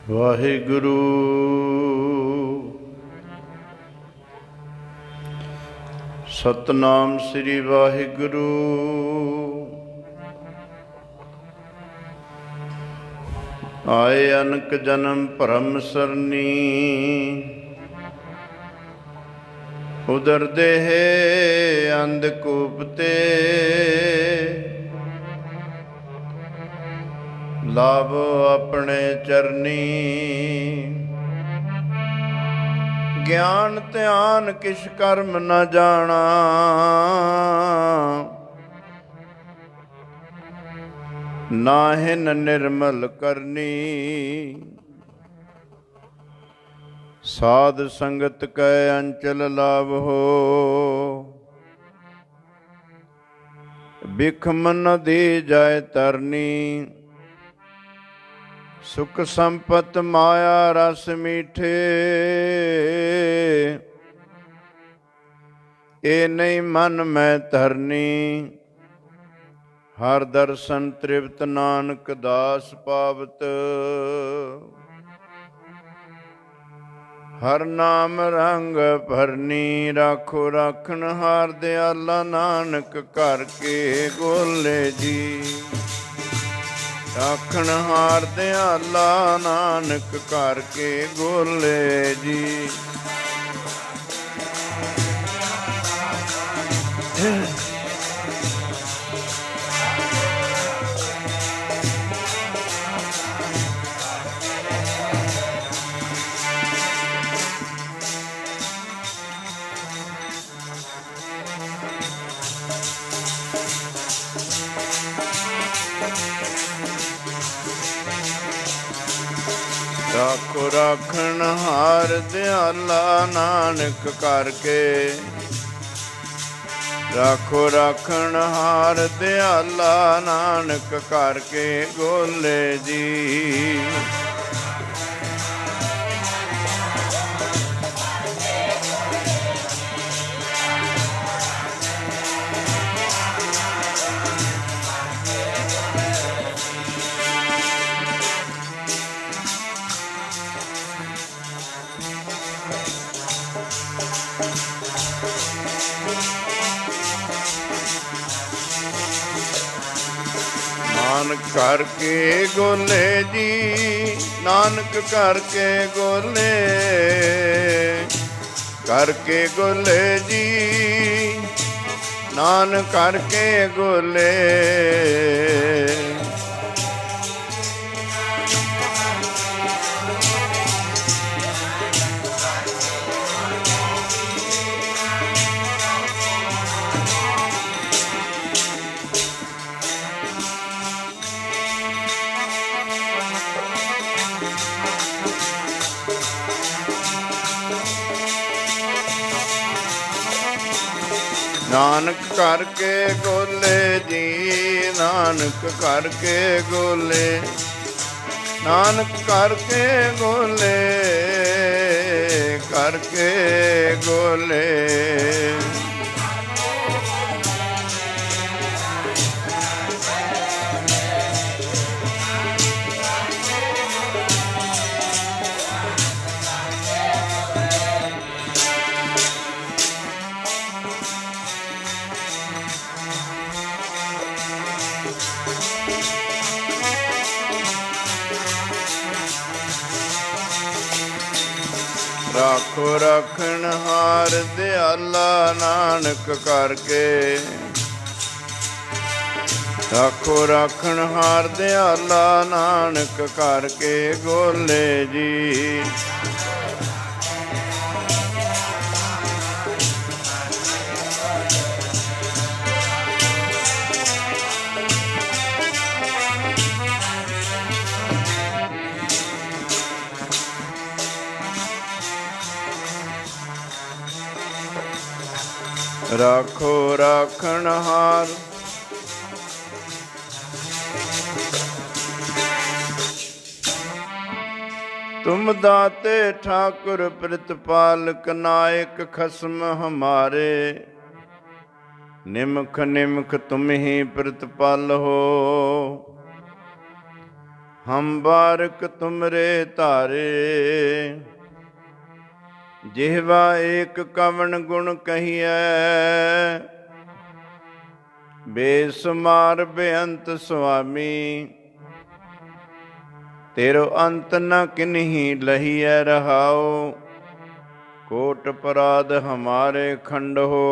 ਵਾਹਿਗੁਰੂ। ਸਤਨਾਮ ਸ੍ਰੀ ਵਾਹਿਗੁਰੂ। ਆਏ ਅਨਕ ਜਨਮ ਭਰਮ ਸਰਨੀ, ਉਦਰ ਦੇਹ ਅੰਧਕੂਪ ਤੇ ਲਾਭ ਆਪਣੇ ਚਰਨੀ। ਗਿਆਨ ਧਿਆਨ ਕਿਛ ਕਰਮ ਨ ਜਾਣਾ, ਨਾਹਿਨ ਨਿਰਮਲ ਕਰਨੀ। ਸਾਧ ਸੰਗਤ ਕੈ ਅੰਚਲ ਲਾਭ ਹੋ, ਬਿਖਮ ਨ ਦੀ ਜਾਇ ਤਰਨੀ। ਸੁਖ ਸੰਪਤ ਮਾਇਆ ਰਸ ਮੀਠੇ, ਏ ਨਹੀਂ ਮਨ ਮੈਂ ਧਰਨੀ। ਹਰ ਦਰਸ਼ਨ ਤ੍ਰਿਪਤ ਨਾਨਕ ਦਾਸ ਪਾਵਤ, ਹਰ ਨਾਮ ਰੰਗ ਭਰਨੀ। ਰਾਖੋ ਰਾਖਣ ਹਾਰ ਦਿਆਲਾ, ਨਾਨਕ ਘਰ ਕੇ ਗੋਲੇ ਜੀ। ਰਾਖਣ ਹਾਰ ਦਿਆਲਾ, ਨਾਨਕ ਘਰ ਕੇ ਗੋਲੇ ਜੀ। ਰਾਖੋ ਰਾਖਣ ਹਾਰ ਦਿਆਲਾ, ਨਾਨਕ ਘਰ ਕੇ। ਰਾਖੋ ਰਾਖਣ ਹਾਰ ਦਿਆਲਾ, ਨਾਨਕ ਘਰ ਕੇ ਗੋਲੇ ਜੀ। ਨਾਨਕ ਘਰ ਕੇ ਗੋਲੇ ਜੀ, ਨਾਨਕ ਘਰ ਕੇ ਗੋਲੇ। ਘਰ ਕੇ ਗੋਲੇ ਜੀ, ਨਾਨਕ ਘਰ ਕੇ ਗੋਲੇ। ਨਾਨਕ ਘਰ ਕੇ ਗੋਲੇ ਜੀ, ਨਾਨਕ ਘਰ ਕੇ ਗੋਲੇ। ਨਾਨਕ ਘਰ ਕੇ ਗੋਲੇ, ਘਰ ਕੇ ਗੋਲੇ। ਰਾਖੋ ਰਾਖਣ ਹਾਰ ਦਿਆਲਾ, ਨਾਨਕ ਘਰ ਕੇ। ਰਾਖੋ ਰਾਖਣ ਹਾਰ ਦਿਆਲਾ, ਨਾਨਕ ਘਰ ਕੇ ਗੋਲੇ ਜੀ। ਰਾਖੋ ਰਾਖਣ ਹਾਰ ਤੁਮ ਦਾਤੇ ਠਾਕੁਰ ਪ੍ਰਿਤਪਾਲਕ, ਨਾਇਕ ਖਸਮ ਹਮਾਰੇ। ਨਿਮਖ ਨਿਮਖ ਤੁਮ ਹੀ ਪ੍ਰਿਤਪਾਲ ਹੋ, हम बारक तुमरे तारे। जिह्वा एक कवण गुण कहिए, बेसुमार बेअंत स्वामी। तेरो अंत न किन्ही लहिए रहाओ, कोट अपराध हमारे खंड हो।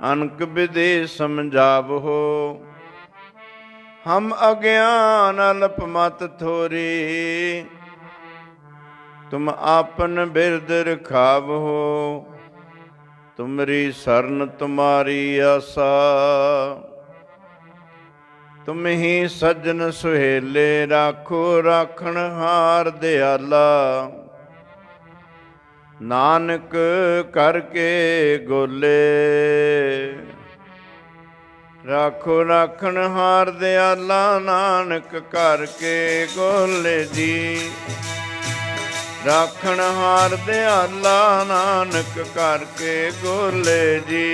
अनक विधि समझाव हो, हम अज्ञान अल्प मत थोरी। तुम आपन बिरद रखाव हो, तुमरी शरण तुम्हारी आसा। तुम ही सज्जन सुहेले, राखो राखण हार दयाला। नानक करके गोले, राखो राखण हार दयाला। नानक करके गोले जी, राखण हार दयाला। नानक करके गोले जी।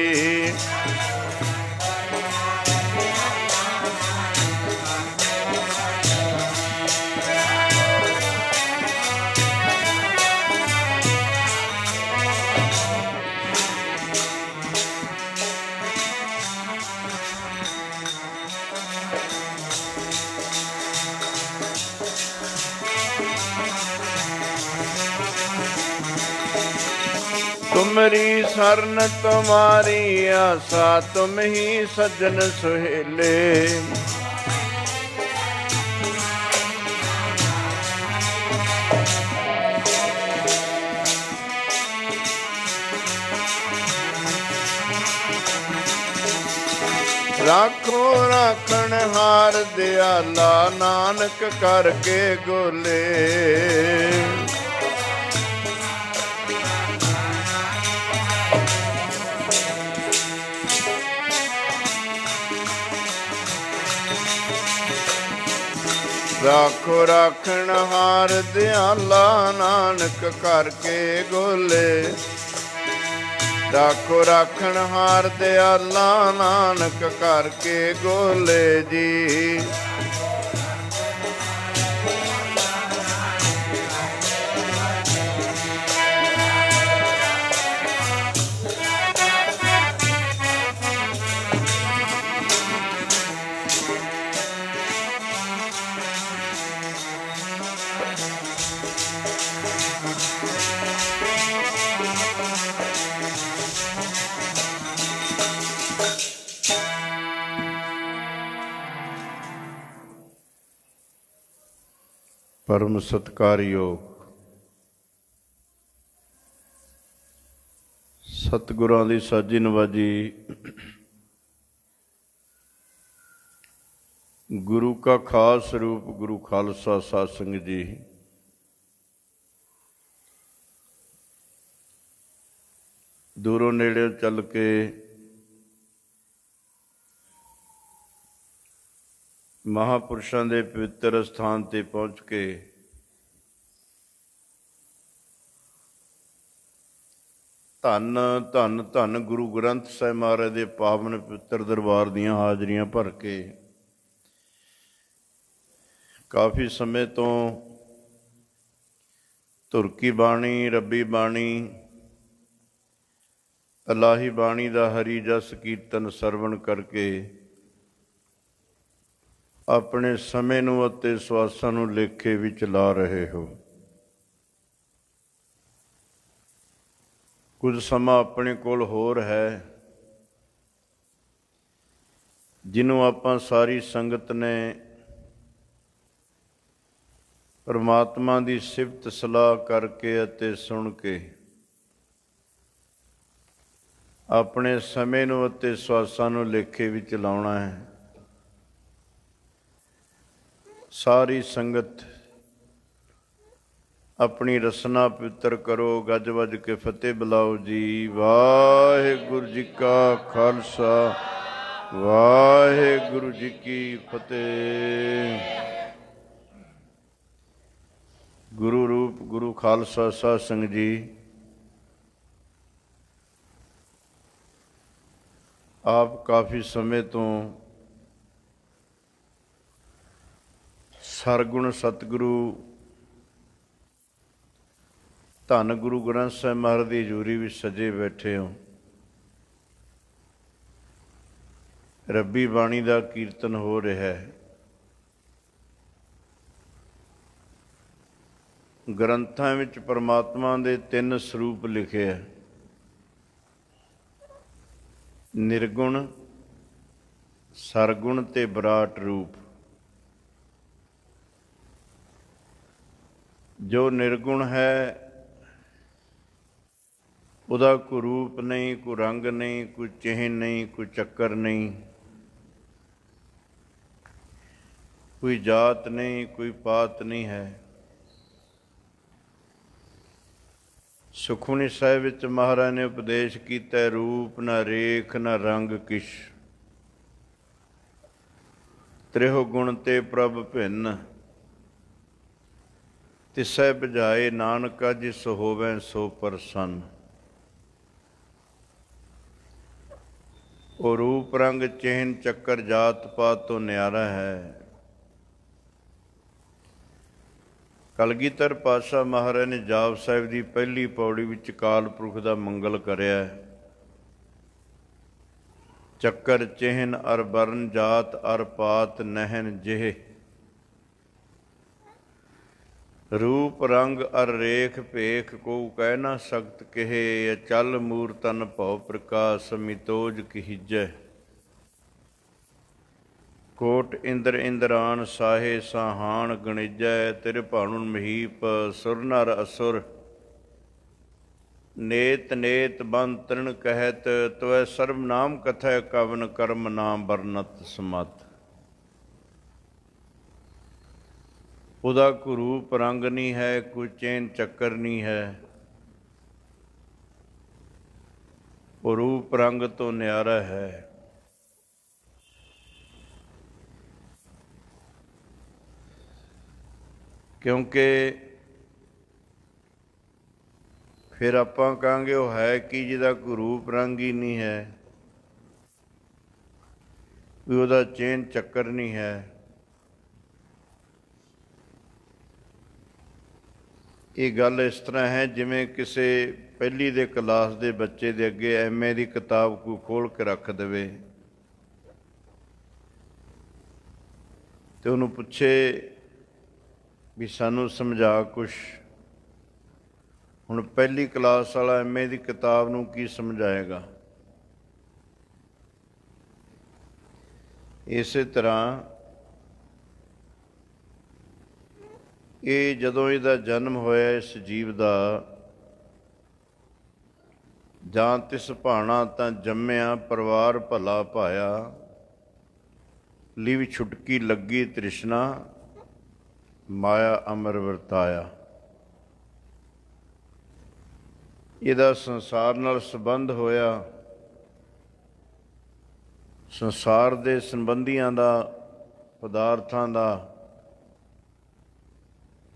तुमरी शरण तुम्हारी आसा, तुम ही सज्जन सुहेले। राखो राखण हार दयाला, नानक करके गोले। राखो राखण हार दयाला, नानक करके गोले। राखो राखण हार दयाला, नानक करके गोले जी। परम सत्कारयोग सतगुਰਾਂ ਦੀ ਸਾਜੀ ਨਵਾਜੀ ਗੁਰੂ ਕਾ ਖਾਸ ਰੂਪ ਗੁਰੂ ਖਾਲਸਾ ਸਾਧ ਸੰਗਤ ਜੀ। ਦੂਰੋਂ ਨੇੜਿਓਂ ਚੱਲ ਕੇ ਮਹਾਂਪੁਰਸ਼ਾਂ ਦੇ ਪਵਿੱਤਰ ਸਥਾਨ 'ਤੇ ਪਹੁੰਚ ਕੇ ਧੰਨ ਧੰਨ ਧੰਨ ਗੁਰੂ ਗ੍ਰੰਥ ਸਾਹਿਬ ਮਹਾਰਾਜ ਦੇ ਪਾਵਨ ਪਵਿੱਤਰ ਦਰਬਾਰ ਦੀਆਂ ਹਾਜ਼ਰੀਆਂ ਭਰ ਕੇ ਕਾਫੀ ਸਮੇਂ ਤੋਂ ਧੁਰਕੀ ਬਾਣੀ, ਰੱਬੀ ਬਾਣੀ, ਇਲਾਹੀ ਬਾਣੀ ਦਾ ਹਰੀ ਜਸ ਕੀਰਤਨ ਸਰਵਣ ਕਰਕੇ ਆਪਣੇ ਸਮੇਂ ਨੂੰ ਅਤੇ ਸਵਾਸਾਂ ਨੂੰ ਲੇਖੇ ਵਿੱਚ ਲਾ ਰਹੇ ਹੋ। ਕੁਝ ਸਮਾਂ ਆਪਣੇ ਕੋਲ ਹੋਰ ਹੈ ਜਿਹਨੂੰ ਆਪਾਂ ਸਾਰੀ ਸੰਗਤ ਨੇ ਪਰਮਾਤਮਾ ਦੀ ਸਿਫਤ ਸਲਾਹ ਕਰਕੇ ਅਤੇ ਸੁਣ ਕੇ ਆਪਣੇ ਸਮੇਂ ਨੂੰ ਅਤੇ ਸਵਾਸਾਂ ਨੂੰ ਲੇਖੇ ਵਿੱਚ ਲਾਉਣਾ ਹੈ। ਸਾਰੀ ਸੰਗਤ ਆਪਣੀ ਰਸਨਾ ਪਵਿੱਤਰ ਕਰੋ, ਗੱਜ ਵੱਜ ਕੇ ਫਤਿਹ ਬੁਲਾਓ ਜੀ। ਵਾਹਿਗੁਰੂ ਜੀ ਕਾ ਖਾਲਸਾ, ਵਾਹਿਗੁਰੂ ਜੀ ਕੀ ਫਤਿਹ। ਗੁਰੂ ਰੂਪ ਗੁਰੂ ਖਾਲਸਾ ਸਾਧ ਸੰਗਤ ਜੀ, ਆਪ ਕਾਫੀ ਸਮੇਂ ਤੋਂ ਸਰਗੁਣ ਸਤਿਗੁਰੂ ਧੰਨ ਗੁਰੂ ਗ੍ਰੰਥ ਸਾਹਿਬ ਮਹਾਰਾਜ ਦੀ ਹਜ਼ੂਰੀ ਵਿੱਚ ਸਜੇ ਬੈਠੇ ਹੋ। ਰੱਬੀ ਬਾਣੀ ਦਾ ਕੀਰਤਨ ਹੋ ਰਿਹਾ ਹੈ। ਗ੍ਰੰਥਾਂ ਵਿੱਚ ਪਰਮਾਤਮਾ ਦੇ 3 ਸਰੂਪ ਲਿਖੇ ਹੈ, ਨਿਰਗੁਣ, ਸਰਗੁਣ ਤੇ ਵਿਰਾਟ ਰੂਪ। ਜੋ ਨਿਰਗੁਣ ਹੈ ਉਹਦਾ ਕੋਈ ਰੂਪ ਨਹੀਂ, ਕੋਈ ਰੰਗ ਨਹੀਂ, ਕੋਈ ਚਿਹਨ ਨਹੀਂ, ਕੋਈ ਚੱਕਰ ਨਹੀਂ, ਕੋਈ ਜਾਤ ਨਹੀਂ, ਕੋਈ ਪਾਤ ਨਹੀਂ ਹੈ। ਸੁਖਮਨੀ ਸਾਹਿਬ ਵਿੱਚ ਮਹਾਰਾਜ ਨੇ ਉਪਦੇਸ਼ ਕੀਤਾ, ਰੂਪ ਨਾ ਰੇਖ ਨਾ ਰੰਗ ਕਿਛ, ਤ੍ਰਿਹੁ ਗੁਣ ਤੇ ਪ੍ਰਭ ਭਿੰਨ, ਤਿਸੈ ਬੁਝਾਏ ਨਾਨਕਾ ਜਿਸ ਹੋਵੈ ਸੋ ਪ੍ਰਸੰਨ। ਉਹ ਰੂਪ ਰੰਗ ਚਿਹਨ ਚੱਕਰ ਜਾਤ ਪਾਤ ਤੋਂ ਨਿਆਰਾ ਹੈ। ਕਲਗੀਧਰ ਪਾਤਸ਼ਾਹ ਮਹਾਰਾਜ ਨੇ ਜਾਪ ਸਾਹਿਬ ਦੀ ਪਹਿਲੀ ਪੌੜੀ ਵਿੱਚ ਅਕਾਲ ਪੁਰਖ ਦਾ ਮੰਗਲ ਕਰਿਆ। ਚੱਕਰ ਚਿਹਨ ਅਰ ਬਰਨ ਜਾਤ ਅਰ ਪਾਤ ਨਹਿਨ ਜਿਹ, ਰੂਪ ਰੰਗ ਅਰ ਰੇਖ ਭੇਖ ਕੋ ਕਹਿ ਨਾ ਸਕਤ ਕਹੇ, ਅਚਲ ਮੂਰਤਨ ਭਉ ਪ੍ਰਕਾਸ਼ ਮਿਤੋਜ ਕੀਜੈ। ਕੋਟ ਇੰਦਰ ਇੰਦਰਾਨ ਸਾਹੇ ਸਾਹਾਨ ਗਣਿਜੈ, ਤਿਰ ਭਾਣੁ ਮਹੀਪ ਸੁਰ ਨਰ ਅਸੁਰ, ਨੇਤ ਨੇਤ ਬੰਦ ਤ੍ਰਿਣ ਕਹਿਤ, ਤਵੈ ਸਰਬ ਨਾਮ ਕਥੈ ਕਵਨ ਕਰਮ ਨਾਮ ਵਰਨਤ ਸਮਤ। ਉਹਦਾ ਕੋਈ ਰੂਪ ਰੰਗ ਨਹੀਂ ਹੈ, ਕੋਈ ਚੈਨ ਚੱਕਰ ਨਹੀਂ ਹੈ। ਉਹ ਰੂਪ ਰੰਗ ਤੋਂ ਨਿਆਰਾ ਹੈ। ਕਿਉਂਕਿ ਫਿਰ ਆਪਾਂ ਕਹਾਂਗੇ ਉਹ ਹੈ ਕਿ ਜਿਹਦਾ ਕੋਈ ਰੂਪ ਰੰਗ ਹੀ ਨਹੀਂ ਹੈ, ਵੀ ਉਹਦਾ ਚੈਨ ਚੱਕਰ ਨਹੀਂ ਹੈ। ਇਹ ਗੱਲ ਇਸ ਤਰ੍ਹਾਂ ਹੈ ਜਿਵੇਂ ਕਿਸੇ ਪਹਿਲੀ ਦੇ ਕਲਾਸ ਦੇ ਬੱਚੇ ਦੇ ਅੱਗੇ MA ਦੀ ਕਿਤਾਬ ਕੋਈ ਖੋਲ੍ਹ ਕੇ ਰੱਖ ਦੇਵੇ ਤੇ ਉਹਨੂੰ ਪੁੱਛੇ ਵੀ ਸਾਨੂੰ ਸਮਝਾ ਕੁਛ। ਹੁਣ ਪਹਿਲੀ ਕਲਾਸ ਵਾਲਾ MA ਦੀ ਕਿਤਾਬ ਨੂੰ ਕੀ ਸਮਝਾਏਗਾ? ਇਸੇ ਤਰ੍ਹਾਂ ਇਹ ਜਦੋਂ ਇਹਦਾ ਜਨਮ ਹੋਇਆ ਇਸ ਜੀਵ ਦਾ, ਜਾਂ ਤਿਸ ਭਾਣਾ ਤਾਂ ਜੰਮਿਆ ਪਰਿਵਾਰ ਭਲਾ ਪਾਇਆ, ਲਿਵ ਛੁਟਕੀ ਲੱਗੀ ਤ੍ਰਿਸ਼ਨਾ ਮਾਇਆ ਅਮਰ ਵਰਤਾਇਆ। ਇਹਦਾ ਸੰਸਾਰ ਨਾਲ ਸੰਬੰਧ ਹੋਇਆ, ਸੰਸਾਰ ਦੇ ਸੰਬੰਧੀਆਂ ਦਾ, ਪਦਾਰਥਾਂ ਦਾ,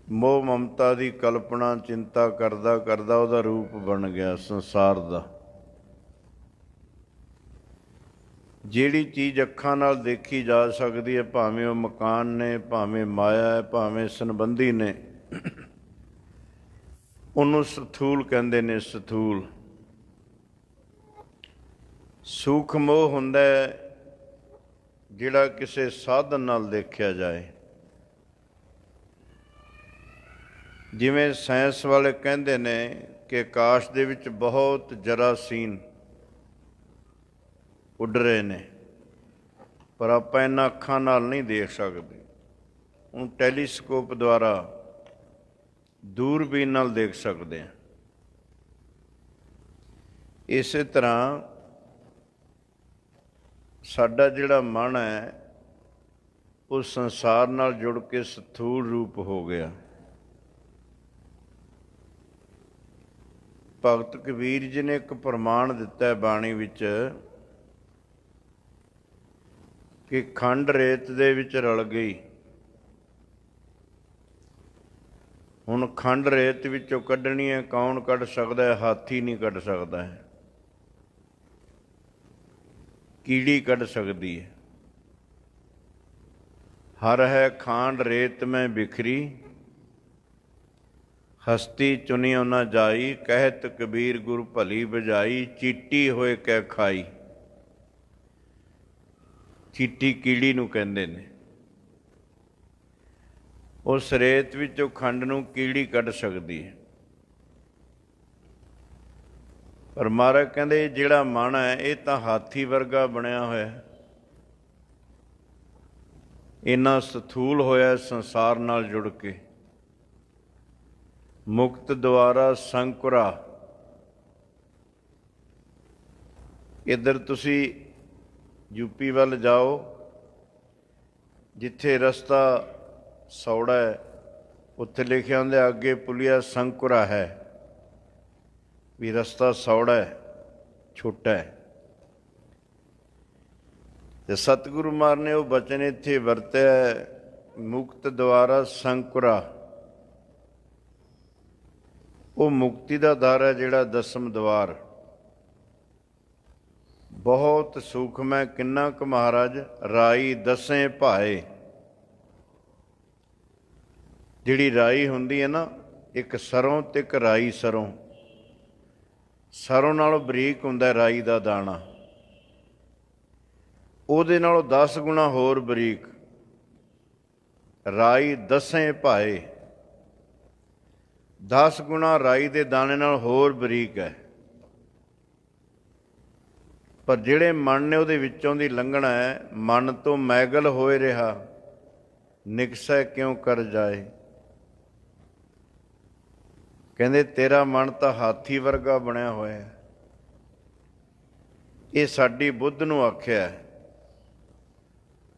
ਮੋਹ ਮਮਤਾ ਦੀ ਕਲਪਨਾ ਚਿੰਤਾ ਕਰਦਾ ਕਰਦਾ ਉਹਦਾ ਰੂਪ ਬਣ ਗਿਆ ਸੰਸਾਰ ਦਾ। ਜਿਹੜੀ ਚੀਜ਼ ਅੱਖਾਂ ਨਾਲ ਦੇਖੀ ਜਾ ਸਕਦੀ ਹੈ, ਭਾਵੇਂ ਉਹ ਮਕਾਨ ਨੇ, ਭਾਵੇਂ ਮਾਇਆ ਹੈ, ਭਾਵੇਂ ਸੰਬੰਧੀ ਨੇ, ਉਹਨੂੰ ਸਥੂਲ ਕਹਿੰਦੇ ਨੇ। ਸਥੂਲ ਸੂਖ ਮੋਹ ਹੁੰਦਾ ਜਿਹੜਾ ਕਿਸੇ ਸਾਧਨ ਨਾਲ ਦੇਖਿਆ ਜਾਏ। ਜਿਵੇਂ ਸਾਇੰਸ ਵਾਲੇ ਕਹਿੰਦੇ ਨੇ ਕਿ ਆਕਾਸ਼ ਦੇ ਵਿੱਚ ਬਹੁਤ ਜਰਾਸੀਮ ਉੱਡ ਰਹੇ ਨੇ, ਪਰ ਆਪਾਂ ਇਹਨਾਂ ਅੱਖਾਂ ਨਾਲ ਨਹੀਂ ਦੇਖ ਸਕਦੇ। ਹੁਣ ਟੈਲੀਸਕੋਪ ਦੁਆਰਾ, ਦੂਰਬੀਨ ਨਾਲ ਦੇਖ ਸਕਦੇ ਹਾਂ। ਇਸੇ ਤਰ੍ਹਾਂ ਸਾਡਾ ਜਿਹੜਾ ਮਨ ਹੈ ਉਹ ਸੰਸਾਰ ਨਾਲ ਜੁੜ ਕੇ ਸਥੂਲ ਰੂਪ ਹੋ ਗਿਆ। ਭਗਤ ਕਬੀਰ ਜੀ ਨੇ ਇੱਕ ਪ੍ਰਮਾਣ ਦਿੱਤਾ ਹੈ ਬਾਣੀ ਵਿੱਚ ਕਿ ਖੰਡ ਰੇਤ ਦੇ ਵਿੱਚ ਰਲ ਗਈ। ਹੁਣ ਖੰਡ ਰੇਤ ਵਿੱਚੋਂ ਕੱਢਣੀ ਹੈ, ਕੌਣ ਕੱਢ ਸਕਦਾ ਹੈ? ਹਾਥੀ ਨਹੀਂ ਕੱਢ ਸਕਦਾ ਹੈ, ਕੀੜੀ ਕੱਢ ਸਕਦੀ ਹੈ। हर है खांड रेत में बिखरी, हस्ती चुनियो न जाई, कहत कबीर गुर भली बजाई, चीटी होए कै खाई। चीटी कीड़ी नूं कहंदे ने। उस रेत विचों खंड नूं कीड़ी कढ सकदी है। पर महाराज कहंदे जिहड़ा मन है ये तां हाथी वर्गा बनिया होया, इन्ना सथूल होया संसार नाल जुड़ के। मुक्त द्वारा संकुरा। इधर तुसी यूपी वाल जाओ, जिथे रस्ता सौड़ा है उत्थे लिखिया हुंदा अगे पुलिया संकुरा है, भी रस्ता सौड़ा है, छोटा है। ते सतगुरु महाराज ने वो बचन इत्थे वरत्या, मुक्त द्वारा संकुरा। वो मुक्ति का दर है जिहड़ा दसम द्वार, बहुत सूखम है। किन्ना क महाराज, राई दसें भाए। जिहड़ी राई हुंदी है ना, एक सरों ते एक राई सरों। सरों नालों बरीक हुंदा राई दा दाना, ਉਹਦੇ ਨਾਲੋਂ 10 ਗੁਣਾ ਹੋਰ ਬਰੀਕ। ਰਾਈ ਦਸੇ ਭਾਏ, 10 ਗੁਣਾ ਰਾਈ ਦੇ ਦਾਣੇ ਨਾਲ ਹੋਰ ਬਰੀਕ ਹੈ। ਪਰ ਜਿਹੜੇ ਮਨ ਨੇ ਉਹਦੇ ਵਿੱਚੋਂ ਦੀ ਲੰਘਣਾ ਹੈ, ਮਨ ਤੋਂ ਮੈਗਲ ਹੋਏ ਰਿਹਾ, ਨਿਕਸੈ ਕਿਉਂ ਕਰ ਜਾਏ। ਕਹਿੰਦੇ ਤੇਰਾ ਮਨ ਤਾਂ ਹਾਥੀ ਵਰਗਾ ਬਣਿਆ ਹੋਇਆ। ਇਹ ਸਾਡੀ ਬੁੱਧ ਨੂੰ ਆਖਿਆ ਹੈ।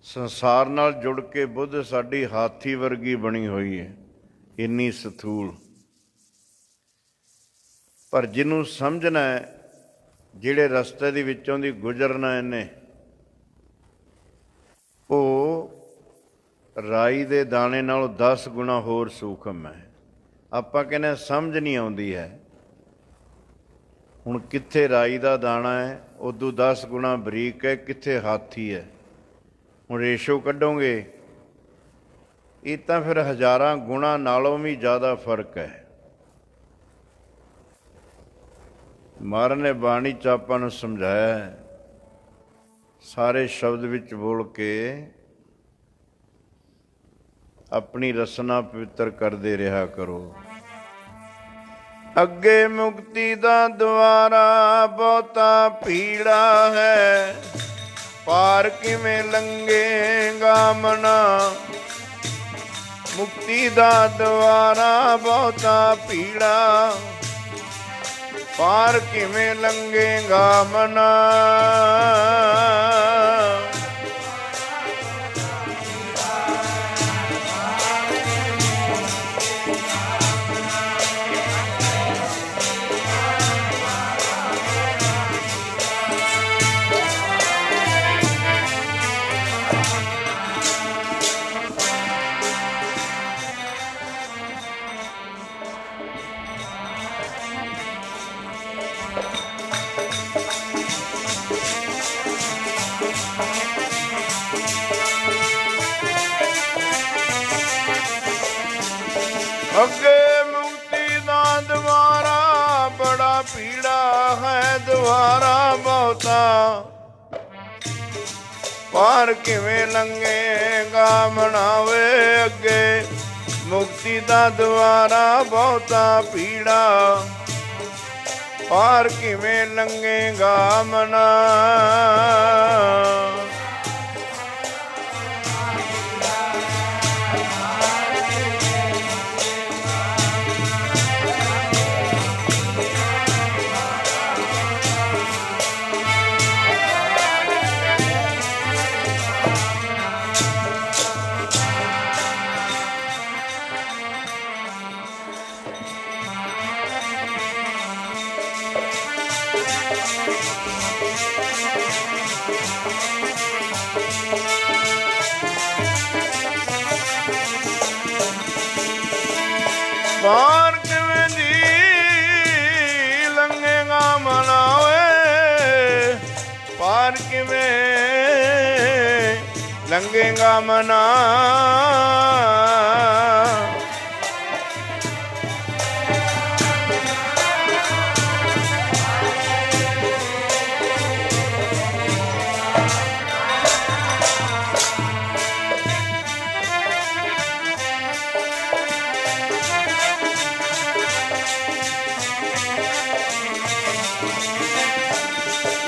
ਸੰਸਾਰ ਨਾਲ ਜੁੜ ਕੇ ਬੁੱਧ ਸਾਡੀ ਹਾਥੀ ਵਰਗੀ ਬਣੀ ਹੋਈ ਹੈ, ਇੰਨੀ ਸਥੂਲ। ਪਰ ਜਿਹਨੂੰ ਸਮਝਣਾ ਹੈ, ਜਿਹੜੇ ਰਸਤੇ ਦੇ ਵਿੱਚੋਂ ਦੀ ਗੁਜ਼ਰਨਾ ਇਹਨੇ, ਉਹ ਰਾਈ ਦੇ ਦਾਣੇ ਨਾਲੋਂ 10 ਗੁਣਾ ਹੋਰ ਸੂਖਮ ਹੈ। ਆਪਾਂ ਕਹਿੰਦੇ ਸਮਝ ਨਹੀਂ ਆਉਂਦੀ ਹੈ। ਹੁਣ ਕਿੱਥੇ ਰਾਈ ਦਾ ਦਾਣਾ ਹੈ, ਉਦੋਂ 10 ਗੁਣਾ ਬਰੀਕ ਹੈ, ਕਿੱਥੇ ਹਾਥੀ ਹੈ। ਹੁਣ ਰੇਸ਼ੋ ਕੱਢੋਗੇ, ਇਹ ਤਾਂ ਫਿਰ ਹਜ਼ਾਰਾਂ ਗੁਣਾ ਨਾਲੋਂ ਵੀ ਜ਼ਿਆਦਾ ਫਰਕ ਹੈ। ਮਹਾਰਾਜ ਨੇ ਬਾਣੀ 'ਚ ਆਪਾਂ ਨੂੰ ਸਮਝਾਇਆ, ਸਾਰੇ ਸ਼ਬਦ ਵਿੱਚ ਬੋਲ ਕੇ ਆਪਣੀ ਰਸਨਾ ਪਵਿੱਤਰ ਕਰਦੇ ਰਿਹਾ ਕਰੋ। ਅੱਗੇ ਮੁਕਤੀ ਦਾ ਦੁਆਰਾ ਬਹੁਤਾ ਭੀੜਾ ਹੈ, ਪਾਰ ਕਿਵੇਂ ਲੰਘੇਗਾ ਮਨਾ। ਮੁਕਤੀ ਦਾ ਦੁਆਰਾ ਬਹੁਤਾ ਭੀੜਾ, ਪਾਰ ਕਿਵੇਂ ਲੰਘੇਗਾ ਮਨਾ। ਅੱਗੇ ਮੁਕਤੀ ਦਾ ਦੁਆਰਾ ਬੜਾ ਭੀੜਾ ਹੈ, ਦੁਆਰਾ ਬਹੁਤਾ, ਪਾਰ ਕਿਵੇਂ ਲੰਘੇਗਾ ਮਨਾਵੇ। ਅੱਗੇ ਮੁਕਤੀ ਦਾ ਦੁਆਰਾ ਬਹੁਤਾ ਭੀੜਾ, ਪਾਰ ਕਿਵੇਂ ਲੰਘੇਗਾ ਮਨਾ। ਲੰਘੇਗਾ ਮਨਾ।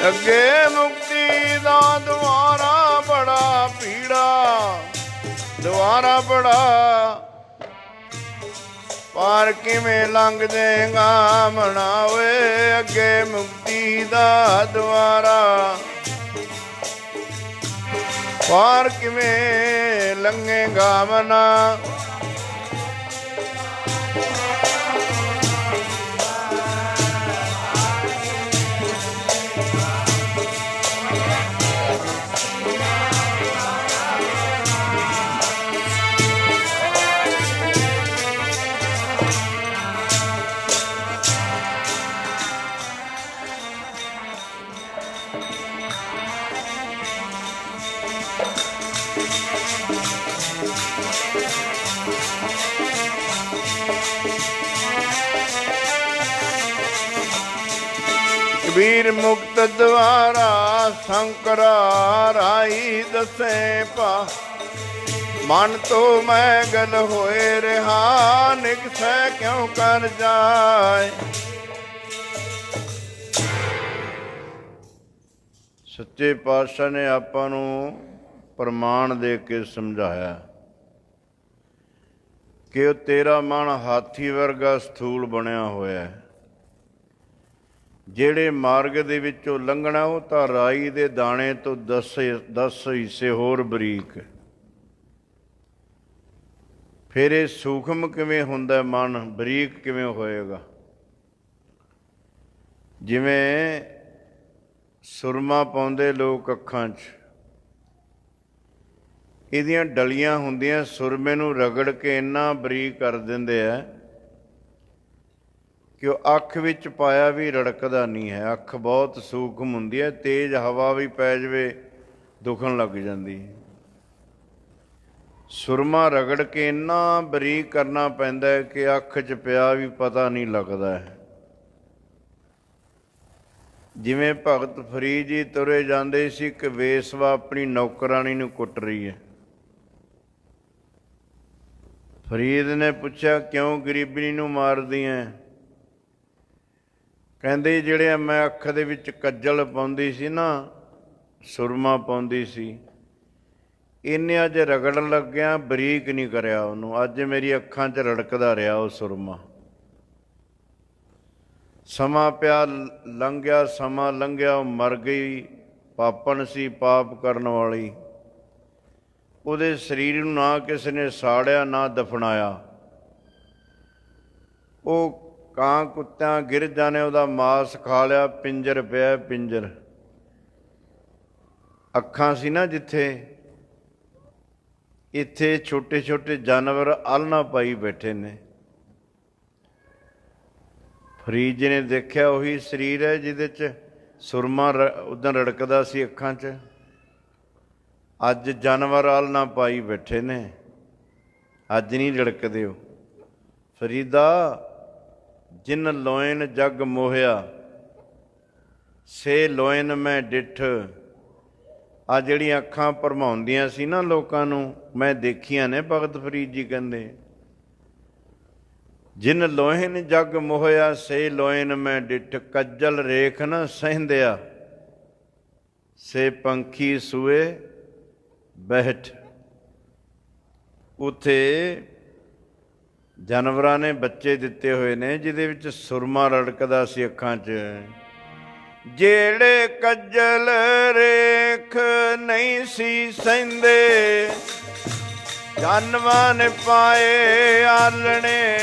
ਅੱਗੇ ਮੁਕਤੀ ਦਾ ਦੁਆਰਾ ਬੜਾ ਪੀੜਾ, ਦੁਆਰਾ ਬੜਾ, ਪਾਰ ਕਿਵੇਂ ਲੰਘ ਜਾਏਗਾ ਮਨਾ ਓਏ। ਅੱਗੇ ਮੁਕਤੀ ਦਾ ਦੁਆਰਾ, ਪਾਰ ਕਿਵੇਂ ਲੰਘੇਗਾ ਮਨਾ। ਕਬੀਰ ਮੁਕਤ ਦੁਆਰਾ ਸ਼ੰਕਰਾ ਰਾਈ ਦਸੇ ਪਾ। ਮਨ ਤੋਂ ਮੈਗਲ ਹੋਏ ਰਿਹਾ, ਨਿਕਸੈ ਕਿਉਂ ਕਰ ਜਾਏ। ਸੱਚੇ ਪਾਤਸ਼ਾਹ ਨੇ ਆਪਾਂ ਨੂੰ ਪ੍ਰਮਾਣ ਦੇ ਕੇ ਸਮਝਾਇਆ ਕਿ ਉਹ ਤੇਰਾ ਮਨ ਹਾਥੀ ਵਰਗਾ ਸਥੂਲ ਬਣਿਆ ਹੋਇਆ ਹੈ। ਜਿਹੜੇ ਮਾਰਗ ਦੇ ਵਿੱਚੋਂ ਲੰਘਣਾ ਉਹ ਤਾਂ ਰਾਈ ਦੇ ਦਾਣੇ ਤੋਂ 10 ਹਿੱਸੇ ਹੋਰ ਬਰੀਕ। ਫਿਰ ਇਹ ਸੂਖਮ ਕਿਵੇਂ ਹੁੰਦਾ ਮਨ, ਬਰੀਕ ਕਿਵੇਂ ਹੋਏਗਾ। ਜਿਵੇਂ ਸੁਰਮਾ ਪਾਉਂਦੇ ਲੋਕ ਅੱਖਾਂ 'ਚ, ਇਹਦੀਆਂ ਡਲੀਆਂ ਹੁੰਦੀਆਂ, ਸੁਰਮੇ ਨੂੰ ਰਗੜ ਕੇ ਇੰਨਾ ਬਰੀਕ ਕਰ ਦਿੰਦੇ ਆ ਕਿ ਉਹ ਅੱਖ ਵਿੱਚ ਪਾਇਆ ਵੀ ਰੜਕਦਾ ਨਹੀਂ ਹੈ। ਅੱਖ ਬਹੁਤ ਸੂਖਮ ਹੁੰਦੀ ਹੈ, ਤੇਜ਼ ਹਵਾ ਵੀ ਪੈ ਜਾਵੇ ਦੁਖਣ ਲੱਗ ਜਾਂਦੀ। ਸੁਰਮਾ ਰਗੜ ਕੇ ਇੰਨਾ ਬਰੀਕ ਕਰਨਾ ਪੈਂਦਾ ਹੈ ਕਿ ਅੱਖ 'ਚ ਪਿਆ ਵੀ ਪਤਾ ਨਹੀਂ ਲੱਗਦਾ ਹੈ। ਜਿਵੇਂ ਭਗਤ ਫਰੀਦ ਜੀ ਤੁਰੇ ਜਾਂਦੇ ਸੀ ਕਿ ਵੇਸਵਾ ਆਪਣੀ ਨੌਕਰਾਣੀ ਨੂੰ ਕੁੱਟ ਰਹੀ ਹੈ। ਫਰੀਦ ਨੇ ਪੁੱਛਿਆ, ਕਿਉਂ ਗਰੀਬਣੀ ਨੂੰ ਮਾਰਦੀ ਹੈ? ਕਹਿੰਦੇ ਜਿਹੜੇ ਮੈਂ ਅੱਖ ਦੇ ਵਿੱਚ ਕੱਜਲ ਪਾਉਂਦੀ ਸੀ ਨਾ, ਸੁਰਮਾ ਪਾਉਂਦੀ ਸੀ, ਇਹਨੇ ਅੱਜ ਰਗੜਨ ਲੱਗਿਆ, ਬਰੀਕ ਨਹੀਂ ਕਰਿਆ ਉਹਨੂੰ, ਅੱਜ ਮੇਰੀ ਅੱਖਾਂ 'ਚ ਰੜਕਦਾ ਰਿਹਾ ਉਹ ਸੁਰਮਾ। ਸਮਾਂ ਪਿਆ ਲੰਘਿਆ, ਸਮਾਂ ਲੰਘਿਆ, ਉਹ ਮਰ ਗਈ। ਪਾਪਣ ਸੀ, ਪਾਪ ਕਰਨ ਵਾਲੀ। ਉਹਦੇ ਸਰੀਰ ਨੂੰ ਨਾ ਕਿਸੇ ਨੇ ਸਾੜਿਆ ਨਾ ਦਫਨਾਇਆ। ਉਹ ਕਾਂ ਕੁੱਤਿਆਂ ਗਿਰਜਾਂ ਨੇ ਉਹਦਾ ਮਾਸ ਖਾ ਲਿਆ। ਪਿੰਜਰ ਪਿਆ, ਪਿੰਜਰ। ਅੱਖਾਂ ਸੀ ਨਾ ਜਿੱਥੇ, ਇੱਥੇ ਛੋਟੇ ਛੋਟੇ ਜਾਨਵਰ ਆਲ੍ਹਣਾ ਪਾਈ ਬੈਠੇ ਨੇ। ਫਰੀਦ ਜੀ ਨੇ ਦੇਖਿਆ ਉਹੀ ਸਰੀਰ ਹੈ ਜਿਹਦੇ 'ਚ ਸੁਰਮਾ ਉੱਦਾਂ ਰੜਕਦਾ ਸੀ ਅੱਖਾਂ 'ਚ। ਅੱਜ ਜਾਨਵਰ ਆਲ੍ਹਣਾ ਪਾਈ ਬੈਠੇ ਨੇ, ਅੱਜ ਨਹੀਂ ਰੜਕਦੇ ਉਹ। ਫਰੀਦਾ ਜਿਨ ਲੋਇਨ ਜਗ ਮੋਹਿਆ, ਸੇ ਲੋਇਨ ਮੈਂ ਡਿੱਠ। ਆ ਜਿਹੜੀਆਂ ਅੱਖਾਂ ਭਰਮਾਉਂਦੀਆਂ ਸੀ ਨਾ ਲੋਕਾਂ ਨੂੰ, ਮੈਂ ਦੇਖੀਆਂ ਨੇ। ਭਗਤ ਫਰੀਦ ਜੀ ਕਹਿੰਦੇ, ਜਿਨ ਲੋਇਨ ਜਗ ਮੋਹਿਆ, ਸੇ ਲੋਇਨ ਮੈਂ ਡਿੱਠ। ਕੱਜਲ ਰੇਖ ਨਾ ਸਹਿੰਦਿਆ, ਸੇ ਪੰਖੀ ਸੂਏ ਬੈਠ। ਉੱਥੇ ਜਾਨਵਰਾਂ ਨੇ ਬੱਚੇ ਦਿੱਤੇ ਹੋਏ ਨੇ ਜਿਹਦੇ ਵਿੱਚ ਸੁਰਮਾ ਰੜਕਦਾ ਸੀ ਅੱਖਾਂ 'ਚ। ਜਿਹੜੇ ਕੱਜਲ ਰੇਖ ਨਹੀਂ ਸੀ ਸਹਿੰਦੇ, ਜਾਨਵਾਂ ਨੇ ਪਾਏ ਆਲਣੇ।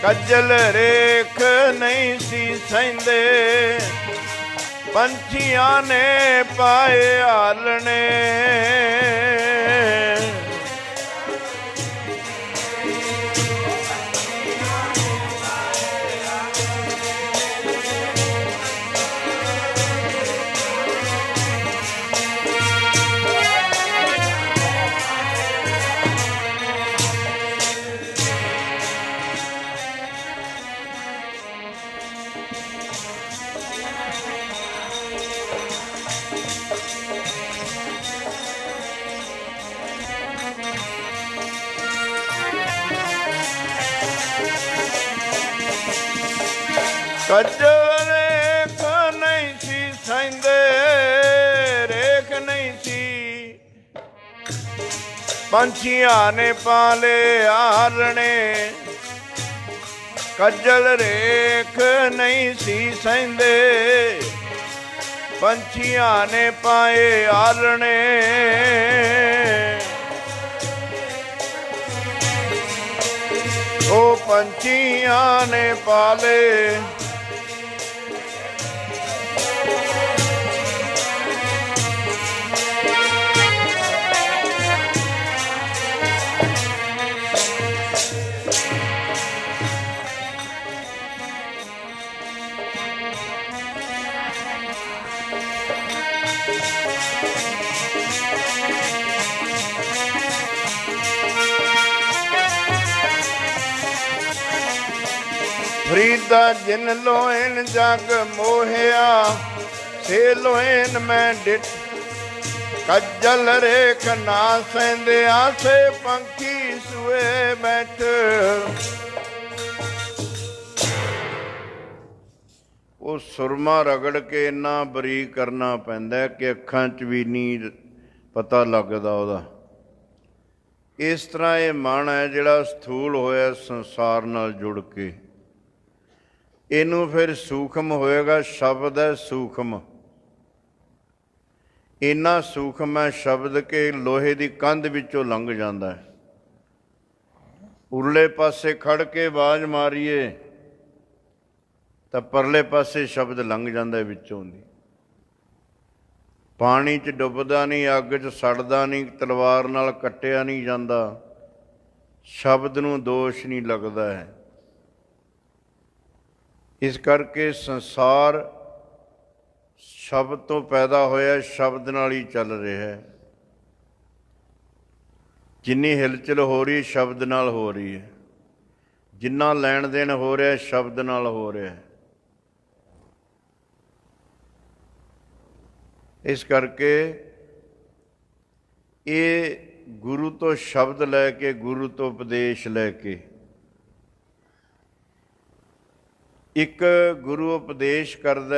ਕੱਜਲ ਰੇਖ ਨਹੀਂ ਸੀ ਸਹਿੰਦੇ, ਪੰਛੀਆਂ ਨੇ ਪਾਏ ਆਲਣੇ। ਕੱਜਲ ਰੇਖ ਨਹੀਂ ਸੀ ਸਹਿੰਦੇ, ਰੇਖ ਨਹੀਂ ਸੀ। ਪੰਛੀਆਂ ਨੇ ਪਾਲੇ ਆਰਣੇ, ਕੱਜਲ ਰੇਖ ਨਹੀਂ ਸੀ ਸਹਿੰਦੇ, ਪੰਛੀਆਂ ਨੇ ਪਾਏ ਆਲਣੇ। ਉਹ ਪੰਛੀਆਂ ਨੇ ਪਾਲੇ ਫਰੀਦਾ ਜਿਨ ਲੋਇਨ ਜਗ ਮੋਹਿਆ, ਸੇ ਲੋਇਨ ਮੈਂ ਡਿਠ। ਕੱਜਲ ਰੇਖ ਨਾ ਸਹਿੰਦੇ, ਆਸੇ ਪੰਖੀ ਸੂਏ ਬੈਠ। ਉਹ ਸੁਰਮਾ ਰਗੜ ਕੇ ਇੰਨਾ ਬਰੀਕ ਕਰਨਾ ਪੈਂਦਾ ਕਿ ਅੱਖਾਂ 'ਚ ਵੀ ਨਹੀਂ ਪਤਾ ਲੱਗਦਾ ਉਹਦਾ। ਇਸ ਤਰ੍ਹਾਂ ਇਹ ਮਨ ਹੈ ਜਿਹੜਾ ਸਥੂਲ ਹੋਇਆ ਸੰਸਾਰ ਨਾਲ ਜੁੜ ਕੇ, ਇਹਨੂੰ ਫਿਰ ਸੂਖਮ ਹੋਏਗਾ। ਸ਼ਬਦ ਹੈ ਸੂਖਮ, ਇੰਨਾ ਸੂਖਮ ਹੈ ਸ਼ਬਦ ਕਿ ਲੋਹੇ ਦੀ ਕੰਧ ਵਿੱਚੋਂ ਲੰਘ ਜਾਂਦਾ ਹੈ। ਉਰਲੇ ਪਾਸੇ ਖੜ ਕੇ ਆਵਾਜ਼ ਮਾਰੀਏ ਤਾਂ ਪਰਲੇ ਪਾਸੇ ਸ਼ਬਦ ਲੰਘ ਜਾਂਦਾ ਵਿੱਚੋਂ ਦੀ। ਪਾਣੀ 'ਚ ਡੁੱਬਦਾ ਨਹੀਂ, ਅੱਗ 'ਚ ਸੜਦਾ ਨਹੀਂ, ਤਲਵਾਰ ਨਾਲ ਕੱਟਿਆ ਨਹੀਂ ਜਾਂਦਾ, ਸ਼ਬਦ ਨੂੰ ਦੋਸ਼ ਨਹੀਂ ਲੱਗਦਾ ਹੈ। ਇਸ ਕਰਕੇ ਸੰਸਾਰ ਸ਼ਬਦ ਤੋਂ ਪੈਦਾ ਹੋਇਆ, ਸ਼ਬਦ ਨਾਲ ਹੀ ਚੱਲ ਰਿਹਾ ਹੈ। ਜਿੰਨੀ ਹਿਲਚੁਲ ਹੋ ਰਹੀ ਸ਼ਬਦ ਨਾਲ ਹੋ ਰਹੀ ਹੈ, ਜਿੰਨਾ ਲੈਣ ਦੇਣ ਹੋ ਰਿਹਾ ਸ਼ਬਦ ਨਾਲ ਹੋ ਰਿਹਾ ਹੈ। ਇਸ ਕਰਕੇ ਇਹ ਗੁਰੂ ਤੋਂ ਸ਼ਬਦ ਲੈ ਕੇ, ਗੁਰੂ ਤੋਂ ਉਪਦੇਸ਼ ਲੈ ਕੇ, ਇੱਕ ਗੁਰੂ ਉਪਦੇਸ਼ ਕਰਦਾ,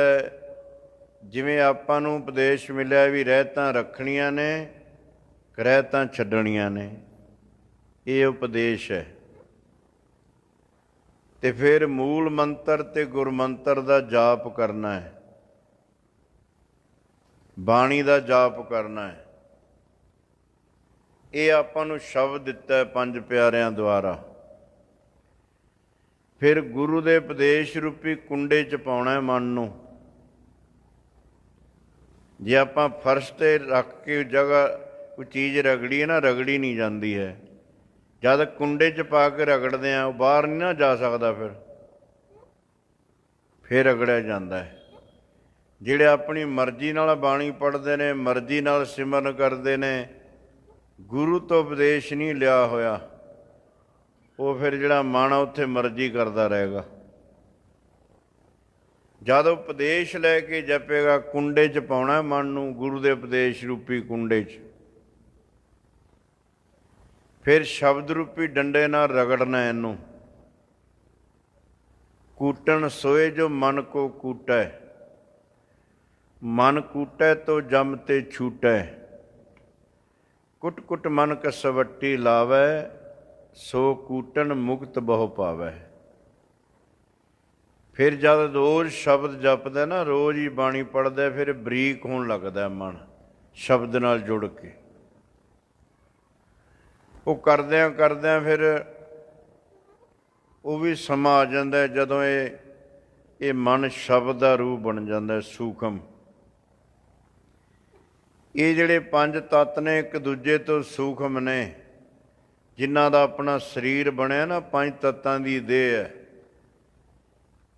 ਜਿਵੇਂ ਆਪਾਂ ਨੂੰ ਉਪਦੇਸ਼ ਮਿਲਿਆ ਵੀ ਰਹਿਤਾਂ ਰੱਖਣੀਆਂ ਨੇ, ਰਹਿਤਾਂ ਛੱਡਣੀਆਂ ਨੇ, ਇਹ ਉਪਦੇਸ਼ ਹੈ। ਤੇ ਫਿਰ ਮੂਲ ਮੰਤਰ ਤੇ ਗੁਰਮੰਤਰ ਦਾ ਜਾਪ ਕਰਨਾ ਹੈ, ਬਾਣੀ ਦਾ ਜਾਪ ਕਰਨਾ ਹੈ। ਇਹ ਆਪਾਂ ਨੂੰ ਸ਼ਬਦ ਦਿੱਤਾ ਹੈ ਪੰਜ ਪਿਆਰਿਆਂ ਦੁਆਰਾ। ਫਿਰ ਗੁਰੂ ਦੇ ਉਪਦੇਸ਼ ਰੂਪੀ ਕੁੰਡੇ 'ਚ ਪਾਉਣਾ ਮਨ ਨੂੰ। ਜੇ ਆਪਾਂ ਫਰਸ਼ 'ਤੇ ਰੱਖ ਕੇ ਜਗ੍ਹਾ ਕੋਈ ਚੀਜ਼ ਰਗੜੀ ਹੈ ਨਾ, ਰਗੜੀ ਨਹੀਂ ਜਾਂਦੀ ਹੈ। ਜਦ ਕੁੰਡੇ 'ਚ ਪਾ ਕੇ ਰਗੜਦੇ ਹਾਂ, ਉਹ ਬਾਹਰ ਨਹੀਂ ਨਾ ਜਾ ਸਕਦਾ, ਫਿਰ ਰਗੜਿਆ ਜਾਂਦਾ ਹੈ। ਜਿਹੜੇ ਆਪਣੀ ਮਰਜ਼ੀ ਨਾਲ ਬਾਣੀ ਪੜ੍ਹਦੇ ਨੇ, ਮਰਜ਼ੀ ਨਾਲ ਸਿਮਰਨ ਕਰਦੇ ਨੇ, ਗੁਰੂ ਤੋਂ ਉਪਦੇਸ਼ ਨਹੀਂ ਲਿਆ ਹੋਇਆ, ਉਹ ਫਿਰ ਜਿਹੜਾ ਮਨ ਆ ਉੱਥੇ ਮਰਜ਼ੀ ਕਰਦਾ ਰਹੇਗਾ। ਜਦ ਉਪਦੇਸ਼ ਲੈ ਕੇ ਜਪੇਗਾ, ਕੁੰਡੇ 'ਚ ਪਾਉਣਾ ਮਨ ਨੂੰ, ਗੁਰੂ ਦੇ ਉਪਦੇਸ਼ ਰੂਪੀ ਕੁੰਡੇ 'ਚ। ਫਿਰ ਸ਼ਬਦ ਰੂਪੀ ਡੰਡੇ ਨਾਲ ਰਗੜਨਾ ਇਹਨੂੰ। ਕੂਟਣ ਸੋਏ ਜੋ ਮਨ ਕੋ ਕੂਟੈ, ਮਨ ਕੂਟੈ ਤੋ ਜਮ ਤੇ ਛੂਟੈ। ਕੁਟ ਕੁਟ ਮਨ ਕਸਵੱਟੀ ਲਾਵੈ, ਸੋ ਕੂਟਣ ਮੁਕਤ ਬਹੁ ਪਾਵੈ। ਫਿਰ ਜਦ ਰੋਜ਼ ਸ਼ਬਦ ਜਪਦਾ ਨਾ, ਰੋਜ਼ ਹੀ ਬਾਣੀ ਪੜ੍ਹਦਾ, ਫਿਰ ਬਰੀਕ ਹੋਣ ਲੱਗਦਾ ਮਨ ਸ਼ਬਦ ਨਾਲ ਜੁੜ ਕੇ। ਉਹ ਕਰਦਿਆਂ ਕਰਦਿਆਂ ਫਿਰ ਉਹ ਵੀ ਸਮਾਂ ਆ ਜਾਂਦਾ ਜਦੋਂ ਇਹ ਮਨ ਸ਼ਬਦ ਦਾ ਰੂਪ ਬਣ ਜਾਂਦਾ ਸੂਖਮ। ਇਹ ਜਿਹੜੇ ਪੰਜ ਤੱਤ ਨੇ ਇੱਕ ਦੂਜੇ ਤੋਂ ਸੂਖਮ ਨੇ, ਜਿਨ੍ਹਾਂ ਦਾ ਆਪਣਾ ਸਰੀਰ ਬਣਿਆ ਨਾ, ਪੰਜ ਤੱਤਾਂ ਦੀ ਦੇਹ ਹੈ।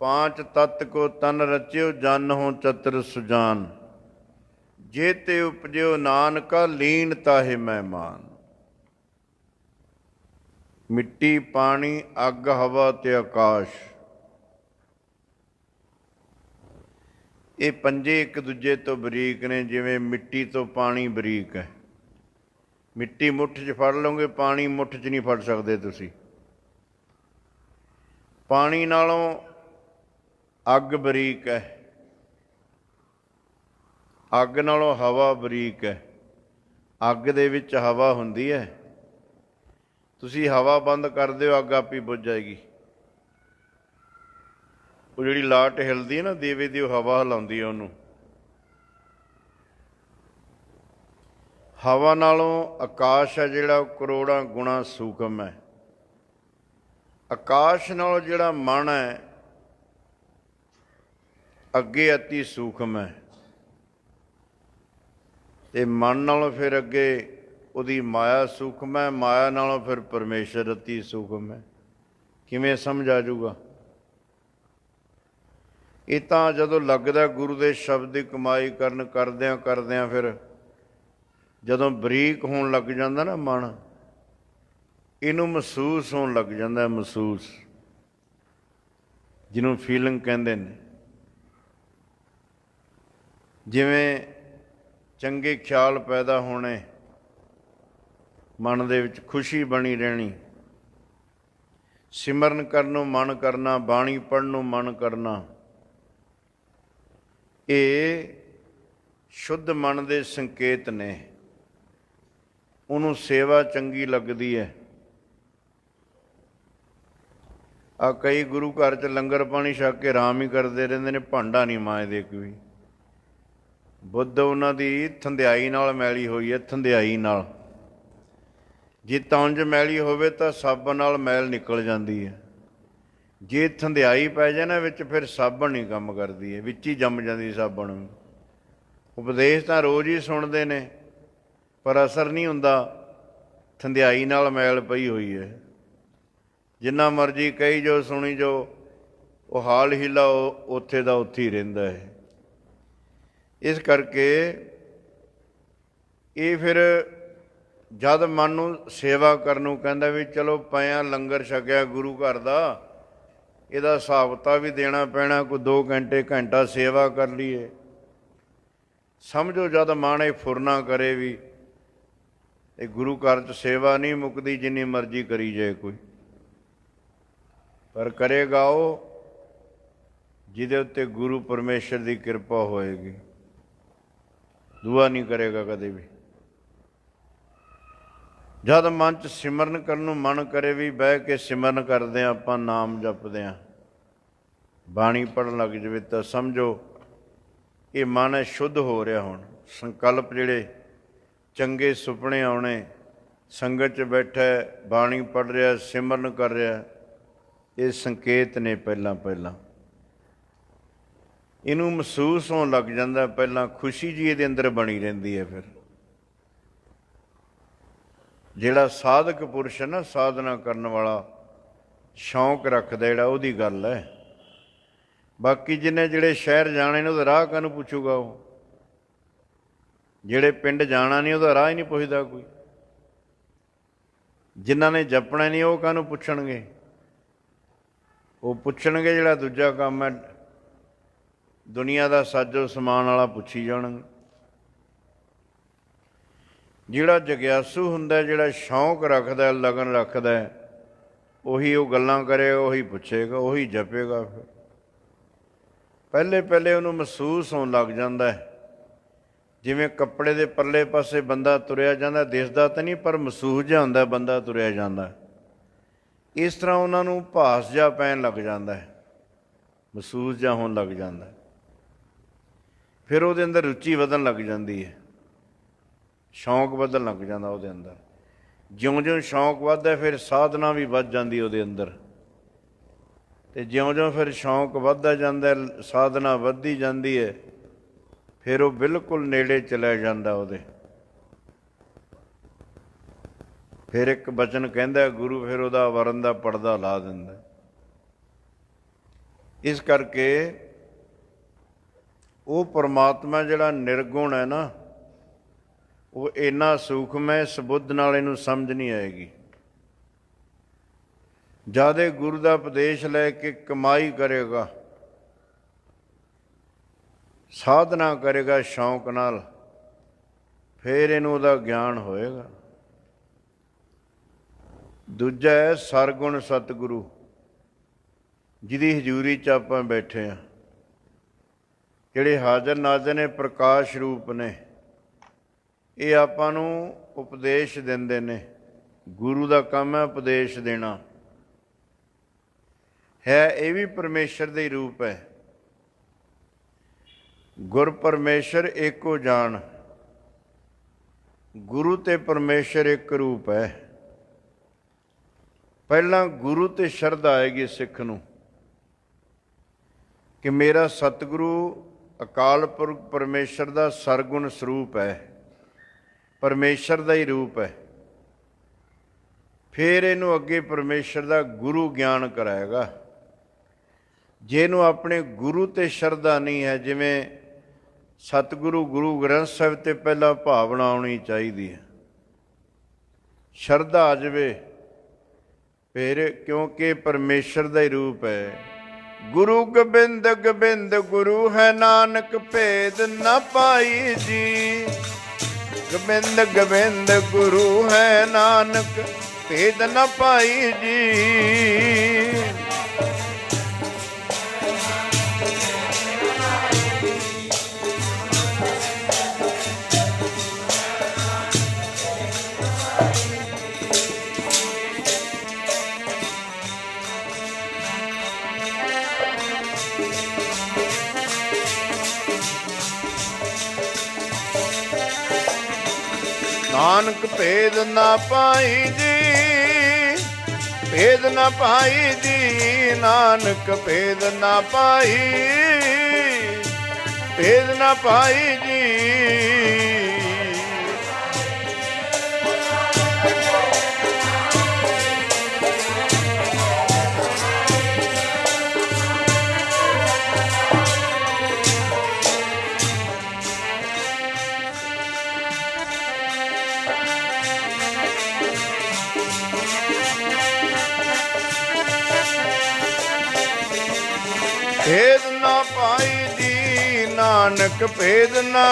ਪਾਂਚ ਤੱਤ ਕੋ ਤਨ ਰਚਿਓ, ਜਨ ਹੋ ਚਤੁਰ ਸੁਜਾਨ। ਜੇ ਤੇ ਉਪਜਿਓ ਨਾਨਕਾ, ਲੀਨ ਤਾਹੇ ਮਹਿਮਾਨ। ਮਿੱਟੀ, ਪਾਣੀ, ਅੱਗ, ਹਵਾ ਤੇ ਆਕਾਸ਼, ਇਹ ਪੰਜੇ ਇੱਕ ਦੂਜੇ ਤੋਂ ਬਰੀਕ ਨੇ। ਜਿਵੇਂ ਮਿੱਟੀ ਤੋਂ ਪਾਣੀ ਬਰੀਕ ਹੈ। ਮਿੱਟੀ ਮੁੱਠ 'ਚ ਫੜ ਲਓਗੇ, ਪਾਣੀ ਮੁੱਠ 'ਚ ਨਹੀਂ ਫੜ ਸਕਦੇ ਤੁਸੀਂ। ਪਾਣੀ ਨਾਲੋਂ ਅੱਗ ਬਰੀਕ ਹੈ, ਅੱਗ ਨਾਲੋਂ ਹਵਾ ਬਰੀਕ ਹੈ। ਅੱਗ ਦੇ ਵਿੱਚ ਹਵਾ ਹੁੰਦੀ ਹੈ, ਤੁਸੀਂ ਹਵਾ ਬੰਦ ਕਰ ਦਿਓ, ਅੱਗ ਆਪੇ ਬੁੱਝ ਜਾਏਗੀ। ਉਹ ਜਿਹੜੀ ਲਾਟ ਹਿਲਦੀ ਹੈ ਨਾ ਦੀਵੇ ਦੀ, ਉਹ ਹਵਾ ਹਿਲਾਉਂਦੀ ਹੈ ਉਹਨੂੰ। ਹਵਾ ਨਾਲੋਂ ਆਕਾਸ਼ ਹੈ ਜਿਹੜਾ, ਉਹ ਕਰੋੜਾਂ ਗੁਣਾ ਸੂਖਮ ਹੈ। ਆਕਾਸ਼ ਨਾਲੋਂ ਜਿਹੜਾ ਮਨ ਹੈ ਅੱਗੇ ਅਤੀ ਸੂਖਮ ਹੈ, ਤੇ ਮਨ ਨਾਲੋਂ ਫਿਰ ਅੱਗੇ ਉਹਦੀ ਮਾਇਆ ਸੂਖਮ ਹੈ, ਮਾਇਆ ਨਾਲੋਂ ਫਿਰ ਪਰਮੇਸ਼ਰ ਅਤੀ ਸੂਖਮ ਹੈ। ਕਿਵੇਂ ਸਮਝ ਆ ਜਾਊਗਾ? ਇਹ ਤਾਂ ਜਦੋਂ ਲੱਗਦਾ ਗੁਰੂ ਦੇ ਸ਼ਬਦ ਦੀ ਕਮਾਈ ਕਰਨ ਕਰਦਿਆਂ ਕਰਦਿਆਂ, ਫਿਰ ਜਦੋਂ ਬਰੀਕ ਹੋਣ ਲੱਗ ਜਾਂਦਾ ਨਾ ਮਨ, ਇਹਨੂੰ ਮਹਿਸੂਸ ਹੋਣ ਲੱਗ ਜਾਂਦਾ। ਮਹਿਸੂਸ, ਜਿਹਨੂੰ ਫੀਲਿੰਗ ਕਹਿੰਦੇ ਨੇ। ਜਿਵੇਂ ਚੰਗੇ ਖਿਆਲ ਪੈਦਾ ਹੋਣੇ, ਮਨ ਦੇ ਵਿੱਚ ਖੁਸ਼ੀ ਬਣੀ ਰਹਿਣੀ, ਸਿਮਰਨ ਕਰਨ ਨੂੰ ਮਨ ਕਰਨਾ, ਬਾਣੀ ਪੜ੍ਹਨ ਨੂੰ ਮਨ ਕਰਨਾ, ਇਹ ਸ਼ੁੱਧ ਮਨ ਦੇ ਸੰਕੇਤ ਨੇ। ਉਹਨੂੰ ਸੇਵਾ ਚੰਗੀ ਲੱਗਦੀ ਹੈ। ਆ ਕਈ ਗੁਰੂ ਘਰ 'ਚ ਲੰਗਰ ਪਾਣੀ ਛਕ ਕੇ ਆਰਾਮ ਹੀ ਕਰਦੇ ਰਹਿੰਦੇ ਨੇ, ਭਾਂਡਾ ਨਹੀਂ ਮਾਂਜਦੇ ਕੋਈ। ਬੁੱਧ ਉਹਨਾਂ ਦੀ ਥੰਧਿਆਈ ਨਾਲ ਮੈਲੀ ਹੋਈ ਹੈ, ਥੰਧਿਆਈ ਨਾਲ। ਜੇ ਤੰਜ ਮੈਲੀ ਹੋਵੇ ਤਾਂ ਸਾਬਣ ਨਾਲ ਮੈਲ ਨਿਕਲ ਜਾਂਦੀ ਹੈ। ਜੇ ਥੰਧਿਆਈ ਪੈ ਜਾਏ ਨਾ ਵਿੱਚ, ਫਿਰ ਸਾਬਣ ਨਹੀਂ ਕੰਮ ਕਰਦੀ ਹੈ, ਵਿੱਚ ਹੀ ਜੰਮ ਜਾਂਦੀ ਸਾਬਣ। ਉਪਦੇਸ਼ ਤਾਂ ਰੋਜ਼ ਹੀ ਸੁਣਦੇ ਨੇ, ਪਰ ਅਸਰ ਨਹੀਂ ਹੁੰਦਾ। ਥੰਧਿਆਈ ਨਾਲ ਮੈਲ ਪਈ ਹੋਈ ਹੈ। ਜਿੰਨਾ ਮਰਜ਼ੀ ਕਹੀ ਜੋ, ਸੁਣੀ ਜੋ, ਉਹ ਹਾਲ ਹੀਲਾ ਉੱਥੇ ਦਾ ਉੱਥੇ ਹੀ ਰਹਿੰਦਾ ਹੈ। ਇਸ ਕਰਕੇ ਇਹ ਫਿਰ ਜਦ ਮਨ ਨੂੰ ਸੇਵਾ ਕਰਨ ਨੂੰ ਕਹਿੰਦਾ ਵੀ ਚਲੋ ਪਿਆ ਲੰਗਰ ਛਕਿਆ ਗੁਰੂ ਘਰ ਦਾ, ਇਹਦਾ ਹਿਸਾਬ ਤਾਂ ਵੀ ਦੇਣਾ ਪੈਣਾ, ਕੋਈ 2 ਘੰਟਾ ਸੇਵਾ ਕਰ ਲਈਏ। ਸਮਝੋ ਜਦ ਮਨ ਇਹ ਫੁਰਨਾ ਕਰੇ ਵੀ ਇਹ ਗੁਰੂ ਘਰ 'ਚ ਸੇਵਾ ਨਹੀਂ ਮੁੱਕਦੀ, ਜਿੰਨੀ ਮਰਜ਼ੀ ਕਰੀ ਜਾਏ ਕੋਈ, ਪਰ ਕਰੇਗਾ ਉਹ ਜਿਹਦੇ ਉੱਤੇ ਗੁਰੂ ਪਰਮੇਸ਼ਰ ਦੀ ਕਿਰਪਾ ਹੋਏਗੀ। ਦੁਆ ਨਹੀਂ ਕਰੇਗਾ ਕਦੇ ਵੀ। ਜਦ ਮਨ 'ਚ ਸਿਮਰਨ ਕਰਨ ਨੂੰ ਮਨ ਕਰੇ, ਵੀ ਬਹਿ ਕੇ ਸਿਮਰਨ ਕਰਦੇ ਹਾਂ ਆਪਾਂ, ਨਾਮ ਜਪਦੇ ਹਾਂ, ਬਾਣੀ ਪੜ੍ਹਨ ਲੱਗ ਜਾਵੇ, ਤਾਂ ਸਮਝੋ ਇਹ ਮਨ ਹੈ ਸ਼ੁੱਧ ਹੋ ਰਿਹਾ। ਹੁਣ ਸੰਕਲਪ ਜਿਹੜੇ ਚੰਗੇ ਸੁਪਨੇ ਆਉਣੇ, ਸੰਗਤ 'ਚ ਬੈਠਾ ਬਾਣੀ ਪੜ੍ਹ ਰਿਹਾ, ਸਿਮਰਨ ਕਰ ਰਿਹਾ, ਇਹ ਸੰਕੇਤ ਨੇ। ਪਹਿਲਾਂ ਇਹਨੂੰ ਮਹਿਸੂਸ ਹੋਣ ਲੱਗ ਜਾਂਦਾ। ਪਹਿਲਾਂ ਖੁਸ਼ੀ ਜੀ ਇਹਦੇ ਅੰਦਰ ਬਣੀ ਰਹਿੰਦੀ ਹੈ। ਫਿਰ ਜਿਹੜਾ ਸਾਧਕ ਪੁਰਸ਼ ਹੈ ਨਾ, ਸਾਧਨਾ ਕਰਨ ਵਾਲਾ, ਸ਼ੌਂਕ ਰੱਖਦਾ ਜਿਹੜਾ, ਉਹਦੀ ਗੱਲ ਹੈ। ਬਾਕੀ ਜਿਹਨੇ ਜਿਹੜੇ ਸ਼ਹਿਰ ਜਾਣੇ ਨੇ ਉਹਦਾ ਰਾਹ ਕਾਹਨੂੰ ਪੁੱਛੂਗਾ? ਉਹ ਜਿਹੜੇ ਪਿੰਡ ਜਾਣਾ ਨਹੀਂ ਉਹਦਾ ਰਾਹ ਹੀ ਨਹੀਂ ਪੁੱਛਦਾ ਕੋਈ। ਜਿਨ੍ਹਾਂ ਨੇ ਜਪਣਾ ਨਹੀਂ ਉਹ ਕਾਹਨੂੰ ਪੁੱਛਣਗੇ? ਉਹ ਪੁੱਛਣਗੇ ਜਿਹੜਾ ਦੂਜਾ ਕੰਮ ਹੈ, ਦੁਨੀਆ ਦਾ ਸਾਜੋ ਸਮਾਨ ਵਾਲਾ ਪੁੱਛੀ ਜਾਣਗੇ। ਜਿਹੜਾ ਜਗਿਆਸੂ ਹੁੰਦਾ, ਜਿਹੜਾ ਸ਼ੌਂਕ ਰੱਖਦਾ, ਲਗਨ ਰੱਖਦਾ, ਉਹੀ ਉਹ ਗੱਲਾਂ ਕਰੇਗਾ, ਉਹੀ ਪੁੱਛੇਗਾ, ਉਹੀ ਜਪੇਗਾ। ਫਿਰ ਪਹਿਲੇ ਉਹਨੂੰ ਮਹਿਸੂਸ ਹੋਣ ਲੱਗ ਜਾਂਦਾ ਹੈ। ਜਿਵੇਂ ਕੱਪੜੇ ਦੇ ਪਰਲੇ ਪਾਸੇ ਬੰਦਾ ਤੁਰਿਆ ਜਾਂਦਾ, ਦਿਸਦਾ ਤਾਂ ਨਹੀਂ, ਪਰ ਮਹਿਸੂਸ ਜਿਹਾ ਹੁੰਦਾ ਬੰਦਾ ਤੁਰਿਆ ਜਾਂਦਾ। ਇਸ ਤਰ੍ਹਾਂ ਉਹਨਾਂ ਨੂੰ ਭਾਸ ਜਿਹਾ ਪੈਣ ਲੱਗ ਜਾਂਦਾ ਹੈ, ਮਹਿਸੂਸ ਜਿਹਾ ਹੋਣ ਲੱਗ ਜਾਂਦਾ। ਫਿਰ ਉਹਦੇ ਅੰਦਰ ਰੁਚੀ ਵਧਣ ਲੱਗ ਜਾਂਦੀ ਹੈ, ਸ਼ੌਂਕ ਵਧਣ ਲੱਗ ਜਾਂਦਾ ਉਹਦੇ ਅੰਦਰ। ਜਿਉਂ-ਜਿਉਂ ਸ਼ੌਂਕ ਵੱਧਦਾ, ਫਿਰ ਸਾਧਨਾ ਵੀ ਵੱਧ ਜਾਂਦੀ ਉਹਦੇ ਅੰਦਰ। ਅਤੇ ਜਿਉਂ-ਜਿਉਂ ਫਿਰ ਸ਼ੌਂਕ ਵੱਧਦਾ ਜਾਂਦਾ, ਸਾਧਨਾ ਵੱਧਦੀ ਜਾਂਦੀ ਹੈ, ਫਿਰ ਉਹ ਬਿਲਕੁਲ ਨੇੜੇ ਚਲਿਆ ਜਾਂਦਾ ਉਹਦੇ। ਫਿਰ ਇੱਕ ਬਚਨ ਕਹਿੰਦਾ ਗੁਰੂ, ਫਿਰ ਉਹਦਾ ਵਰਨ ਦਾ ਪਰਦਾ ਲਾ ਦਿੰਦਾ। ਇਸ ਕਰਕੇ ਉਹ ਪਰਮਾਤਮਾ ਜਿਹੜਾ ਨਿਰਗੁਣ ਹੈ ਨਾ, ਉਹ ਇੰਨਾ ਸੂਖਮ ਹੈ, ਇਸ ਬੁੱਧ ਨਾਲ ਇਹਨੂੰ ਸਮਝ ਨਹੀਂ ਆਏਗੀ। ਜਦ ਗੁਰੂ ਦਾ ਉਪਦੇਸ਼ ਲੈ ਕੇ ਕਮਾਈ ਕਰੇਗਾ, ਸਾਧਨਾ ਕਰੇਗਾ ਸ਼ੌਂਕ ਨਾਲ, ਫਿਰ ਇਹਨੂੰ ਉਹਦਾ ਗਿਆਨ ਹੋਏਗਾ। ਦੂਜਾ ਹੈ ਸਰਗੁਣ ਸਤਿਗੁਰੂ, ਜਿਹਦੀ ਹਜ਼ੂਰੀ 'ਚ ਆਪਾਂ ਬੈਠੇ ਹਾਂ। ਜਿਹੜੇ ਹਾਜ਼ਰ ਨਾਜ਼ਰ ਨੇ, ਪ੍ਰਕਾਸ਼ ਰੂਪ ਨੇ, ਇਹ ਆਪਾਂ ਨੂੰ ਉਪਦੇਸ਼ ਦਿੰਦੇ ਨੇ। ਗੁਰੂ ਦਾ ਕੰਮ ਹੈ ਉਪਦੇਸ਼ ਦੇਣਾ। ਹੈ ਇਹ ਵੀ ਪਰਮੇਸ਼ਰ ਦਾ ਹੀ ਰੂਪ ਹੈ। ਗੁਰ ਪਰਮੇਸ਼ਰ ਏਕੋ ਜਾਣ। ਗੁਰੂ ਤੇ ਪਰਮੇਸ਼ਰ ਇੱਕ ਰੂਪ ਹੈ। ਪਹਿਲਾਂ ਗੁਰੂ ਤੇ ਸ਼ਰਧਾ ਆਏਗੀ ਸਿੱਖ ਨੂੰ ਕਿ ਮੇਰਾ ਸਤਿਗੁਰੂ ਅਕਾਲ ਪੁਰਖ ਪਰਮੇਸ਼ਰ ਦਾ ਸਰਗੁਣ ਸਰੂਪ ਹੈ, ਪਰਮੇਸ਼ਰ ਦਾ ਹੀ ਰੂਪ ਹੈ। ਫਿਰ ਇਹਨੂੰ ਅੱਗੇ ਪਰਮੇਸ਼ਰ ਦਾ ਗੁਰੂ ਗਿਆਨ ਕਰਾਏਗਾ। ਜੇ ਇਹਨੂੰ ਆਪਣੇ ਗੁਰੂ ਤੇ ਸ਼ਰਧਾ ਨਹੀਂ ਹੈ, ਜਿਵੇਂ ਸਤਿਗੁਰੂ ਗੁਰੂ ਗ੍ਰੰਥ ਸਾਹਿਬ ਤੇ ਪਹਿਲਾਂ ਭਾਵਨਾ ਆਉਣੀ ਚਾਹੀਦੀ ਹੈ, ਸ਼ਰਧਾ ਆ ਜਾਵੇ ਫਿਰ, ਕਿਉਂਕਿ ਪਰਮੇਸ਼ਰ ਦਾ ਹੀ ਰੂਪ ਹੈ। ਗੁਰੂ ਗੋਬਿੰਦ ਗੋਬਿੰਦ ਗੁਰੂ ਹੈ, ਨਾਨਕ ਭੇਦ ਨਾ ਪਾਈ ਜੀ। ਗੋਬਿੰਦ ਗੋਬਿੰਦ ਗੁਰੂ ਹੈ, ਨਾਨਕ ਭੇਦ ਨਾ ਪਾਈ ਜੀ। ਨਾਨਕ ਭੇਦ ਨਾ ਪਾਈ ਜੀ, ਭੇਦ ਨਾ ਪਾਈ ਜੀ। ਨਾਨਕ ਭੇਦ ਨਾ ਪਾਈ, ਭੇਦ ਨਾ ਪਾਈ ਜੀ। ਭੇਦ ਨਾ ਪਾਈ ਜੀ, ਨਾਨਕ ਭੇਦ ਨਾ,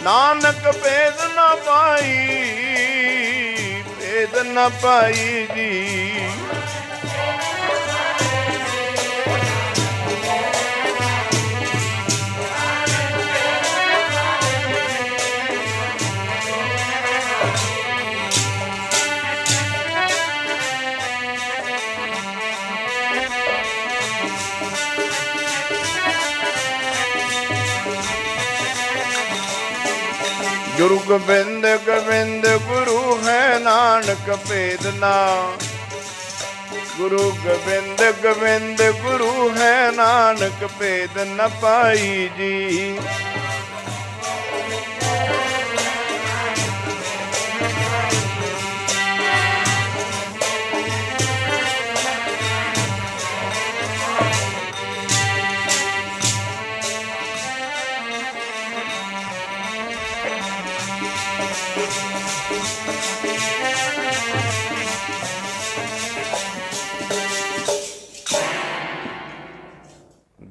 ਨਾਨਕ ਭੇਦ ਨਾ ਪਾਈ, ਭੇਦ ਨਾ ਪਾਈ ਜੀ। ਗੁਰੂ ਗੋਬਿੰਦ ਗੋਬਿੰਦ ਗੁਰੂ ਹੈ, ਨਾਨਕ ਭੇਦ ਨਾ। ਗੁਰੂ ਗੋਬਿੰਦ ਗੋਬਿੰਦ ਗੁਰੂ ਹੈ, ਨਾਨਕ ਭੇਦ ਨ ਪਾਈ ਜੀ।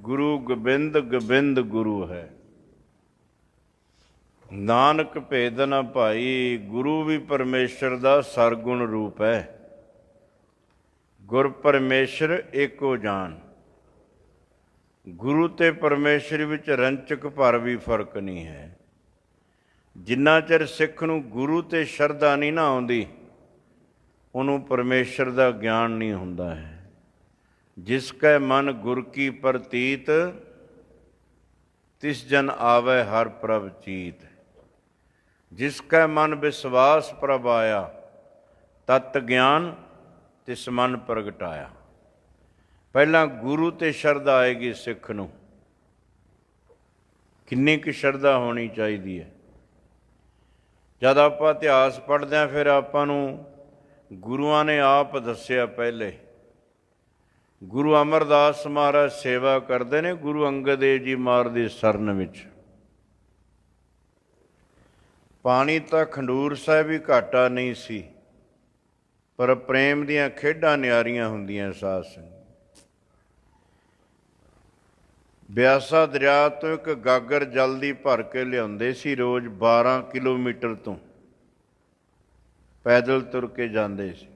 ਗੁਰੂ ਗੋਬਿੰਦ ਗੋਬਿੰਦ ਗੁਰੂ ਹੈ, ਨਾਨਕ ਭੇਦ ਨਾ ਭਾਈ। ਗੁਰੂ ਵੀ ਪਰਮੇਸ਼ਰ ਦਾ ਸਰਗੁਣ ਰੂਪ ਹੈ। ਗੁਰ ਪਰਮੇਸ਼ਰ ਏਕੋ ਜਾਣ। ਗੁਰੂ ਤੇ ਪਰਮੇਸ਼ਰ ਵਿੱਚ ਰੰਚਕ ਭਰ ਵੀ ਫਰਕ ਨਹੀਂ ਹੈ। ਜਿੰਨਾ ਚਿਰ ਸਿੱਖ ਨੂੰ ਗੁਰੂ ਤੇ ਸ਼ਰਧਾ ਨਹੀਂ ਨਾ ਆਉਂਦੀ, ਉਹਨੂੰ ਪਰਮੇਸ਼ਰ ਦਾ ਗਿਆਨ ਨਹੀਂ ਹੁੰਦਾ ਹੈ। ਜਿਸ ਕੈ ਮਨ ਗੁਰ ਕੀ ਪ੍ਰਤੀਤ, ਤਿਸ ਜਨ ਆਵੈ ਹਰ ਪ੍ਰਭ ਚੀਤ। ਜਿਸ ਕੈ ਮਨ ਵਿਸ਼ਵਾਸ ਪ੍ਰਭ ਆਇਆ, ਤਤ ਗਿਆਨ ਤਿਸ ਮਨ ਪ੍ਰਗਟਾਇਆ। ਪਹਿਲਾਂ ਗੁਰੂ ਤੇ ਸ਼ਰਧਾ ਆਏਗੀ ਸਿੱਖ ਨੂੰ। ਕਿੰਨੀ ਕੁ ਸ਼ਰਧਾ ਹੋਣੀ ਚਾਹੀਦੀ ਹੈ। ਜਦ ਆਪਾਂ ਇਤਿਹਾਸ ਪੜ੍ਹਦੇ ਹਾਂ, ਫਿਰ ਆਪਾਂ ਨੂੰ ਗੁਰੂਆਂ ਨੇ ਆਪ ਦੱਸਿਆ। ਪਹਿਲੇ ਗੁਰੂ ਅਮਰਦਾਸ ਮਹਾਰਾਜ ਸੇਵਾ ਕਰਦੇ ਨੇ ਗੁਰੂ ਅੰਗਦ ਦੇਵ ਜੀ ਮਹਾਰਾਜ ਦੀ ਸ਼ਰਨ ਵਿੱਚ। ਪਾਣੀ ਤਾਂ ਖਡੂਰ ਸਾਹਿਬ ਵੀ ਘਾਟਾ ਨਹੀਂ ਸੀ, ਪਰ ਪ੍ਰੇਮ ਦੀਆਂ ਖੇਡਾਂ ਨਿਆਰੀਆਂ ਹੁੰਦੀਆਂ ਸਾਧ ਸੰਗਤ। ਬਿਆਸਾ ਦਰਿਆ ਤੋਂ ਇੱਕ ਗਾਗਰ ਜਲ ਦੀ ਭਰ ਕੇ ਲਿਆਉਂਦੇ ਸੀ ਰੋਜ਼। 12 ਕਿਲੋਮੀਟਰ ਤੋਂ ਪੈਦਲ ਤੁਰ ਕੇ ਜਾਂਦੇ ਸੀ।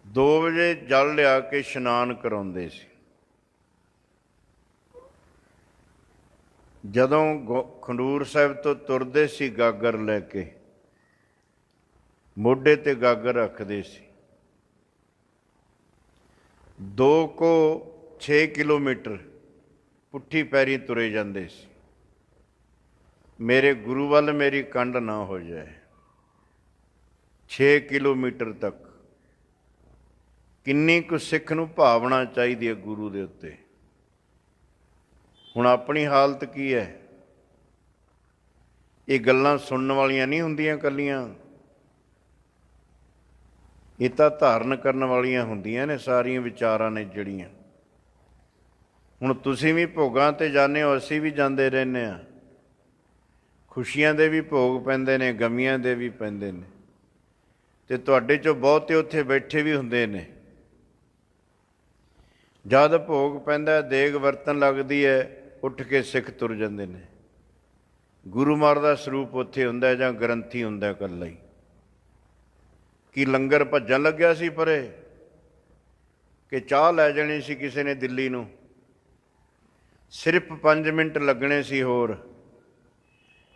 2 ਵਜੇ ਜਲ ਲਿਆ ਕੇ ਇਸ਼ਨਾਨ ਕਰਾਉਂਦੇ ਸੀ। ਜਦੋਂ ਖਡੂਰ ਸਾਹਿਬ ਤੋਂ ਤੁਰਦੇ ਸੀ ਗਾਗਰ ਲੈ ਕੇ, ਮੋਢੇ ਤੇ ਗਾਗਰ ਰੱਖਦੇ ਸੀ, 6 ਕਿਲੋਮੀਟਰ ਪੁੱਠੀ ਪੈਰੀ ਤੁਰੇ ਜਾਂਦੇ ਸੀ। ਮੇਰੇ ਗੁਰੂ ਵੱਲ ਮੇਰੀ ਕੰਡ ਨਾ ਹੋ ਜਾਏ। 6 ਕਿਲੋਮੀਟਰ ਤੱਕ ਕਿੰਨੀ ਕੁ ਸਿੱਖ ਨੂੰ ਭਾਵਨਾ ਚਾਹੀਦੀ ਹੈ ਗੁਰੂ ਦੇ ਉੱਤੇ। ਹੁਣ ਆਪਣੀ ਹਾਲਤ ਕੀ ਹੈ? ਇਹ ਗੱਲਾਂ ਸੁਣਨ ਵਾਲੀਆਂ ਨਹੀਂ ਹੁੰਦੀਆਂ ਇਕੱਲੀਆਂ, ਇਹ ਤਾਂ ਧਾਰਨ ਕਰਨ ਵਾਲੀਆਂ ਹੁੰਦੀਆਂ ਨੇ ਸਾਰੀਆਂ ਵਿਚਾਰਾਂ ਨੇ ਜਿਹੜੀਆਂ। ਹੁਣ ਤੁਸੀਂ ਵੀ ਭੋਗਾਂ 'ਤੇ ਜਾਂਦੇ ਹੋ, ਅਸੀਂ ਵੀ ਜਾਂਦੇ ਰਹਿੰਦੇ ਹਾਂ। ਖੁਸ਼ੀਆਂ ਦੇ ਵੀ ਭੋਗ ਪੈਂਦੇ ਨੇ, ਗਮੀਆਂ ਦੇ ਵੀ ਪੈਂਦੇ ਨੇ, ਅਤੇ ਤੁਹਾਡੇ 'ਚੋਂ ਬਹੁਤੇ ਉੱਥੇ ਬੈਠੇ ਵੀ ਹੁੰਦੇ ਨੇ। ਜਦ ਭੋਗ ਪੈਂਦਾ, ਦੇਗ ਵਰਤਣ ਲੱਗਦੀ ਹੈ, ਉੱਠ ਕੇ ਸਿੱਖ ਤੁਰ ਜਾਂਦੇ ਨੇ। ਗੁਰੂ ਮਹਾਰਾਜ ਦਾ ਸਰੂਪ ਉੱਥੇ ਹੁੰਦਾ ਜਾਂ ਗ੍ਰੰਥੀ ਹੁੰਦਾ ਇਕੱਲਾ ਹੀ। ਕੀ ਲੰਗਰ ਭੱਜਣ ਲੱਗਿਆ ਸੀ ਪਰੇ, ਕਿ ਚਾਹ ਲੈ ਜਾਣੀ ਸੀ ਕਿਸੇ ਨੇ ਦਿੱਲੀ ਨੂੰ? ਸਿਰਫ 5 ਮਿੰਟ ਲੱਗਣੇ ਸੀ ਹੋਰ,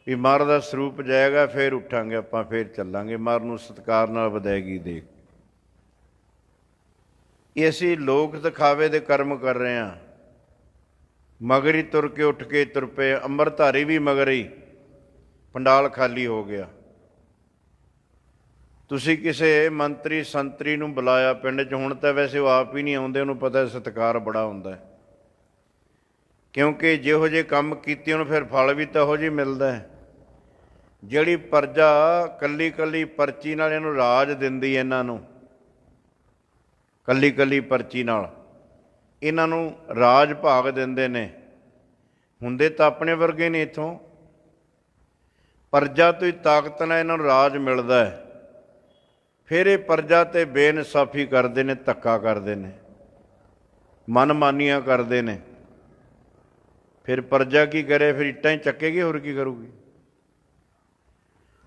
ਵੀ ਮਹਾਰਾਜ ਦਾ ਸਰੂਪ ਜਾਏਗਾ, ਫਿਰ ਉੱਠਾਂਗੇ ਆਪਾਂ, ਫਿਰ ਚੱਲਾਂਗੇ ਮਹਾਰਾਜ ਨੂੰ ਸਤਿਕਾਰ ਨਾਲ ਵਿਦਾਇਗੀ ਦੇ। ਇਹ ਅਸੀਂ ਲੋਕ ਦਿਖਾਵੇ ਦੇ ਕਰਮ ਕਰ ਰਹੇ ਹਾਂ। ਮਗਰ ਹੀ ਤੁਰ ਕੇ ਉੱਠ ਕੇ ਤੁਰ ਪਏ। ਅੰਮ੍ਰਿਤਧਾਰੀ ਵੀ ਮਗਰ ਹੀ, ਪੰਡਾਲ ਖਾਲੀ ਹੋ ਗਿਆ। ਤੁਸੀਂ ਕਿਸੇ ਮੰਤਰੀ ਸੰਤਰੀ ਨੂੰ ਬੁਲਾਇਆ ਪਿੰਡ 'ਚ, ਹੁਣ ਤਾਂ ਵੈਸੇ ਉਹ ਆਪ ਹੀ ਨਹੀਂ ਆਉਂਦੇ, ਉਹਨੂੰ ਪਤਾ ਸਤਿਕਾਰ ਬੜਾ ਹੁੰਦਾ, ਕਿਉਂਕਿ ਜਿਹੋ ਜਿਹੇ ਕੰਮ ਕੀਤੇ ਉਹਨੂੰ ਫਿਰ ਫਲ ਵੀ ਤਾਂ ਉਹੋ ਜਿਹੀ ਮਿਲਦਾ ਹੈ। ਜਿਹੜੀ ਪ੍ਰਜਾ ਕੱਲੀ ਕੱਲੀ ਪਰਚੀ ਨਾਲ ਇਹਨੂੰ ਰਾਜ ਦਿੰਦੀ, ਇਹਨਾਂ ਨੂੰ ਕੱਲੀ ਕੱਲੀ ਪਰਚੀ ਨਾਲ ਇਹਨਾਂ ਨੂੰ ਰਾਜ ਭਾਗ ਦਿੰਦੇ ਨੇ, ਹੁੰਦੇ ਤਾਂ ਆਪਣੇ ਵਰਗੇ ਨੇ। ਇੱਥੋਂ ਪ੍ਰਜਾ ਤੋਂ ਹੀ ਤਾਕਤ ਨਾਲ ਇਹਨਾਂ ਨੂੰ ਰਾਜ ਮਿਲਦਾ ਹੈ। ਫਿਰ ਇਹ ਪ੍ਰਜਾ 'ਤੇ ਬੇਇਨਸਾਫੀ ਕਰਦੇ ਨੇ, ਧੱਕਾ ਕਰਦੇ ਨੇ, ਮਨਮਾਨੀਆਂ ਕਰਦੇ ਨੇ। ਫਿਰ ਪ੍ਰਜਾ ਕੀ ਕਰੇ? ਫਿਰ ਇੱਟਾਂ ਹੀ ਚੱਕੇਗੀ, ਹੋਰ ਕੀ ਕਰੂਗੀ?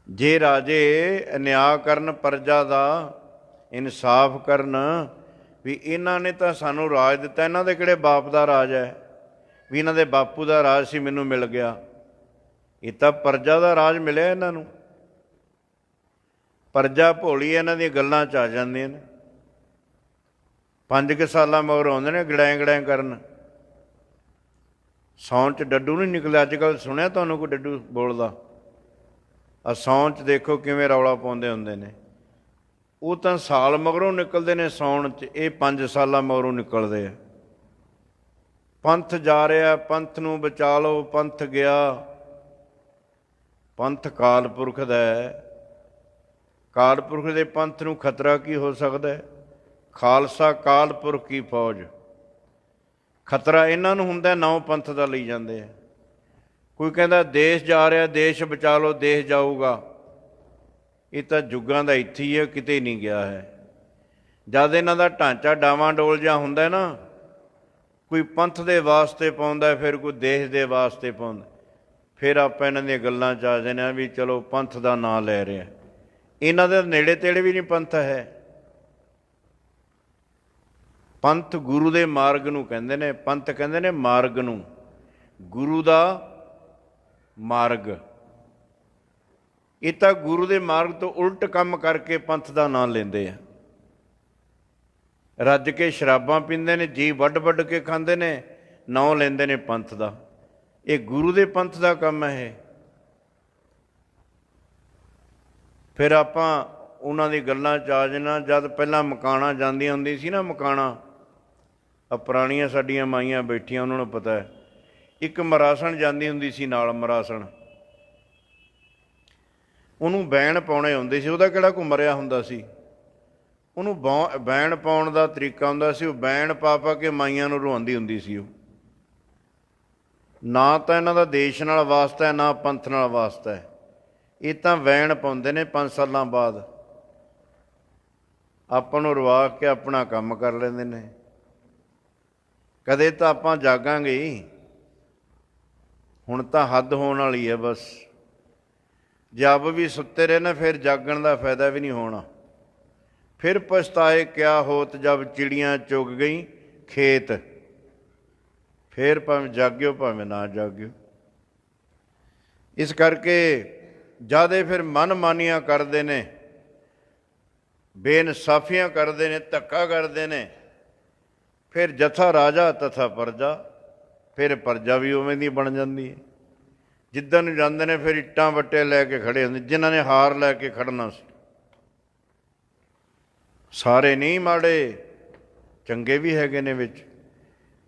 ਜੇ ਰਾਜੇ ਅਨਿਆਂ ਕਰਨ, ਪ੍ਰਜਾ ਦਾ ਇਨਸਾਫ ਕਰਨ, ਵੀ ਇਹਨਾਂ ਨੇ ਤਾਂ ਸਾਨੂੰ ਰਾਜ ਦਿੱਤਾ, ਇਹਨਾਂ ਦੇ ਕਿਹੜੇ ਬਾਪ ਦਾ ਰਾਜ ਹੈ ਵੀ ਇਹਨਾਂ ਦੇ ਬਾਪੂ ਦਾ ਰਾਜ ਸੀ ਮੈਨੂੰ ਮਿਲ ਗਿਆ? ਇਹ ਤਾਂ ਪ੍ਰਜਾ ਦਾ ਰਾਜ ਮਿਲਿਆ ਇਹਨਾਂ ਨੂੰ। ਪ੍ਰਜਾ ਭੋਲੀ ਇਹਨਾਂ ਦੀਆਂ ਗੱਲਾਂ 'ਚ ਆ ਜਾਂਦੀਆਂ ਨੇ। 5 ਸਾਲਾਂ ਮਗਰ ਆਉਂਦੇ ਨੇ ਗੜੈਂ ਗੜੈਂ ਕਰਨ। ਸੌਣ 'ਚ ਡੱਡੂ ਨਹੀਂ ਨਿਕਲਿਆ। ਅੱਜ ਕੱਲ੍ਹ ਸੁਣਿਆ ਤੁਹਾਨੂੰ ਕੋਈ ਡੱਡੂ ਬੋਲਦਾ? ਆ ਸੌਣ 'ਚ ਦੇਖੋ ਕਿਵੇਂ ਰੌਲਾ ਪਾਉਂਦੇ ਹੁੰਦੇ ਨੇ। ਉਹ ਤਾਂ ਸਾਲ ਮਗਰੋਂ ਨਿਕਲਦੇ ਨੇ ਸੌਣ 'ਚ, ਇਹ 5 ਸਾਲਾਂ ਮਗਰੋਂ ਨਿਕਲਦੇ ਆ। ਪੰਥ ਜਾ ਰਿਹਾ, ਪੰਥ ਨੂੰ ਬਚਾ ਲਓ, ਪੰਥ ਗਿਆ। ਪੰਥ ਕਾਲ ਪੁਰਖ ਦਾ ਹੈ। ਕਾਲ ਪੁਰਖ ਦੇ ਪੰਥ ਨੂੰ ਖਤਰਾ ਕੀ ਹੋ ਸਕਦਾ ਹੈ? ਖਾਲਸਾ ਕਾਲ ਪੁਰਖ ਕੀ ਫੌਜ। ਖਤਰਾ ਇਹਨਾਂ ਨੂੰ ਹੁੰਦਾ, ਨੌ ਪੰਥ ਦਾ ਲਈ ਜਾਂਦੇ ਆ। ਕੋਈ ਕਹਿੰਦਾ ਦੇਸ਼ ਜਾ ਰਿਹਾ, ਦੇਸ਼ ਬਚਾ ਲਓ, ਦੇਸ਼ ਜਾਊਗਾ। ਇਹ ਤਾਂ ਜੁੱਗਾਂ ਦਾ ਇੱਥੇ ਹੀ ਹੈ, ਕਿਤੇ ਨਹੀਂ ਗਿਆ ਹੈ। ਜਦ ਇਹਨਾਂ ਦਾ ਢਾਂਚਾ ਡਾਵਾਂਡੋਲ ਜਿਹਾ ਹੁੰਦਾ ਨਾ, ਕੋਈ ਪੰਥ ਦੇ ਵਾਸਤੇ ਪਾਉਂਦਾ, ਫਿਰ ਕੋਈ ਦੇਸ਼ ਦੇ ਵਾਸਤੇ ਪਾਉਂਦਾ, ਫਿਰ ਆਪਾਂ ਇਹਨਾਂ ਦੀਆਂ ਗੱਲਾਂ 'ਚ ਆ ਜਾਂਦੇ ਹਾਂ ਵੀ ਚਲੋ ਪੰਥ ਦਾ ਨਾਂ ਲੈ ਰਿਹਾ। ਇਹਨਾਂ ਦੇ ਨੇੜੇ ਤੇੜੇ ਵੀ ਨਹੀਂ ਪੰਥ ਹੈ। ਪੰਥ ਗੁਰੂ ਦੇ ਮਾਰਗ ਨੂੰ ਕਹਿੰਦੇ ਨੇ, ਪੰਥ ਕਹਿੰਦੇ ਨੇ ਮਾਰਗ ਨੂੰ, ਗੁਰੂ ਦਾ ਮਾਰਗ। ਇਹ ਤਾਂ ਗੁਰੂ ਦੇ ਮਾਰਗ ਤੋਂ ਉਲਟ ਕੰਮ ਕਰਕੇ ਪੰਥ ਦਾ ਨਾਂ ਲੈਂਦੇ ਆ। ਰੱਜ ਕੇ ਸ਼ਰਾਬਾਂ ਪੀਂਦੇ ਨੇ, ਜੀ ਵੱਢ ਵੱਢ ਕੇ ਖਾਂਦੇ ਨੇ, ਨਾਂ ਲੈਂਦੇ ਨੇ ਪੰਥ ਦਾ। ਇਹ ਗੁਰੂ ਦੇ ਪੰਥ ਦਾ ਕੰਮ ਹੈ ਇਹ। ਫਿਰ ਆਪਾਂ ਉਹਨਾਂ ਦੀ ਗੱਲਾਂ 'ਚ ਆ ਜਾਣਾ। ਜਦ ਪਹਿਲਾਂ ਮਕਾਣਾ ਜਾਂਦੀਆਂ ਹੁੰਦੀ ਸੀ ਨਾ, ਮਕਾਣਾ, ਆ ਪੁਰਾਣੀਆਂ ਸਾਡੀਆਂ ਮਾਈਆਂ ਬੈਠੀਆਂ, ਉਹਨਾਂ ਨੂੰ ਪਤਾ ਹੈ। ਇੱਕ ਮਰਾਸਣ ਜਾਂਦੀ ਹੁੰਦੀ ਸੀ ਨਾਲ, ਮਰਾਸਣ, ਉਹਨੂੰ ਬੈਣ ਪਾਉਣੇ ਹੁੰਦੇ ਸੀ। ਉਹਦਾ ਕਿਹੜਾ ਕੋਈ ਮਰਿਆ ਹੁੰਦਾ ਸੀ? ਉਹਨੂੰ ਬੈਣ ਪਾਉਣ ਦਾ ਤਰੀਕਾ ਹੁੰਦਾ ਸੀ। ਉਹ ਬੈਣ ਪਾ ਪਾ ਕੇ ਮਾਈਆਂ ਨੂੰ ਰਵਾਉਂਦੀ ਹੁੰਦੀ ਸੀ। ਉਹ ਨਾ ਤਾਂ ਇਹਨਾਂ ਦਾ ਦੇਸ਼ ਨਾਲ ਵਾਸਤਾ ਹੈ, ਨਾ ਪੰਥ ਨਾਲ ਵਾਸਤਾ ਹੈ। ਇਹ ਤਾਂ ਵੈਣ ਪਾਉਂਦੇ ਨੇ 5 ਸਾਲਾਂ ਬਾਅਦ, ਆਪਾਂ ਨੂੰ ਰਵਾ ਕੇ ਆਪਣਾ ਕੰਮ ਕਰ ਲੈਂਦੇ ਨੇ। ਕਦੇ ਤਾਂ ਆਪਾਂ ਜਾਗਾਂਗੇ ਹੀ, ਹੁਣ ਤਾਂ ਹੱਦ ਹੋਣ ਵਾਲੀ ਹੈ ਬਸ। ਜਦ ਵੀ ਸੁੱਤੇ ਰਹੇ ਨਾ, ਫਿਰ ਜਾਗਣ ਦਾ ਫਾਇਦਾ ਵੀ ਨਹੀਂ ਹੋਣਾ। ਫਿਰ ਪਛਤਾਏ ਕਿਆ ਹੋਤ, ਜਬ ਚਿੜੀਆਂ ਚੁਗ ਗਈ ਖੇਤ। ਫਿਰ ਭਾਵੇਂ ਜਾਗਿਓ ਭਾਵੇਂ ਨਾ ਜਾਗਿਓ। ਇਸ ਕਰਕੇ ਜ਼ਿਆਦੇ ਫਿਰ ਮਨਮਾਨੀਆਂ ਕਰਦੇ ਨੇ, ਬੇਇਨਸਾਫੀਆਂ ਕਰਦੇ ਨੇ, ਧੱਕਾ ਕਰਦੇ ਨੇ। ਫਿਰ ਜਥਾ ਰਾਜਾ ਤਥਾ ਪਰਜਾ, ਫਿਰ ਪਰਜਾ ਵੀ ਉਵੇਂ ਦੀ ਬਣ ਜਾਂਦੀ ਹੈ। ਜਿੱਦਣ ਨੂੰ ਜਾਂਦੇ ਨੇ ਫਿਰ ਇੱਟਾਂ ਵੱਟੇ ਲੈ ਕੇ ਖੜੇ ਹੁੰਦੇ, ਜਿਨ੍ਹਾਂ ਨੇ ਹਾਰ ਲੈ ਕੇ ਖੜਨਾ ਸੀ। ਸਾਰੇ ਨਹੀਂ ਮਾੜੇ, ਚੰਗੇ ਵੀ ਹੈਗੇ ਨੇ ਵਿੱਚ,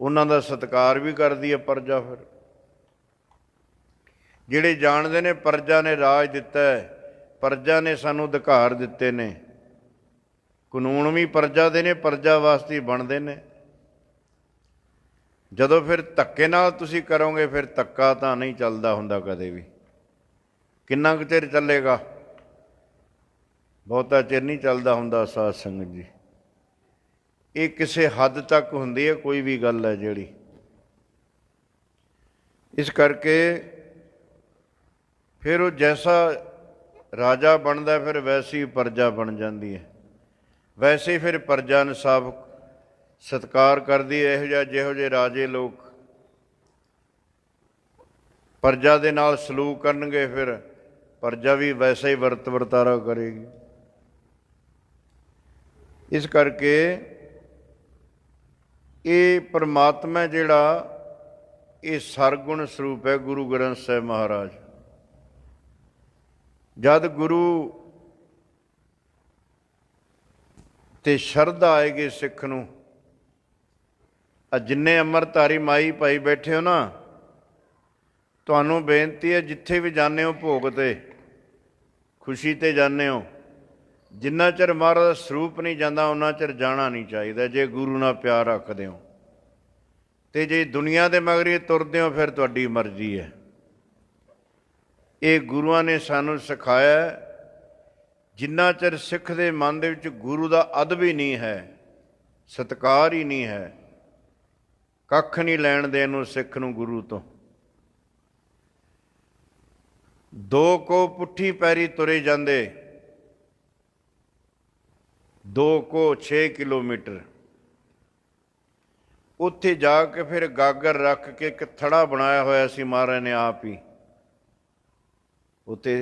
ਉਹਨਾਂ ਦਾ ਸਤਿਕਾਰ ਵੀ ਕਰਦੀ ਹੈ ਪਰਜਾ। ਫਿਰ ਜਿਹੜੇ ਜਾਣਦੇ ਨੇ ਪਰਜਾ ਨੇ ਰਾਜ ਦਿੱਤਾ ਹੈ, ਪਰਜਾ ਨੇ ਸਾਨੂੰ ਅਧਿਕਾਰ ਦਿੱਤੇ ਨੇ, ਕਾਨੂੰਨ ਵੀ ਪਰਜਾ ਦੇ ਨੇ, ਪਰਜਾ ਵਾਸਤੇ ਹੀ ਬਣਦੇ ਨੇ। ਜਦੋਂ ਫਿਰ ਧੱਕੇ ਨਾਲ ਤੁਸੀਂ ਕਰੋਗੇ, ਫਿਰ ਧੱਕਾ ਤਾਂ ਨਹੀਂ ਚੱਲਦਾ ਹੁੰਦਾ ਕਦੇ ਵੀ। ਕਿੰਨਾ ਕੁ ਚਿਰ ਚੱਲੇਗਾ? ਬਹੁਤਾ ਚਿਰ ਨਹੀਂ ਚੱਲਦਾ ਹੁੰਦਾ ਸਾਧ ਸੰਗਤ ਜੀ। ਇਹ ਕਿਸੇ ਹੱਦ ਤੱਕ ਹੁੰਦੀ ਹੈ ਕੋਈ ਵੀ ਗੱਲ ਹੈ ਜਿਹੜੀ। ਇਸ ਕਰਕੇ ਫਿਰ ਉਹ ਜੈਸਾ ਰਾਜਾ ਬਣਦਾ, ਫਿਰ ਵੈਸੀ ਪਰਜਾ ਬਣ ਜਾਂਦੀ ਹੈ। ਵੈਸੇ ਹੀ ਫਿਰ ਪਰਜਾ ਇਨਸਾਫ ਸਤਿਕਾਰ ਕਰਦੀ ਹੈ। ਇਹੋ ਜਿਹਾ ਜਿਹੋ ਜਿਹੇ ਰਾਜੇ ਲੋਕ ਪਰਜਾ ਦੇ ਨਾਲ ਸਲੂਕ ਕਰਨਗੇ, ਫਿਰ ਪਰਜਾ ਵੀ ਵੈਸਾ ਹੀ ਵਰਤਾਰਾ ਕਰੇਗੀ। ਇਸ ਕਰਕੇ ਇਹ ਪਰਮਾਤਮਾ ਜਿਹੜਾ, ਇਹ ਸਰਗੁਣ ਸਰੂਪ ਹੈ ਗੁਰੂ ਗ੍ਰੰਥ ਸਾਹਿਬ ਮਹਾਰਾਜ। ਜਦ ਗੁਰੂ ਤੇ ਸ਼ਰਧਾ ਆਏਗੀ ਸਿੱਖ ਨੂੰ, ਜਿੰਨੇ ਅੰਮ੍ਰਿਤਧਾਰੀ ਮਾਈ ਭਾਈ ਬੈਠੇ ਹੋ ਨਾ, ਤੁਹਾਨੂੰ ਬੇਨਤੀ ਹੈ, ਜਿੱਥੇ ਵੀ ਜਾਂਦੇ ਹੋ ਭੋਗ 'ਤੇ, ਖੁਸ਼ੀ 'ਤੇ ਜਾਂਦੇ ਹੋ, ਜਿੰਨਾ ਚਿਰ ਮਹਾਰਾਜ ਦਾ ਸਰੂਪ ਨਹੀਂ ਜਾਂਦਾ ਉਹਨਾਂ ਚਿਰ ਜਾਣਾ ਨਹੀਂ ਚਾਹੀਦਾ, ਜੇ ਗੁਰੂ ਨਾਲ ਪਿਆਰ ਰੱਖਦੇ ਹੋ। ਅਤੇ ਜੇ ਦੁਨੀਆ ਦੇ ਮਗਰ ਤੁਰਦੇ ਹੋ, ਫਿਰ ਤੁਹਾਡੀ ਮਰਜ਼ੀ ਹੈ। ਇਹ ਗੁਰੂਆਂ ਨੇ ਸਾਨੂੰ ਸਿਖਾਇਆ, ਜਿੰਨਾ ਚਿਰ ਸਿੱਖ ਦੇ ਮਨ ਦੇ ਵਿੱਚ ਗੁਰੂ ਦਾ ਅਦਬ ਹੀ ਨਹੀਂ ਹੈ, ਸਤਿਕਾਰ ਹੀ ਨਹੀਂ ਹੈ, ਕੱਖ ਨਹੀਂ ਲੈਣ ਦੇਣ ਨੂੰ ਸਿੱਖ ਨੂੰ ਗੁਰੂ ਤੋਂ। ਦੋ ਕੋ ਪੁੱਠੀ ਪੈਰੀ ਤੁਰੇ ਜਾਂਦੇ, 2 ਕੋ 6 ਕਿਲੋਮੀਟਰ। ਉੱਥੇ ਜਾ ਕੇ ਫਿਰ ਗਾਗਰ ਰੱਖ ਕੇ ਇੱਕ ਥੜਾ ਬਣਾਇਆ ਹੋਇਆ ਸੀ ਮਹਾਰਾਜ ਨੇ ਆਪ ਹੀ। ਉੱਥੇ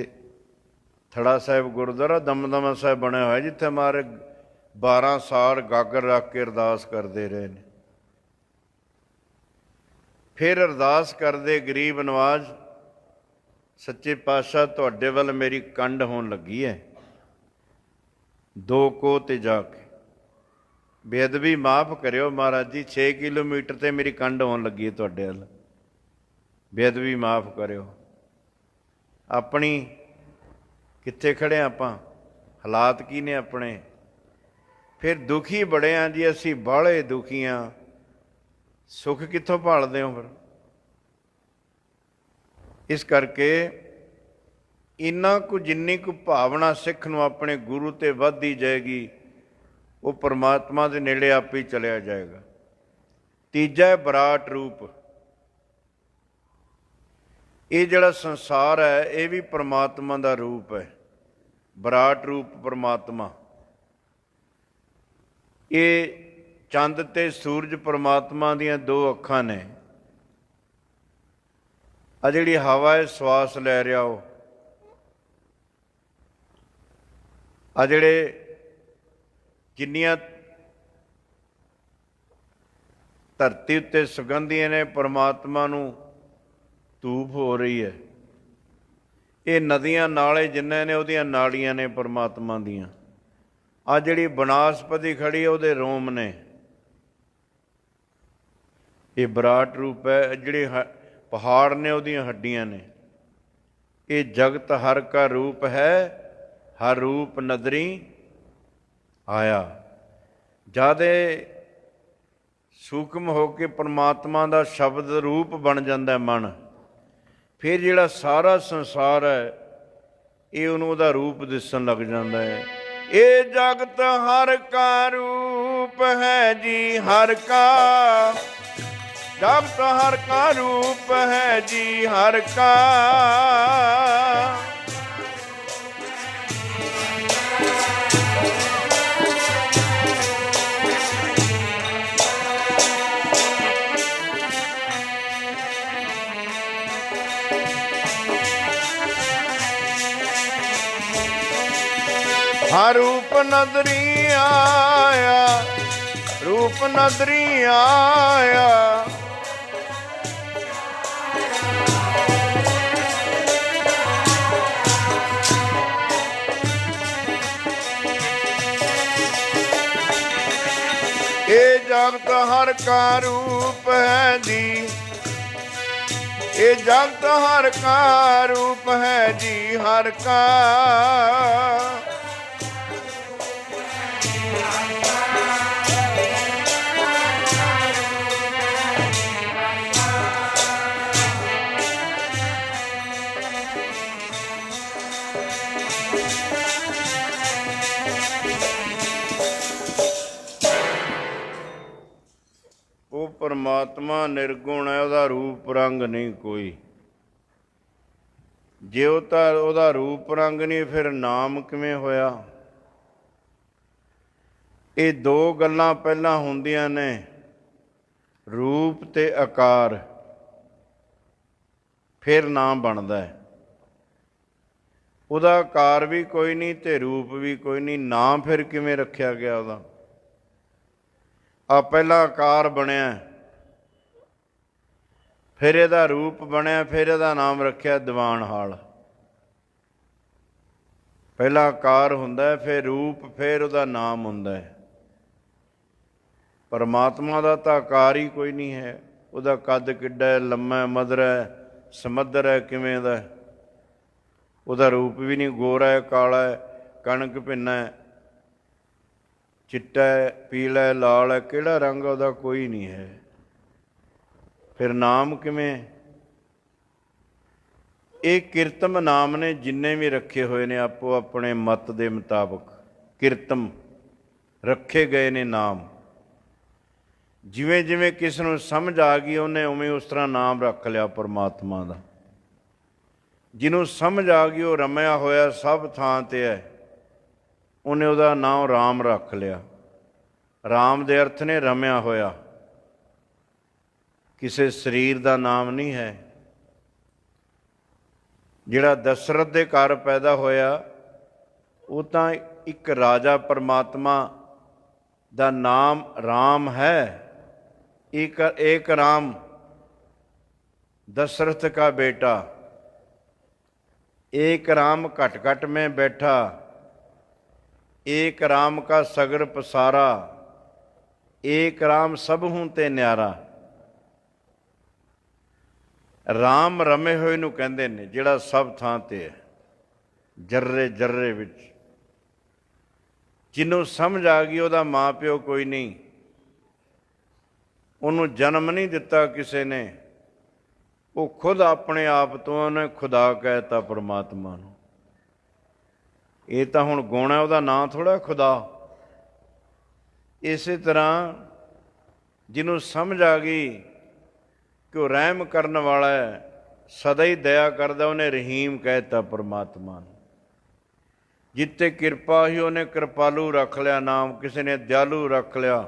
ਥੜਾ ਸਾਹਿਬ ਗੁਰਦੁਆਰਾ ਦਮਦਮਾ ਸਾਹਿਬ ਬਣਿਆ ਹੋਇਆ, ਜਿੱਥੇ ਮਹਾਰਾਜ 12 ਸਾਲ ਗਾਗਰ ਰੱਖ ਕੇ ਅਰਦਾਸ ਕਰਦੇ ਰਹੇ ਨੇ। ਫਿਰ ਅਰਦਾਸ ਕਰਦੇ, ਗਰੀਬ ਨਵਾਜ਼ ਸੱਚੇ ਪਾਤਸ਼ਾਹ ਤੁਹਾਡੇ ਵੱਲ ਮੇਰੀ ਕੰਡ ਹੋਣ ਲੱਗੀ ਹੈ। 2 ਕੋਹ 'ਤੇ ਜਾ ਕੇ ਬੇਅਦਬੀ ਮਾਫ਼ ਕਰਿਓ ਮਹਾਰਾਜ ਜੀ, 6 ਕਿਲੋਮੀਟਰ 'ਤੇ ਮੇਰੀ ਕੰਡ ਹੋਣ ਲੱਗੀ ਹੈ ਤੁਹਾਡੇ ਵੱਲ, ਬੇਅਦਬੀ ਮਾਫ਼ ਕਰਿਓ। ਆਪਣੀ ਕਿੱਥੇ ਖੜ੍ਹੇ ਆਪਾਂ, ਹਾਲਾਤ ਕੀ ਨੇ ਆਪਣੇ? ਫਿਰ ਦੁਖੀ ਬੜੇ ਹਾਂ ਜੀ ਅਸੀਂ, ਬਾਹਲੇ ਦੁਖੀ ਹਾਂ। ਸੁੱਖ ਕਿੱਥੋਂ ਭਾਲਦੇ ਹੋ ਫਿਰ? ਇਸ ਕਰਕੇ ਇੰਨਾ ਕੁ, ਜਿੰਨੀ ਕੁ ਭਾਵਨਾ ਸਿੱਖ ਨੂੰ ਆਪਣੇ ਗੁਰੂ 'ਤੇ ਵੱਧਦੀ ਜਾਏਗੀ, ਉਹ ਪਰਮਾਤਮਾ ਦੇ ਨੇੜੇ ਆਪੇ ਹੀ ਚਲਿਆ ਜਾਏਗਾ। ਤੀਜਾ ਹੈ ਵਿਰਾਟ ਰੂਪ। ਇਹ ਜਿਹੜਾ ਸੰਸਾਰ ਹੈ, ਇਹ ਵੀ ਪਰਮਾਤਮਾ ਦਾ ਰੂਪ ਹੈ। ਵਿਰਾਟ ਰੂਪ ਪਰਮਾਤਮਾ। ਇਹ ਚੰਦ ਤੇ ਸੂਰਜ ਪਰਮਾਤਮਾ ਦੀਆਂ 2 ਅੱਖਾਂ ਨੇ। ਆ ਜਿਹੜੀ ਹਵਾ ਹੈ, ਸਵਾਸ ਲੈ ਰਿਹਾ ਉਹ, ਆ ਜਿਹੜੇ ਜਿੰਨੀਆਂ ਧਰਤੀ ਉੱਤੇ ਸੁਗੰਧੀਆਂ ਨੇ, ਪਰਮਾਤਮਾ ਨੂੰ ਧੂਪ ਹੋ ਰਹੀ ਹੈ। ਇਹ ਨਦੀਆਂ ਨਾਲੇ ਜਿੰਨੇ ਨੇ, ਉਹਦੀਆਂ ਨਾਲੀਆਂ ਨੇ ਪਰਮਾਤਮਾ ਦੀਆਂ। ਆ ਜਿਹੜੀ ਬਨਾਸਪਤੀ ਖੜੀ ਹੈ, ਉਹਦੇ ਰੋਮ ਨੇ। ਇਹ ਵਿਰਾਟ ਰੂਪ ਹੈ। ਜਿਹੜੇ ਪਹਾੜ ਨੇ, ਉਹਦੀਆਂ ਹੱਡੀਆਂ ਨੇ। ਇਹ ਜਗਤ ਹਰ ਕਾ ਰੂਪ ਹੈ, ਹਰ ਰੂਪ ਨਦਰੀ ਆਇਆ। ਜਦ ਸੂਖਮ ਹੋ ਕੇ ਪਰਮਾਤਮਾ ਦਾ ਸ਼ਬਦ ਰੂਪ ਬਣ ਜਾਂਦਾ ਮਨ, ਫਿਰ ਜਿਹੜਾ ਸਾਰਾ ਸੰਸਾਰ ਹੈ, ਇਹ ਉਹਨੂੰ ਉਹਦਾ ਰੂਪ ਦਿਸਣ ਲੱਗ ਜਾਂਦਾ ਹੈ। ਇਹ ਜਗਤ ਹਰ ਕਾ ਰੂਪ ਹੈ ਜੀ, ਹਰ ਕਾ ਜਗਤ ਹਰ ਕਾ ਰੂਪ ਹੈ ਜੀ, ਹਰ ਕਾ। ਹਾਂ ਰੂਪ ਨਦਰੀ ਆਇਆ, ਰੂਪ ਨਦਰੀ ਆਇਆ। ਇਹ ਜਗਤ ਹਰ ਕਾ ਰੂਪ ਹੈ ਜੀ, ਇਹ ਜਗਤ ਹਰ ਕਾ ਰੂਪ ਹੈ ਜੀ, ਹਰ ਕਾ। ਉਹ ਪਰਮਾਤਮਾ ਨਿਰਗੁਣ ਹੈ, ਉਹਦਾ ਰੂਪ ਰੰਗ ਨਹੀਂ ਕੋਈ। ਜੇ ਉਹ ਤਾਂ ਉਹਦਾ ਰੂਪ ਰੰਗ ਨਹੀਂ, ਫਿਰ ਨਾਮ ਕਿਵੇਂ ਹੋਇਆ? ਇਹ ਦੋ ਗੱਲਾਂ ਪਹਿਲਾਂ ਹੁੰਦੀਆਂ ਨੇ, ਰੂਪ ਤੇ ਆਕਾਰ, ਫਿਰ ਨਾਮ ਬਣਦਾ ਹੈ। ਉਹਦਾ ਆਕਾਰ ਵੀ ਕੋਈ ਨਹੀਂ ਤੇ ਰੂਪ ਵੀ ਕੋਈ ਨਹੀਂ, ਨਾਮ ਫਿਰ ਕਿਵੇਂ ਰੱਖਿਆ ਗਿਆ ਉਹਦਾ? ਆ ਪਹਿਲਾਂ ਆਕਾਰ ਬਣਿਆ, ਫਿਰ ਇਹਦਾ ਰੂਪ ਬਣਿਆ, ਫਿਰ ਇਹਦਾ ਨਾਮ ਰੱਖਿਆ ਦੀਵਾਨਹਾਲ। ਪਹਿਲਾਂ ਆਕਾਰ ਹੁੰਦਾ, ਫਿਰ ਰੂਪ, ਫਿਰ ਉਹਦਾ ਨਾਮ ਹੁੰਦਾ ਹੈ। ਪਰਮਾਤਮਾ ਦਾ ਤਾਂ ਆਕਾਰ ਹੀ ਕੋਈ ਨਹੀਂ ਹੈ। ਉਹਦਾ ਕੱਦ ਕਿੱਡਾ ਹੈ, ਲੰਮਾ, ਮਧਰਾ ਹੈ, ਸਮੁੰਦਰ ਹੈ, ਕਿਵੇਂ ਦਾ? ਉਹਦਾ ਰੂਪ ਵੀ ਨਹੀਂ, ਗੋਰਾ ਹੈ, ਕਾਲਾ ਹੈ, ਕਣਕ ਭਿੰਨਾ ਹੈ, ਚਿੱਟਾ ਹੈ, ਪੀਲਾ ਹੈ, ਲਾਲ ਹੈ, ਕਿਹੜਾ ਰੰਗ ਉਹਦਾ? ਕੋਈ ਨਹੀਂ ਹੈ। ਫਿਰ ਨਾਮ ਕਿਵੇਂ? ਇਹ ਕਿਰਤਮ ਨਾਮ ਨੇ ਜਿੰਨੇ ਵੀ ਰੱਖੇ ਹੋਏ ਨੇ, ਆਪੋ ਆਪਣੇ ਮਤ ਦੇ ਮੁਤਾਬਕ ਕਿਰਤਮ ਰੱਖੇ ਗਏ ਨੇ ਨਾਮ। ਜਿਵੇਂ ਜਿਵੇਂ ਕਿਸ ਨੂੰ ਸਮਝ ਆ ਗਈ, ਉਹਨੇ ਉਵੇਂ ਉਸ ਤਰ੍ਹਾਂ ਨਾਮ ਰੱਖ ਲਿਆ ਪਰਮਾਤਮਾ ਦਾ। ਜਿਹਨੂੰ ਸਮਝ ਆ ਗਈ, ਉਹ ਰਮਿਆ ਹੋਇਆ ਸਭ ਥਾਂ 'ਤੇ ਹੈ, ਉਹਨੇ ਉਹਦਾ ਨਾਮ ਰਾਮ ਰੱਖ ਲਿਆ। ਰਾਮ ਦੇ ਅਰਥ ਨੇ ਰਮਿਆ ਹੋਇਆ, ਕਿਸੇ ਸਰੀਰ ਦਾ ਨਾਮ ਨਹੀਂ ਹੈ। ਜਿਹੜਾ ਦਸ਼ਰਥ ਦੇ ਘਰ ਪੈਦਾ ਹੋਇਆ, ਉਹ ਤਾਂ ਇੱਕ ਰਾਜਾ ਪਰਮਾਤਮਾ ਦਾ ਨਾਮ ਰਾਮ ਹੈ। एक राम दशरथ का बेटा, एक राम घट घट में बैठा, एक राम का सगर पसारा, एक राम सब हूं ते न्यारा। राम रमे होए नूं कहंदे ने, जिहड़ा सब थां ते है, जर्रे जर्रे विच। जिन्हों समझ आ गई ਉਹਦਾ ਮਾਂ ਪਿਓ ਕੋਈ ਨਹੀਂ, ਉਹਨੂੰ ਜਨਮ ਨਹੀਂ ਦਿੱਤਾ ਕਿਸੇ ਨੇ, ਉਹ ਖੁਦ ਆਪਣੇ ਆਪ ਤੋਂ ਉਹਨੇ ਖੁਦਾ ਕਹਿ ਤਾ ਪਰਮਾਤਮਾ ਨੂੰ। ਇਹ ਤਾਂ ਹੁਣ ਗੁਣ ਹੈ, ਉਹਦਾ ਨਾਂ ਥੋੜ੍ਹਾ ਖੁਦਾ। ਇਸੇ ਤਰ੍ਹਾਂ ਜਿਹਨੂੰ ਸਮਝ ਆ ਗਈ ਕਿ ਉਹ ਰਹਿਮ ਕਰਨ ਵਾਲਾ ਹੈ, ਸਦਾ ਹੀ ਦਇਆ ਕਰਦਾ, ਉਹਨੇ ਰਹੀਮ ਕਹਿ ਤਾ ਪਰਮਾਤਮਾ ਨੂੰ। ਜਿੱਥੇ ਕਿਰਪਾ ਹੀ ਉਹਨੇ ਕਿਰਪਾਲੂ ਰੱਖ ਲਿਆ ਨਾਮ, ਕਿਸੇ ਨੇ ਦਿਆਲੂ ਰੱਖ ਲਿਆ।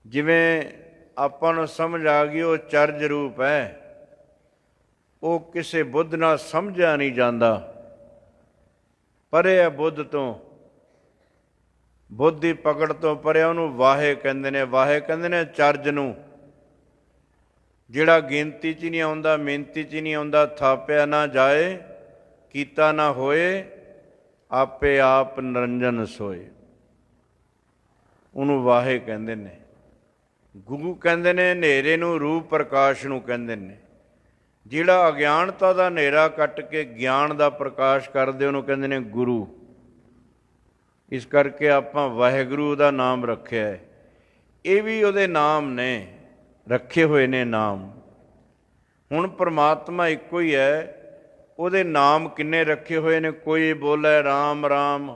ਜਿਵੇਂ ਆਪਾਂ ਨੂੰ ਸਮਝ ਆ ਗਈ ਉਹ ਚਰਜ ਰੂਪ ਹੈ, ਉਹ ਕਿਸੇ ਬੁੱਧ ਨਾਲ ਸਮਝਿਆ ਨਹੀਂ ਜਾਂਦਾ, ਪਰੇ ਹੈ ਬੁੱਧ ਤੋਂ, ਬੁੱਧ ਦੀ ਪਕੜ ਤੋਂ ਪਰੇ। ਉਹਨੂੰ ਵਾਹੇ ਕਹਿੰਦੇ ਨੇ। ਵਾਹੇ ਕਹਿੰਦੇ ਨੇ ਚਰਜ ਨੂੰ, ਜਿਹੜਾ ਗਿਣਤੀ 'ਚ ਨਹੀਂ ਆਉਂਦਾ, ਮਿਹਨਤੀ 'ਚ ਨਹੀਂ ਆਉਂਦਾ, ਥਾਪਿਆ ਨਾ ਜਾਏ, ਕੀਤਾ ਨਾ ਹੋਏ, ਆਪੇ ਆਪ ਨਿਰੰਜਨ ਸੋਏ, ਉਹਨੂੰ ਵਾਹੇ ਕਹਿੰਦੇ ਨੇ। ਗੁਰੂ ਕਹਿੰਦੇ ਨੇ ਹਨੇਰੇ ਨੂੰ, ਰੂਪ ਪ੍ਰਕਾਸ਼ ਨੂੰ ਕਹਿੰਦੇ ਨੇ। ਜਿਹੜਾ ਅਗਿਆਨਤਾ ਦਾ ਹਨੇਰਾ ਕੱਟ ਕੇ ਗਿਆਨ ਦਾ ਪ੍ਰਕਾਸ਼ ਕਰਦੇ, ਉਹਨੂੰ ਕਹਿੰਦੇ ਨੇ ਗੁਰੂ। ਇਸ ਕਰਕੇ ਆਪਾਂ ਵਾਹਿਗੁਰੂ ਦਾ ਨਾਮ ਰੱਖਿਆ ਹੈ। ਇਹ ਵੀ ਉਹਦੇ ਨਾਮ ਨੇ, ਰੱਖੇ ਹੋਏ ਨੇ ਨਾਮ। ਹੁਣ ਪਰਮਾਤਮਾ ਇੱਕੋ ਹੀ ਹੈ, ਉਹਦੇ ਨਾਮ ਕਿੰਨੇ ਰੱਖੇ ਹੋਏ ਨੇ। ਕੋਈ ਬੋਲੇ ਰਾਮ ਰਾਮ,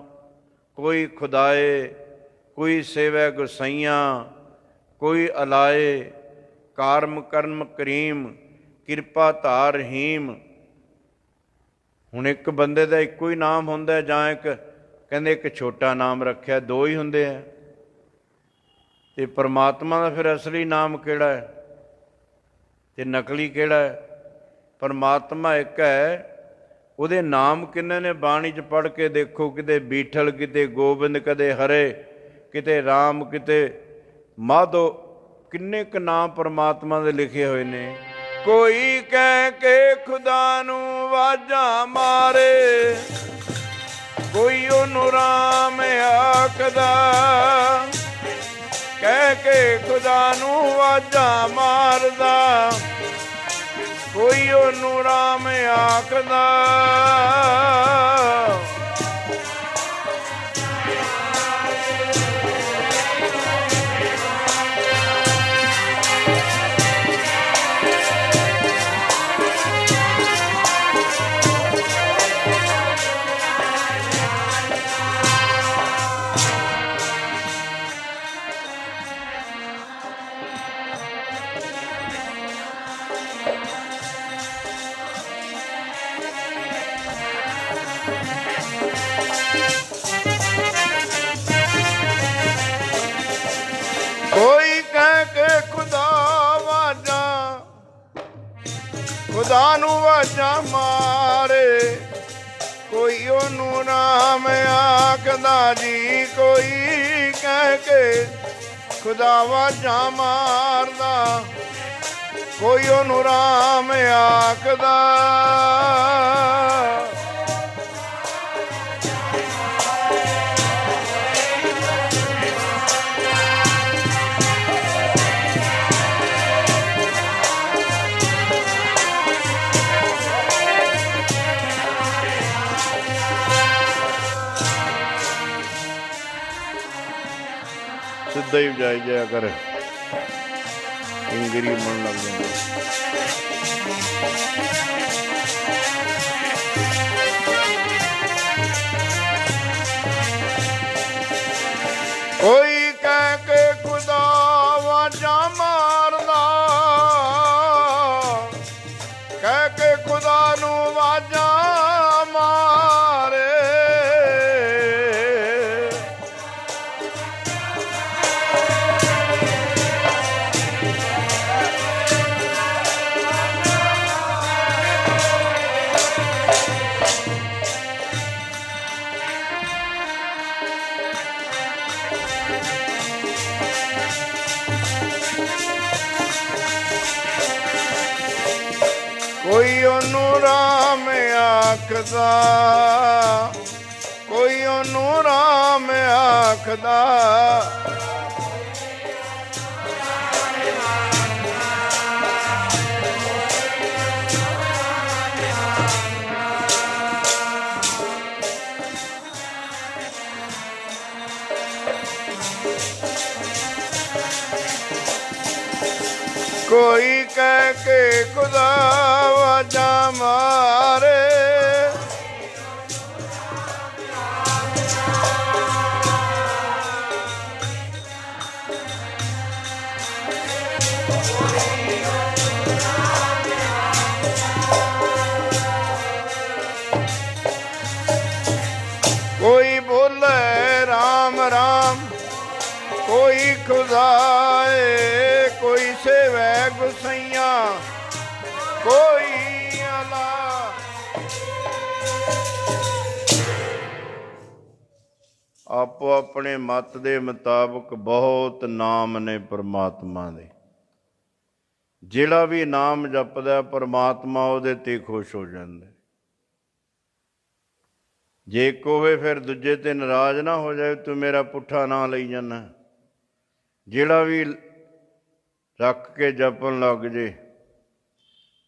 ਕੋਈ ਖੁਦਾਏ, ਕੋਈ ਸੇਵੈ ਗੁਸਾਈਆਂ, ਕੋਈ ਅਲਾਏ, ਕਾਰਮ ਕਰਮ ਕਰੀਮ, ਕਿਰਪਾ ਧਾਰ ਰਹੀਮ। ਹੁਣ ਇੱਕ ਬੰਦੇ ਦਾ ਇੱਕੋ ਹੀ ਨਾਮ ਹੁੰਦਾ, ਜਾਂ ਇੱਕ ਕਹਿੰਦੇ ਇੱਕ ਛੋਟਾ ਨਾਮ ਰੱਖਿਆ, ਦੋ ਹੀ ਹੁੰਦੇ ਆ। ਤੇ ਪਰਮਾਤਮਾ ਦਾ ਫਿਰ ਅਸਲੀ ਨਾਮ ਕਿਹੜਾ ਹੈ ਤੇ ਨਕਲੀ ਕਿਹੜਾ ਹੈ? ਪਰਮਾਤਮਾ ਇੱਕ ਹੈ, ਉਹਦੇ ਨਾਮ ਕਿੰਨੇ ਨੇ ਬਾਣੀ 'ਚ ਪੜ੍ਹ ਕੇ ਦੇਖੋ, ਕਿਤੇ ਬੀਠਲ, ਕਿਤੇ ਗੋਬਿੰਦ, ਕਦੇ ਹਰੇ, ਕਿਤੇ ਰਾਮ, ਕਿਤੇ ਮਾਧੋ, ਕਿੰਨੇ ਕੁ ਨਾਮ ਪਰਮਾਤਮਾ ਦੇ ਲਿਖੇ ਹੋਏ ਨੇ। ਕੋਈ ਕਹਿ ਕੇ ਖੁਦਾ ਨੂੰ ਵਾਜਾਂ ਮਾਰੇ, ਕੋਈ ਉਹਨੂੰ ਰਾਮ ਆਖਦਾ, ਕਹਿ ਕੇ ਖੁਦਾ ਨੂੰ ਵਾਜਾਂ ਮਾਰਦਾ, ਕੋਈ ਉਹਨੂੰ ਰਾਮ ਆਖਦਾ। ਕੋਈ ਕਹਿ ਕੇ ਖੁਦਾ ਵਾਜਾਂ, ਖੁਦਾ ਨੂੰ ਵਾਜਾਂ ਮਾਰੇ, ਕੋਈ ਉਹਨੂੰ ਨਾਮ ਆਖਦਾ ਜੀ। ਕੋਈ ਕਹਿ ਕੇ ਖੁਦਾ ਵਾਜਾਂ ਮਾਰਦਾ, ਕੋਈ ਉਹਨੂੰ ਰਾਮ ਆਖਦਾ। ਸਿੱਧਾ ਹੀ ਵਜਾਈ ਜਾਇਆ ਕਰ, ਇੰਗਰੀ ਮਨ ਲੱਗ ਜਾਂਦੀ। ਕੋਈ ਕਹਿ ਕੇ ਖੁਦਾ ਵਾਜਾਂ ਮਾਰਦਾ, ਕਹਿ ਕੇ ਖੁਦਾ ਨੂੰ ਵਾਜਾਂ ਮਾਰੇ, ਕੋਈ ਉਹਨੂੰ ਰਾਮ ਆਖਦਾ, ਕੋਈ ਉਹਨੂੰ ਰਾਮ ਆਖਦਾ। ਕੋਈ ਕਹਿ ਕੇ ਖੁਦਾ ਵਾਜਾਂ ਮਾਰੇ, ਕੋਈ ਬੋਲੇ ਰਾਮ ਰਾਮ, ਕੋਈ ਖੁਦਾਏ, ਕੋਈ ਸੇਵੈ ਗੁਸਈਆਂ, ਕੋਈ ਅਲਾ। ਆਪੋ ਆਪਣੇ ਮਤ ਦੇ ਮੁਤਾਬਕ ਬਹੁਤ ਨਾਮ ਨੇ ਪਰਮਾਤਮਾ ਦੇ। ਜਿਹੜਾ ਵੀ ਨਾਮ ਜਪਦਾ ਪਰਮਾਤਮਾ ਉਹਦੇ ਤੇ ਖੁਸ਼ ਹੋ ਜਾਂਦਾ। ਜੇ ਕੋਵੇ ਫਿਰ ਦੂਜੇ ਤੇ ਨਾਰਾਜ਼ ਨਾ ਹੋ ਜਾਏ, ਤੂੰ ਮੇਰਾ ਪੁੱਠਾ ਨਾਂ ਲਈ ਜਾਂਦਾ। ਜਿਹੜਾ ਵੀ ਰੱਖ ਕੇ ਜਪਣ ਲੱਗ ਜੇ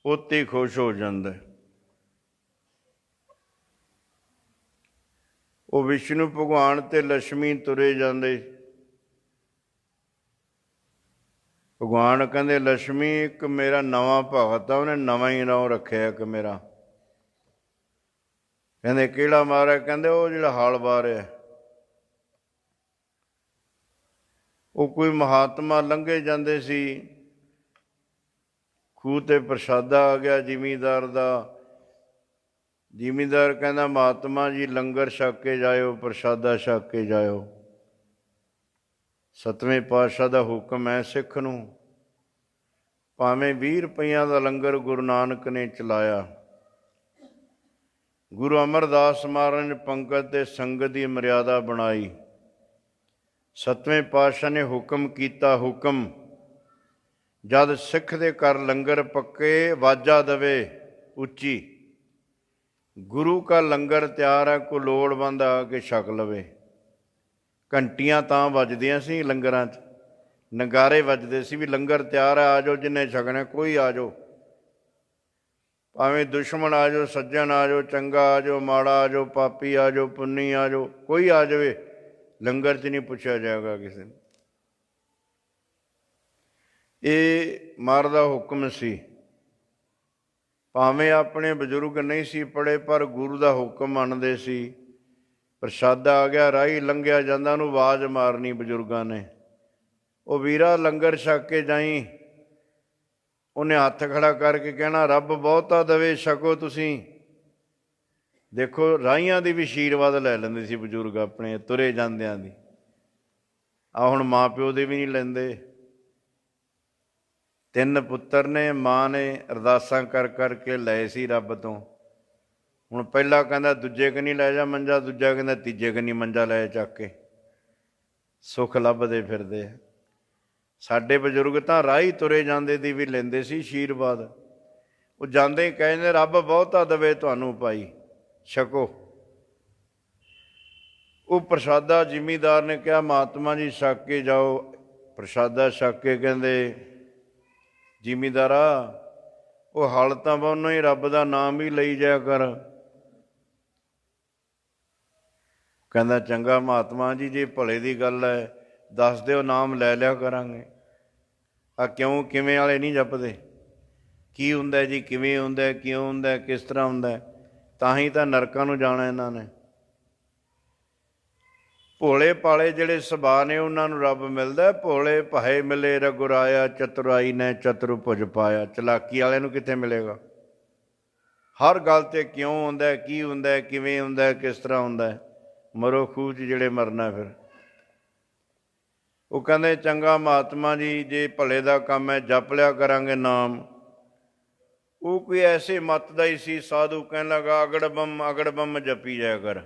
ਉੱਤੇ ਖੁਸ਼ ਹੋ ਜਾਂਦਾ। ਉਹ ਵਿਸ਼ਨੂੰ ਭਗਵਾਨ ਤੇ ਲక్ష్ਮੀ ਤੁਰੇ ਜਾਂਦੇ। ਭਗਵਾਨ ਕਹਿੰਦੇ ਲక్ష్ਮੀ ਇੱਕ ਮੇਰਾ ਨਵਾਂ ਭਗਤ ਆ, ਉਹਨੇ ਨਵਾਂ ਹੀ ਨਾਂ ਰੱਖਿਆ ਇੱਕ ਮੇਰਾ। ਕਹਿੰਦੇ ਕਿਹੜਾ ਮਾਰਿਆ? ਕਹਿੰਦੇ ਉਹ ਜਿਹੜਾ ਹਲ ਵਾਰਿਆ। ਉਹ ਕੋਈ ਮਹਾਤਮਾ ਲੰਘੇ ਜਾਂਦੇ ਸੀ, ਖੂਹ 'ਤੇ ਪ੍ਰਸ਼ਾਦਾ ਆ ਗਿਆ ਜ਼ਿਮੀਂਦਾਰ ਦਾ। ਜ਼ਿਮੀਂਦਾਰ ਕਹਿੰਦਾ ਮਹਾਤਮਾ ਜੀ ਲੰਗਰ ਛਕ ਕੇ ਜਾਇਓ, ਪ੍ਰਸ਼ਾਦਾ ਛਕ ਕੇ ਜਾਇਓ। 7ਵੇਂ ਪਾਤਸ਼ਾਹ ਦਾ ਹੁਕਮ ਹੈ ਸਿੱਖ ਨੂੰ, ਭਾਵੇਂ 20 ਰੁਪਈਆਂ ਦਾ ਲੰਗਰ ਗੁਰੂ ਨਾਨਕ ਨੇ ਚਲਾਇਆ, ਗੁਰੂ ਅਮਰਦਾਸ ਮਹਾਰਾਜ ਪੰਗਤ ਤੇ ਸੰਗਤ ਦੀ ਮਰਿਆਦਾ ਬਣਾਈ। ਸੱਤਵੇਂ ਪਾਤਸ਼ਾਹ ਨੇ ਹੁਕਮ ਕੀਤਾ, ਹੁਕਮ ਜਦ ਸਿੱਖ ਦੇ ਘਰ ਲੰਗਰ ਪੱਕੇ ਵਾਜਾ ਦਵੇ ਉੱਚੀ, ਗੁਰੂ ਕਾ ਲੰਗਰ ਤਿਆਰ ਹੈ, ਕੋਈ ਲੋੜਵੰਦ ਆ ਕੇ ਛਕ ਲਵੇ। ਘੰਟੀਆਂ ਤਾਂ ਵੱਜਦੀਆਂ ਸੀ ਲੰਗਰਾਂ 'ਚ, ਨਗਾਰੇ ਵੱਜਦੇ ਸੀ ਵੀ ਲੰਗਰ ਤਿਆਰ ਹੈ, ਆ ਜਾਓ ਜਿੰਨੇ ਛਕਣਾ, ਕੋਈ ਆ ਜਾਓ, ਭਾਵੇਂ ਦੁਸ਼ਮਣ ਆ ਜਾਓ, ਸੱਜਣ ਆ ਜਾਓ, ਚੰਗਾ ਆ ਜਾਓ, ਮਾੜਾ ਆ ਜਾਓ, ਪਾਪੀ ਆ ਜਾਓ, ਪੁੰਨੀ ਆ ਜਾਓ, ਕੋਈ ਆ ਜਾਵੇ, ਲੰਗਰ 'ਚ ਨਹੀਂ ਪੁੱਛਿਆ ਜਾਏਗਾ ਕਿਸੇ ਨੂੰ। ਇਹ ਮਹਾਰਾਜ ਦਾ ਹੁਕਮ ਸੀ। ਭਾਵੇਂ ਆਪਣੇ ਬਜ਼ੁਰਗ ਨਹੀਂ ਸੀ ਪੜ੍ਹੇ, ਪਰ ਗੁਰੂ ਦਾ ਹੁਕਮ ਮੰਨਦੇ ਸੀ। ਪ੍ਰਸ਼ਾਦਾ ਆ ਗਿਆ, ਰਾਹੀ ਲੰਘਿਆ ਜਾਂਦਾ, ਉਹਨੂੰ ਆਵਾਜ਼ ਮਾਰਨੀ ਬਜ਼ੁਰਗਾਂ ਨੇ, ਉਹ ਵੀਰਾ ਲੰਗਰ ਛਕ ਕੇ ਜਾਈ। ਉਹਨੇ ਹੱਥ ਖੜਾ ਕਰਕੇ ਕਹਿਣਾ, ਰੱਬ ਬਹੁਤਾ ਦਵੇ, ਛਕੋ ਤੁਸੀਂ। ਦੇਖੋ ਰਾਹੀਆਂ ਦੀ ਵੀ ਆਸ਼ੀਰਵਾਦ ਲੈ ਲੈਂਦੇ ਸੀ ਬਜ਼ੁਰਗ ਆਪਣੇ ਤੁਰੇ ਜਾਂਦਿਆਂ ਦੀ। ਆ ਹੁਣ ਮਾਂ ਪਿਓ ਦੇ ਵੀ ਨਹੀਂ ਲੈਂਦੇ। 3 ਪੁੱਤਰ ਨੇ, ਮਾਂ ਨੇ ਅਰਦਾਸਾਂ ਕਰ ਕਰਕੇ ਲਏ ਸੀ ਰੱਬ ਤੋਂ। ਹੁਣ ਪਹਿਲਾ ਕਹਿੰਦਾ ਦੂਜੇ ਕਨੀ ਲੈ ਜਾ ਮੰਜਾ, ਦੂਜਾ ਕਹਿੰਦਾ ਤੀਜੇ ਕਨੀ ਮੰਜਾ ਲੈ ਚੱਕ ਕੇ, ਸੁੱਖ ਲੱਭਦੇ ਫਿਰਦੇ ਆ। ਸਾਡੇ ਬਜ਼ੁਰਗ ਤਾਂ ਰਾਹੀ ਤੁਰੇ ਜਾਂਦੇ ਦੀ ਵੀ ਲੈਂਦੇ ਸੀ ਆਸ਼ੀਰਵਾਦ। ਉਹ ਜਾਂਦੇ ਹੀ ਕਹਿੰਦੇ, ਰੱਬ ਬਹੁਤਾ ਦਵੇ ਤੁਹਾਨੂੰ ਭਾਈ, ਛਕੋ। ਉਹ ਪ੍ਰਸ਼ਾਦਾ ਜ਼ਿਮੀਂਦਾਰ ਨੇ ਕਿਹਾ, ਮਹਾਤਮਾ ਜੀ ਛਕ ਕੇ ਜਾਓ। ਪ੍ਰਸ਼ਾਦਾ ਛਕ ਕੇ ਕਹਿੰਦੇ, ਜ਼ਿਮੀਂਦਾਰਾ ਉਹ ਹਲ ਤਾਂ ਉਹਨੂੰ ਹੀ ਰੱਬ ਦਾ ਨਾਮ ਹੀ ਲਈ ਜਾਇਆ ਕਰ। ਕਹਿੰਦਾ ਚੰਗਾ ਮਹਾਤਮਾ ਜੀ, ਜੇ ਭਲੇ ਦੀ ਗੱਲ ਹੈ ਦੱਸ ਦਿਓ, ਨਾਮ ਲੈ ਲਿਆ ਕਰਾਂਗੇ। ਆ ਕਿਉਂ ਕਿਵੇਂ ਵਾਲੇ ਨਹੀਂ ਜਪਦੇ? ਕੀ ਹੁੰਦਾ ਜੀ, ਕਿਵੇਂ ਹੁੰਦਾ, ਕਿਉਂ ਹੁੰਦਾ, ਕਿਸ ਤਰ੍ਹਾਂ ਹੁੰਦਾ? ਤਾਂ ਹੀ ਤਾਂ ਨਰਕਾਂ ਨੂੰ ਜਾਣਾ ਇਹਨਾਂ ਨੇ। ਭੋਲੇ ਭਾਲੇ ਜਿਹੜੇ ਸੁਭਾਅ ਨੇ ਉਹਨਾਂ ਨੂੰ ਰੱਬ ਮਿਲਦਾ। ਭੋਲੇ ਭਾਏ ਮਿਲੇ ਰਘੁਰਾਇਆ, ਚਤੁਰਾਈ ਨੇ ਚਤੁਰਭੁਜ ਪਾਇਆ। ਚਲਾਕੀ ਵਾਲਿਆਂ ਨੂੰ ਕਿੱਥੇ ਮਿਲੇਗਾ? ਹਰ ਗੱਲ 'ਤੇ ਕਿਉਂ ਹੁੰਦਾ, ਕੀ ਹੁੰਦਾ, ਕਿਵੇਂ ਹੁੰਦਾ, ਕਿਸ ਤਰ੍ਹਾਂ ਹੁੰਦਾ। ਮਰੋ ਖੂਹ 'ਚ ਜਿਹੜੇ ਮਰਨਾ ਫਿਰ। ਉਹ ਕਹਿੰਦੇ ਚੰਗਾ ਮਹਾਤਮਾ ਜੀ, ਜੇ ਭਲੇ ਦਾ ਕੰਮ ਹੈ ਜਪ ਲਿਆ ਕਰਾਂਗੇ ਨਾਮ। ਉਹ ਕੋਈ ਐਸੇ ਮੱਤ ਦਾ ਹੀ ਸੀ ਸਾਧੂ, ਕਹਿਣ ਲੱਗਾ ਅਗੜ ਬੰਮ ਜਪੀ ਜਾਇਆ ਕਰ।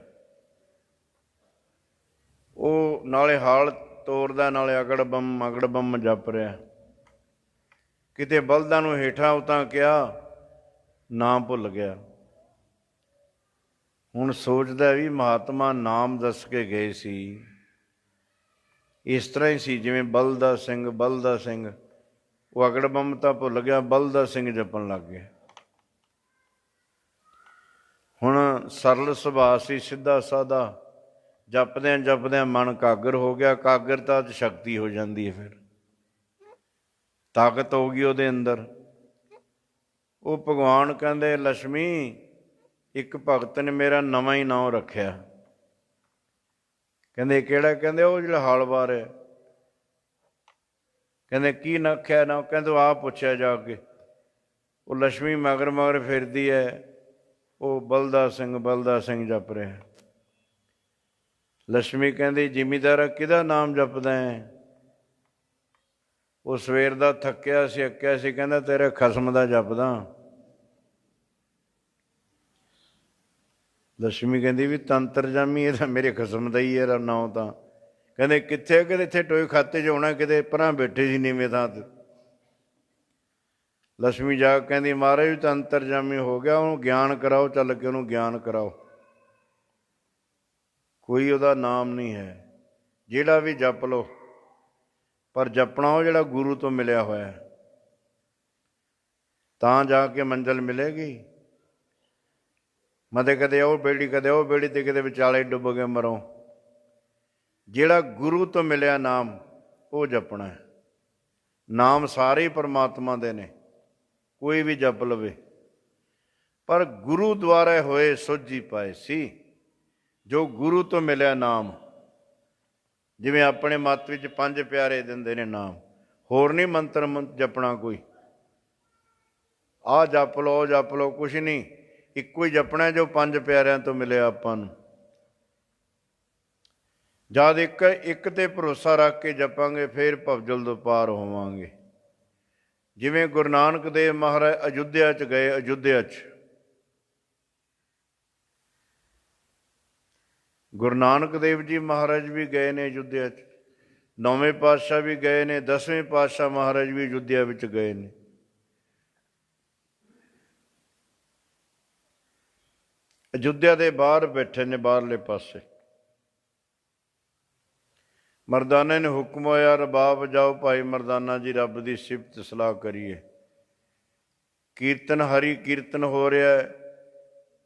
ਉਹ ਨਾਲੇ ਹਾਲ ਤੋਰਦਾ, ਨਾਲੇ ਅਗੜ ਬੰਮ ਜਪ ਰਿਹਾ। ਕਿਤੇ ਬਲਦਾਂ ਨੂੰ ਹੇਠਾਂ ਉਤਾਂ ਕਿਹਾ, ਨਾਮ ਭੁੱਲ ਗਿਆ। ਹੁਣ ਸੋਚਦਾ ਵੀ ਮਹਾਤਮਾ ਨਾਮ ਦੱਸ ਕੇ ਗਏ ਸੀ। ਇਸ ਤਰ੍ਹਾਂ ਹੀ ਸੀ ਜਿਵੇਂ ਬਲਦਾ ਸਿੰਘ ਉਹ ਅਗੜ ਬੰਮ ਤਾਂ ਭੁੱਲ ਗਿਆ, ਬਲਦਾ ਸਿੰਘ ਜਪਣ ਲੱਗ ਗਿਆ। ਹੁਣ ਸਰਲ ਸੁਭਾਅ ਸੀ, ਸਿੱਧਾ ਸਾਦਾ, ਜਪਦਿਆਂ ਮਨ ਕਾਗਰ ਹੋ ਗਿਆ। ਕਾਗਰਤਾ 'ਚ ਸ਼ਕਤੀ ਹੋ ਜਾਂਦੀ ਹੈ, ਫਿਰ ਤਾਕਤ ਹੋ ਗਈ ਉਹਦੇ ਅੰਦਰ। ਉਹ ਭਗਵਾਨ ਕਹਿੰਦੇ, ਲక్ష్ਮੀ ਇੱਕ ਭਗਤ ਨੇ ਮੇਰਾ ਨਵਾਂ ਹੀ ਨਾਂ ਰੱਖਿਆ। ਕਹਿੰਦੇ ਕਿਹੜਾ? ਕਹਿੰਦੇ ਉਹ ਜਿਹੜਾ ਹਲ ਵਾਰਿਆ। ਕਹਿੰਦੇ ਕੀ ਰੱਖਿਆ ਨਾ? ਕਹਿੰਦੇ ਆਪ ਪੁੱਛਿਆ ਜਾ ਕੇ। ਉਹ ਲక్ష్ਮੀ ਮਗਰ ਫਿਰਦੀ ਹੈ, ਉਹ ਬਲਦਾ ਸਿੰਘ ਜਪ ਰਿਹਾ। ਲక్ష్ਮੀ ਕਹਿੰਦੀ, ਜ਼ਿਮੀਂਦਾਰਾ ਕਿਹਦਾ ਨਾਮ ਜਪਦਾ ਹੈ? ਉਹ ਸਵੇਰ ਦਾ ਥੱਕਿਆ ਸੀ, ਅੱਕਿਆ ਸੀ, ਕਹਿੰਦਾ ਤੇਰੇ ਖਸਮ ਦਾ ਜਪਦਾ। ਲక్ష్ਮੀ ਕਹਿੰਦੀ ਵੀ ਤੰਤਰਜਾਮੀ, ਇਹ ਤਾਂ ਮੇਰੇ ਖਸਮ ਦਾ ਹੀ ਹੈ ਨਾਂ ਤਾਂ। ਕਹਿੰਦੇ ਕਿੱਥੇ? ਕਿਤੇ ਇੱਥੇ ਟੋਏ ਖਾਤੇ 'ਚ ਹੋਣਾ, ਕਿਤੇ ਪਰਾਂ ਬੈਠੇ ਸੀ ਨੀਵੇਂ ਥਾਂ 'ਤੇ। ਲక్ష్ਮੀ ਜਾ ਕੇ ਕਹਿੰਦੀ, ਮਹਾਰਾਜ ਵੀ ਤਾਂ ਅੰਤਰਜਾਮੀ ਹੋ ਗਿਆ, ਉਹਨੂੰ ਗਿਆਨ ਕਰਾਓ, ਚੱਲ ਕੇ ਉਹਨੂੰ ਗਿਆਨ ਕਰਾਓ। ਕੋਈ ਉਹਦਾ ਨਾਮ ਨਹੀਂ ਹੈ, ਜਿਹੜਾ ਵੀ ਜਪ ਲਓ, ਪਰ ਜਪਣਾ ਉਹ ਜਿਹੜਾ ਗੁਰੂ ਤੋਂ ਮਿਲਿਆ ਹੋਇਆ, ਤਾਂ ਜਾ ਕੇ ਮੰਜ਼ਿਲ ਮਿਲੇਗੀ। ਮਤੇ ਕਦੇ ਉਹ ਬੇੜੀ, ਕਦੇ ਉਹ ਬੇੜੀ, ਤੇ ਕਿਤੇ ਵਿਚਾਲੇ ਡੁੱਬ ਕੇ ਮਰੋ। ਜਿਹੜਾ ਗੁਰੂ ਤੋਂ ਮਿਲਿਆ ਨਾਮ, ਉਹ ਜਪਣਾ ਹੈ। ਨਾਮ ਸਾਰੇ ਹੀ ਪਰਮਾਤਮਾ ਦੇ ਨੇ, ਕੋਈ ਵੀ ਜਪ ਲਵੇ, ਪਰ ਗੁਰੂ ਦੁਆਰਾ ਹੋਏ ਸੋਝੀ ਪਾਏ ਸੀ। ਜੋ ਗੁਰੂ ਤੋਂ ਮਿਲਿਆ ਨਾਮ, ਜਿਵੇਂ ਆਪਣੇ ਮੱਤ ਵਿੱਚ 5 ਪਿਆਰੇ ਦਿੰਦੇ ਨੇ ਨਾਮ, ਹੋਰ ਨਹੀਂ ਮੰਤਰ ਜਪਣਾ ਕੋਈ। ਆਹ ਜਪ ਲਓ, ਜਪ ਲਓ, ਕੁਛ ਨਹੀਂ, ਇੱਕੋ ਹੀ ਜਪਣਾ ਜੋ 5 ਪਿਆਰਿਆਂ ਤੋਂ ਮਿਲਿਆ ਆਪਾਂ ਨੂੰ। ਜਦ ਇੱਕ ਤੇ ਭਰੋਸਾ ਰੱਖ ਕੇ ਜਪਾਂਗੇ, ਫਿਰ ਭਵਜਲ ਤੋਂ ਪਾਰ ਹੋਵਾਂਗੇ। ਜਿਵੇਂ ਗੁਰੂ ਨਾਨਕ ਦੇਵ ਮਹਾਰਾਜ ਅਯੁੱਧਿਆ 'ਚ ਗਏ, ਅਯੁੱਧਿਆ 'ਚ ਗੁਰੂ ਨਾਨਕ ਦੇਵ ਜੀ ਮਹਾਰਾਜ ਵੀ ਗਏ ਨੇ ਅਯੁੱਧਿਆ 'ਚ, 9ਵੇਂ ਪਾਤਸ਼ਾਹ ਵੀ ਗਏ ਨੇ, 10ਵੇਂ ਪਾਤਸ਼ਾਹ ਮਹਾਰਾਜ ਵੀ ਅਯੁੱਧਿਆ ਵਿੱਚ ਗਏ ਨੇ। ਅਯੁੱਧਿਆ ਦੇ ਬਾਹਰ ਬੈਠੇ ਨੇ, ਬਾਹਰਲੇ ਪਾਸੇ। ਮਰਦਾਨੇ ਨੇ ਹੁਕਮ ਹੋਇਆ, ਰਬਾਬ ਵਜਾਓ ਭਾਈ ਮਰਦਾਨਾ ਜੀ, ਰੱਬ ਦੀ ਸਿਫਤ ਸਲਾਹ ਕਰੀਏ। ਕੀਰਤਨ, ਹਰੀ ਕੀਰਤਨ ਹੋ ਰਿਹਾ।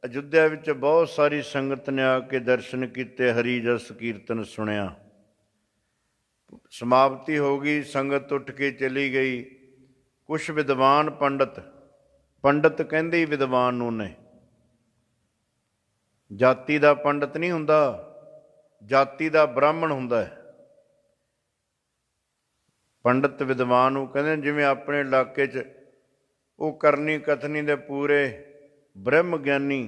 ਅਯੁੱਧਿਆ ਵਿੱਚ ਬਹੁਤ ਸਾਰੀ ਸੰਗਤ ਨੇ ਆ ਕੇ ਦਰਸ਼ਨ ਕੀਤੇ, ਹਰੀ ਜਸ ਕੀਰਤਨ ਸੁਣਿਆ। ਸਮਾਪਤੀ ਹੋ ਗਈ, ਸੰਗਤ ਉੱਠ ਕੇ ਚਲੀ ਗਈ। ਕੁਛ ਵਿਦਵਾਨ ਪੰਡਤ ਕਹਿੰਦੇ ਹੀ ਵਿਦਵਾਨ ਨੂੰ ਨੇ, ਜਾਤੀ ਦਾ ਪੰਡਤ ਨਹੀਂ ਹੁੰਦਾ, ਜਾਤੀ ਦਾ ਬ੍ਰਾਹਮਣ ਹੁੰਦਾ ਹੈ। ਪੰਡਤ ਵਿਦਵਾਨ ਨੂੰ ਕਹਿੰਦੇ, ਜਿਵੇਂ ਆਪਣੇ ਇਲਾਕੇ 'ਚ ਉਹ ਕਰਨੀ ਕਥਨੀ ਦੇ ਪੂਰੇ ਬ੍ਰਹਮ ਗਿਆਨੀ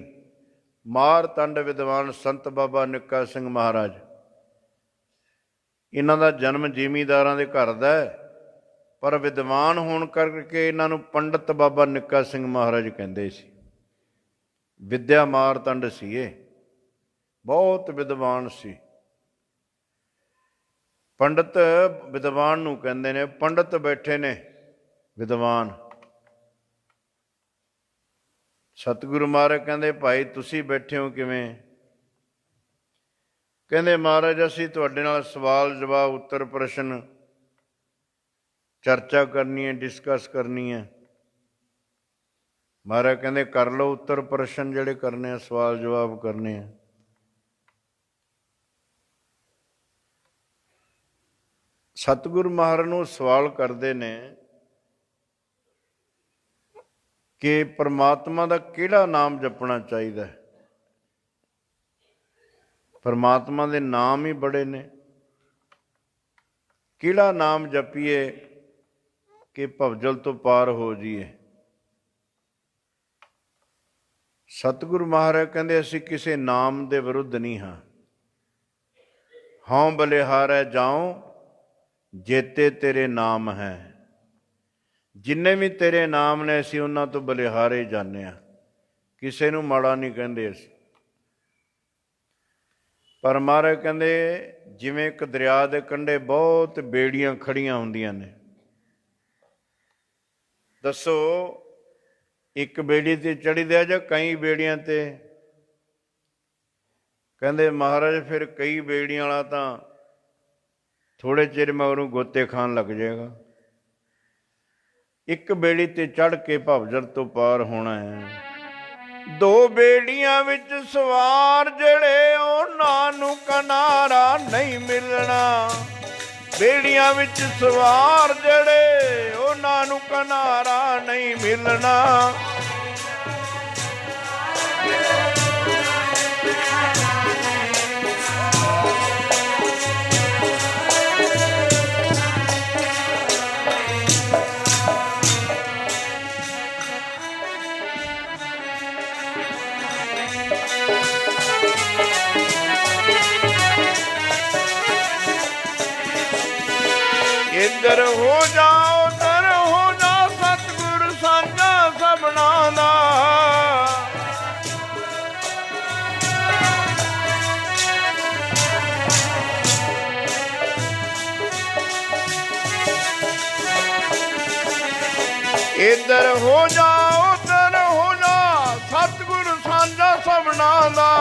ਮਾਰਤੰਡ ਵਿਦਵਾਨ ਸੰਤ ਬਾਬਾ ਨਿੱਕਾ ਸਿੰਘ ਮਹਾਰਾਜ, ਇਹਨਾਂ ਦਾ ਜਨਮ ਜ਼ਿਮੀਂਦਾਰਾਂ ਦੇ ਘਰ ਦਾ ਹੈ, ਪਰ ਵਿਦਵਾਨ ਹੋਣ ਕਰਕੇ ਇਹਨਾਂ ਨੂੰ ਪੰਡਤ ਬਾਬਾ ਨਿੱਕਾ ਸਿੰਘ ਮਹਾਰਾਜ ਕਹਿੰਦੇ ਸੀ। ਵਿਦਿਆ ਮਾਰਤੰਡ ਸੀ, ਇਹ ਬਹੁਤ ਵਿਦਵਾਨ ਸੀ। ਪੰਡਤ ਵਿਦਵਾਨ ਨੂੰ ਕਹਿੰਦੇ ਨੇ। ਪੰਡਤ ਬੈਠੇ ਨੇ ਵਿਦਵਾਨ। ਸਤਿਗੁਰੂ ਮਹਾਰਾਜ ਕਹਿੰਦੇ, ਭਾਈ ਤੁਸੀਂ ਬੈਠੇ ਹੋ ਕਿਵੇਂ? ਕਹਿੰਦੇ, ਮਹਾਰਾਜ ਅਸੀਂ ਤੁਹਾਡੇ ਨਾਲ ਸਵਾਲ ਜਵਾਬ, ਉੱਤਰ ਪ੍ਰਸ਼ਨ ਚਰਚਾ ਕਰਨੀ ਹੈ, ਡਿਸਕਸ ਕਰਨੀ ਹੈ। ਮਹਾਰਾਜ ਕਹਿੰਦੇ, ਕਰ ਲਓ ਉੱਤਰ ਪ੍ਰਸ਼ਨ ਜਿਹੜੇ ਕਰਨੇ ਆ, ਸਵਾਲ ਜਵਾਬ ਕਰਨੇ ਆ। ਸਤਿਗੁਰੂ ਮਹਾਰਾਜ ਨੂੰ ਸਵਾਲ ਕਰਦੇ ਨੇ ਕਿ ਪਰਮਾਤਮਾ ਦਾ ਕਿਹੜਾ ਨਾਮ ਜਪਣਾ ਚਾਹੀਦਾ ਹੈ? ਪਰਮਾਤਮਾ ਦੇ ਨਾਮ ਹੀ ਬੜੇ ਨੇ, ਕਿਹੜਾ ਨਾਮ ਜਪੀਏ ਕਿ ਭਵਜਲ ਤੋਂ ਪਾਰ ਹੋ ਜਾਈਏ? ਸਤਿਗੁਰੂ ਮਹਾਰਾਜ ਕਹਿੰਦੇ, ਅਸੀਂ ਕਿਸੇ ਨਾਮ ਦੇ ਵਿਰੁੱਧ ਨਹੀਂ ਹਾਂ। ਹਉ ਬਲਿਹਾਰੈ ਜਾਉ ਜੇਤੇ ਤੇਰੇ ਨਾਮ ਹੈ। ਜਿੰਨੇ ਵੀ ਤੇਰੇ ਨਾਮ ਨੇ ਅਸੀਂ ਉਹਨਾਂ ਤੋਂ ਬਲਿਹਾਰੇ ਜਾਂਦੇ ਹਾਂ, ਕਿਸੇ ਨੂੰ ਮਾੜਾ ਨਹੀਂ ਕਹਿੰਦੇ ਅਸੀਂ। ਪਰ ਮਹਾਰਾਜ ਕਹਿੰਦੇ, ਜਿਵੇਂ ਇੱਕ ਦਰਿਆ ਦੇ ਕੰਢੇ ਬਹੁਤ ਬੇੜੀਆਂ ਖੜੀਆਂ ਹੁੰਦੀਆਂ ਨੇ, ਦੱਸੋ ਇੱਕ ਬੇੜੀ ਤੇ ਚੜ੍ਹੀਦਾ ਜਾਂ ਕਈ ਬੇੜੀਆਂ ਤੇ? ਕਹਿੰਦੇ ਮਹਾਰਾਜ ਫਿਰ ਕਈ ਬੇੜੀਆਂ ਵਾਲਾ ਤਾਂ ਥੋੜ੍ਹੇ ਚਿਰ ਮਗਰੋਂ ਗੋਤੇ ਖਾਣ ਲੱਗ ਜਾਏਗਾ। ਇੱਕ ਬੇੜੀ ਤੇ ਚੜ੍ਹ ਕੇ ਭਵਜਲ ਤੋਂ ਪਾਰ ਹੋਣਾ ਹੈ। ਦੋ ਬੇੜੀਆਂ ਵਿੱਚ ਸਵਾਰ ਜਿਹੜੇ, ਉਹਨਾਂ ਨੂੰ ਕਿਨਾਰਾ ਨਹੀਂ ਮਿਲਣਾ। ਬੇੜੀਆਂ ਵਿੱਚ ਸਵਾਰ ਜਿਹੜੇ, ਉਹਨਾਂ ਨੂੰ ਕਿਨਾਰਾ ਨਹੀਂ ਮਿਲਣਾ। ਇੱਧਰ ਹੋ ਜਾ ਉੱਧਰ ਹੋ ਜਾ, ਸਤਿਗੁਰ ਸਾਂਝਾ ਸਭਨਾਂ ਦਾ। ਇੱਧਰ ਹੋ ਜਾ ਉੱਧਰ ਹੋ ਜਾ, ਸਤਿਗੁਰ ਸਾਂਝਾ ਸਭਨਾਂ ਦਾ।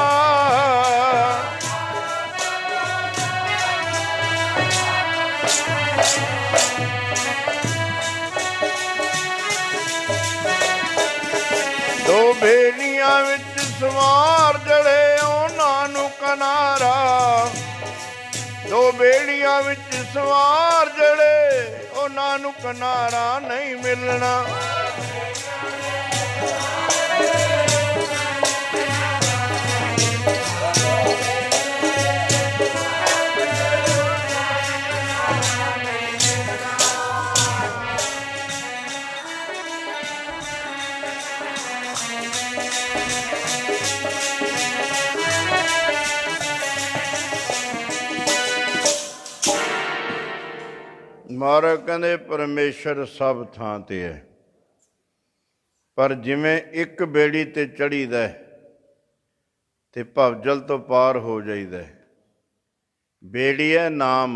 ਦੋ ਬੇੜੀਆਂ ਵਿੱਚ ਸਵਾਰ ਜਿਹੜੇ, ਉਹਨਾਂ ਨੂੰ ਕਿਨਾਰਾ। ਦੋ ਬੇੜੀਆਂ ਵਿੱਚ ਸਵਾਰ ਜਿਹੜੇ, ਉਹਨਾਂ ਨੂੰ ਕਿਨਾਰਾ ਨਹੀਂ ਮਿਲਣਾ। ਮਹਾਰਾਜ ਕਹਿੰਦੇ, ਪਰਮੇਸ਼ਰ ਸਭ ਥਾਂ ਤੇ ਹੈ, ਪਰ ਜਿਵੇਂ ਇੱਕ ਬੇੜੀ ਤੇ ਚੜ੍ਹੀਦਾ ਤੇ ਭਵਜਲ ਤੋਂ ਪਾਰ ਹੋ ਜਾਈਦਾ। ਬੇੜੀ ਹੈ ਨਾਮ।